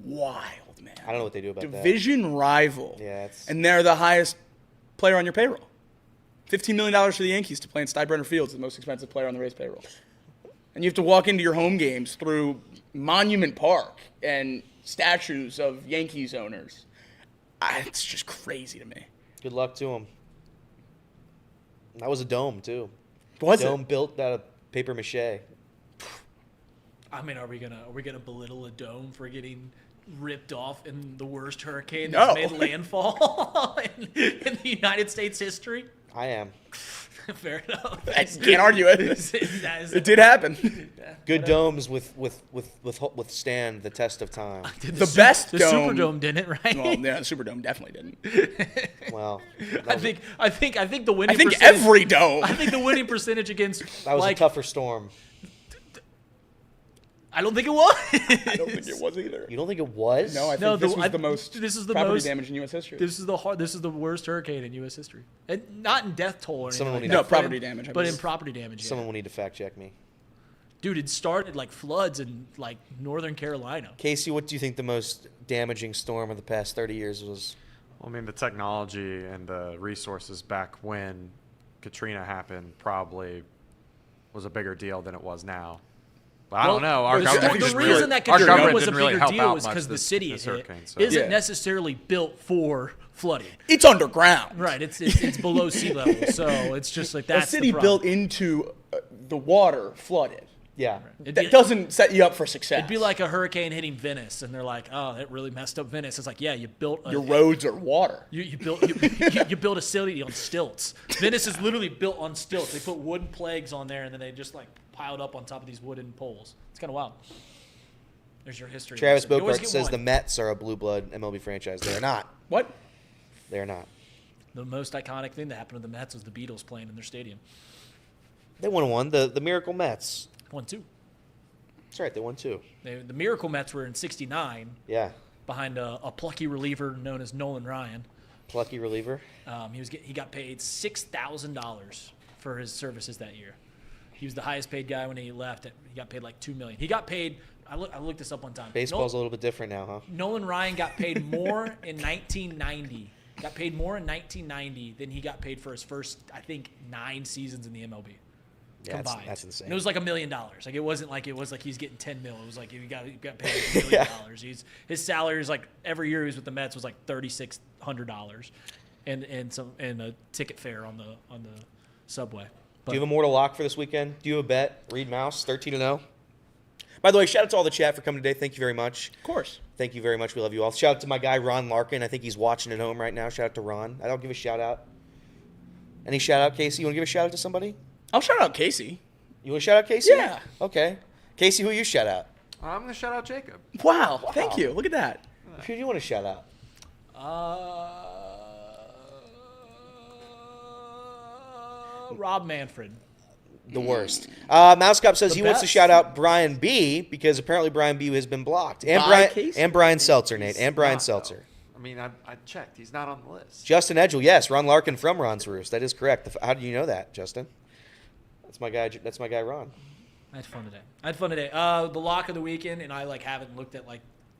wild, man. I don't know what they do about that. Division rival. Yeah, it's- And they're the highest player on your payroll. $15 million for the Yankees to play in Steinbrenner Fields, the most expensive player on the Rays payroll. And you have to walk into your home games through Monument Park and statues of Yankees owners. It's just crazy to me. Good luck to them. That was a dome, too. Was Dome it? built out of paper mache. I mean, are we gonna belittle a dome for getting ripped off in the worst hurricane No. that's made landfall in the United States history? I am. Fair enough. I can't argue it. That is- It did happen. Good domes withstand the test of time. The best the dome. Superdome didn't, right? Well, yeah, the Superdome definitely didn't. Well, I think the winning. I think percentage, every dome. I think the winning percentage against that was like a tougher storm. I don't think it was. I don't think it was either. You don't think it was? No, I think No, this the- was I- the most this is the property most- damage in U.S. history. This is the worst hurricane in U.S. history, and not in death toll or anything. Someone Like will that, need No, to- property damage, I but mean. in property damage. Yeah. Someone will need to fact check me. Dude, it started like floods in like Northern Carolina. Casey, what do you think the most damaging storm of the past 30 years was? Well, I mean, the technology and the resources back when Katrina happened probably was a bigger deal than it was now. But I don't know. Our the- government the just reason really, that our Katrina government was a didn't really bigger help deal out was much because the this- city this it hit hurricane, so. isn't Yeah. necessarily built for flooding. It's underground. Right, it's below sea level, so it's just like A that's city the problem. built into the water flooded. Yeah. That doesn't set you up for success. It'd be like a hurricane hitting Venice, and they're like, "Oh, that really messed up Venice." It's like, yeah, you built your roads are water. You built you built a city on stilts. Venice is literally built on stilts. They put wooden plagues on there, and then they just like piled up on top of these wooden poles. It's kind of wild. There's your history. Travis lesson. You always Bogart get says one. the Mets are a blue blood MLB franchise. They're not. What? They're not. The most iconic thing that happened to the Mets was the Beatles playing in their stadium. They won one. The Miracle Mets. 1-2. That's right. They won 2. The Miracle Mets were in '69 Yeah. behind a plucky reliever known as Nolan Ryan. Plucky reliever. He got paid $6,000 for his services that year. He was the highest paid guy when he left. He got paid like $2 million. He got paid. I looked this up one time. Baseball's a little bit different now, huh? Nolan Ryan got paid more in 1990. Got paid more in 1990 than he got paid for his first, I think, 9 seasons in the MLB. Yeah, Combined. that's insane. And it was like $1 million. Like it wasn't like he's getting $10 million. It was like he got paid $1 million. His salary is like every year he was with the Mets was like $3,600, and a ticket fare on the subway. But Do you have a mortal lock for this weekend? Do you have a bet? Reed Mouse, 13-0. By the way, shout out to all the chat for coming today. Thank you very much. Of course. Thank you very much. We love you all. Shout out to my guy, Ron Larkin. I think he's watching at home right now. Shout out to Ron. I don't give a shout out. Any shout out, Casey? You want to give a shout out to somebody? I'll shout out Casey. You want to shout out Casey? Yeah. Okay. Casey, who you shout out? I'm going to shout out Jacob. Wow. Thank you. Look at that. Who do you want to shout out? Rob Manfred. the worst. Mouse Cop says he wants to best. shout out Brian B because apparently Brian B has been blocked. And Brian Seltzer, Nate. And Brian Seltzer. I mean, I checked. He's not on the list. Justin Edgel, yes. Ron Larkin from Ron's Roost. That is correct. How do you know that, Justin? That's my guy, Ron. I had fun today. The lock of the weekend, and I haven't looked at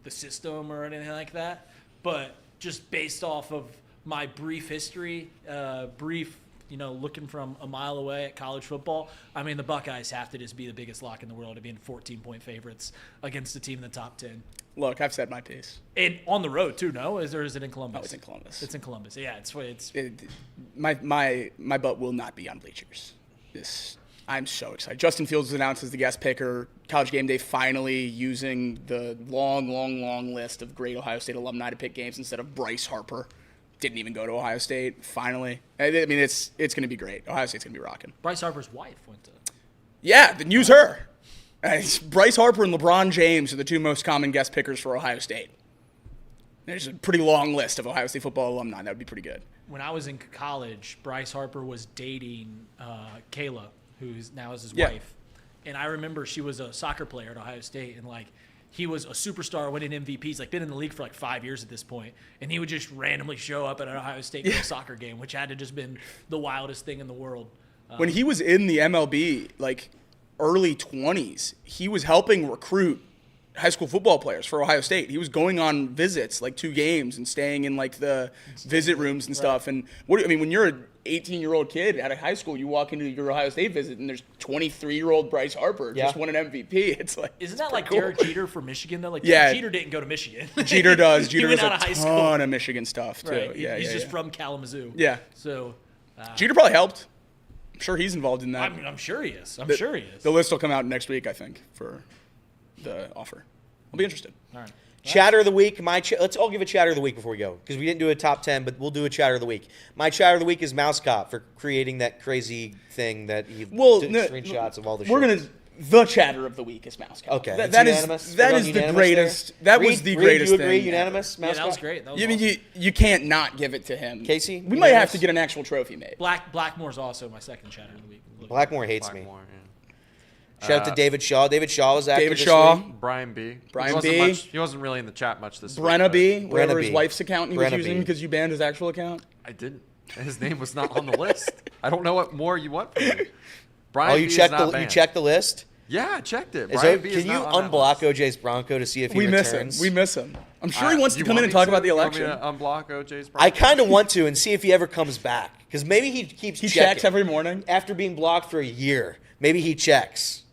the system or anything like that, but just based off of my brief history, looking from a mile away at college football, I mean, the Buckeyes have to just be the biggest lock in the world to being 14-point favorites against a team in the top 10. Look, I've said my piece. And on the road too, no? Or is it in Columbus? Oh, it's in Columbus. It's in Columbus. Yeah, My butt will not be on bleachers. I'm so excited. Justin Fields was announced as the guest picker. College Game Day finally using the long list of great Ohio State alumni to pick games instead of Bryce Harper. Didn't even go to Ohio State. Finally, I mean, it's going to be great. Ohio State's going to be rocking. Bryce Harper's wife went to. Yeah, then use her. Bryce Harper and LeBron James are the two most common guest pickers for Ohio State. There's a pretty long list of Ohio State football alumni. That would be pretty good. When I was in college, Bryce Harper was dating Kayla, who's now is his wife. And I remember she was a soccer player at Ohio State, and he was a superstar, winning MVPs. He's been in the league for 5 years at this point, and he would just randomly show up at an Ohio State soccer game, which had to just been the wildest thing in the world. When he was in the MLB, early 20s, he was helping recruit high school football players for Ohio State. He was going on visits, 2 games, and staying in the visit rooms and stuff. And when you're an 18-year-old kid out of high school, you walk into your Ohio State visit and there's 23-year-old Bryce Harper just won an MVP. It's isn't that cool. Derek Jeter for Michigan though? Derek Jeter didn't go to Michigan. Jeter does. Jeter has has a ton of Michigan stuff too. Right. Yeah, he's just from Kalamazoo. Yeah. So Jeter probably helped. I'm sure he's involved in that. I'm sure he is. The list will come out next week, I think, for the offer. I'll be interested. All right. Chatter of the week. Let's all give a chatter of the week before we go, because we didn't do a top 10, but we'll do a chatter of the week. My chatter of the week is Mouse Cop for creating that crazy thing that he took screenshots of all the shit. The chatter of the week is Mouse Cop. Okay, that is the greatest. There? That was the greatest you agree? thing. Unanimous? Mouse that was Cop? great. That was awesome. You can't not give it to him. Casey? We might have to get an actual trophy made. Blackmore's also my second chatter of the week. Blackmore hates me. Blackmore, yeah. Shout out to David Shaw. David Shaw was active this week. Brian B. He wasn't really in the chat much this week. Brenna B. Whatever Brenna his B. wife's account he was Brenna using B. because you banned his actual account. I didn't. His name was not on the list. I don't know what more you want from me. Brian Oh, B you is checked not you banned. checked the list? Yeah, I checked it. Can you unblock OJ's Bronco to see if he returns? We miss him. I'm sure he wants to come in and talk about the election. Unblock OJ's Bronco? I kind of want to and see if he ever comes back, because maybe he keeps He checking. checks every morning. After being blocked for a year. Maybe he checks.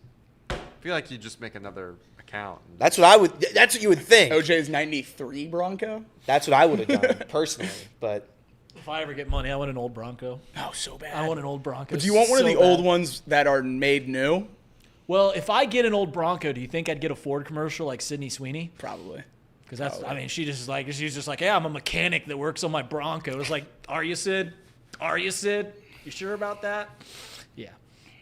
I feel like you just make another account. That's what you would think. OJ's 93 Bronco. That's what I would have done personally, but If I ever get money, I want an old Bronco. Oh, so bad. I want an old Bronco. But do you want one of so the old bad. ones that are made new? Well, if I get an old Bronco, do you think I'd get a Ford commercial like Sydney Sweeney? Probably. Because that's, I mean, she's just like, yeah, I'm a mechanic that works on my Bronco. It's like, are you, Sid? Are you, Sid? You sure about that? Yeah.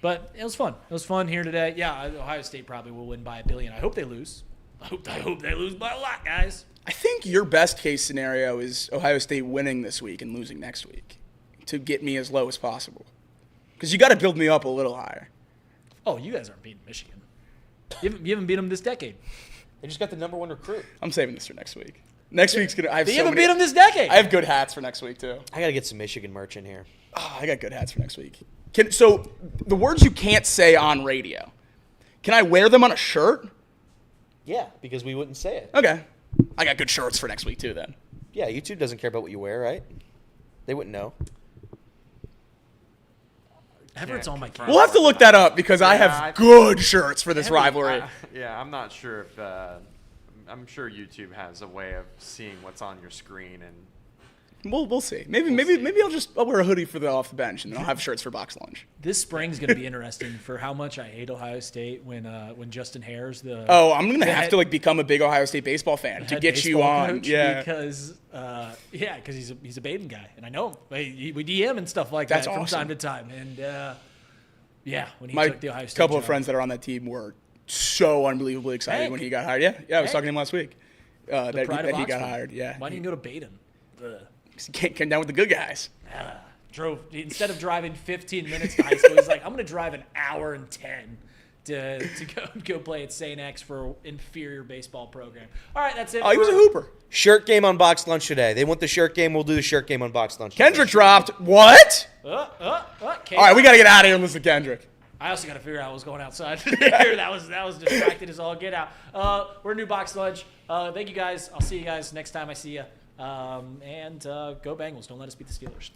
But it was fun. It was fun here today. Yeah, Ohio State probably will win by $1 billion. I hope they lose. I hope they lose by a lot, guys. I think your best case scenario is Ohio State winning this week and losing next week to get me as low as possible. Because you got to build me up a little higher. Oh, you guys aren't beating Michigan. You haven't beat them this decade. they just got the #1 recruit. I'm saving this for next week. Next week's gonna. I have You so haven't many, beat them this decade. I have good hats for next week too. I got to get some Michigan merch in here. Oh, I got good hats for next week. So the words you can't say on radio, can I wear them on a shirt? Yeah, because we wouldn't say it. Okay. I got good shirts for next week too then. Yeah, YouTube doesn't care about what you wear, right? They wouldn't know. Everett's on my camera. We'll have to look that up because I have good shirts for this rivalry. I'm not sure if I'm sure YouTube has a way of seeing what's on your screen, and We'll see. Maybe I'll wear a hoodie for the off the bench and then I'll have shirts for box lunch. This spring's going to be interesting for how much I hate Ohio State when Justin Hare's the I'm gonna have to become a big Ohio State baseball fan to head get you baseball on. coach Yeah, because he's a Baden guy and I know him. We DM and stuff like That's that from awesome. time to time and when he my took the Ohio State couple of job. friends that are on that team were so unbelievably excited Hank. when he got hired. Yeah, I was talking to him last week. The pride That of he got Oxford. hired. Yeah, Why didn't you go to Baden? Ugh. He came down with the good guys. Instead of driving 15 minutes to high school, he's like, I'm going to drive an hour and 10 to go play at St. X for inferior baseball program. All right, that's it. Oh, he was a hooper. Shirt game on Box Lunch today. They want the shirt game. We'll do the shirt game on Box Lunch. Kendrick dropped. What? All All right, we got to get out of here and listen to Kendrick. I also got to figure out what was going outside there. That was distracted as all get out. We're New Box Lunch. Thank you guys. I'll see you guys next time I see you. And go Bengals. Don't let us beat the Steelers.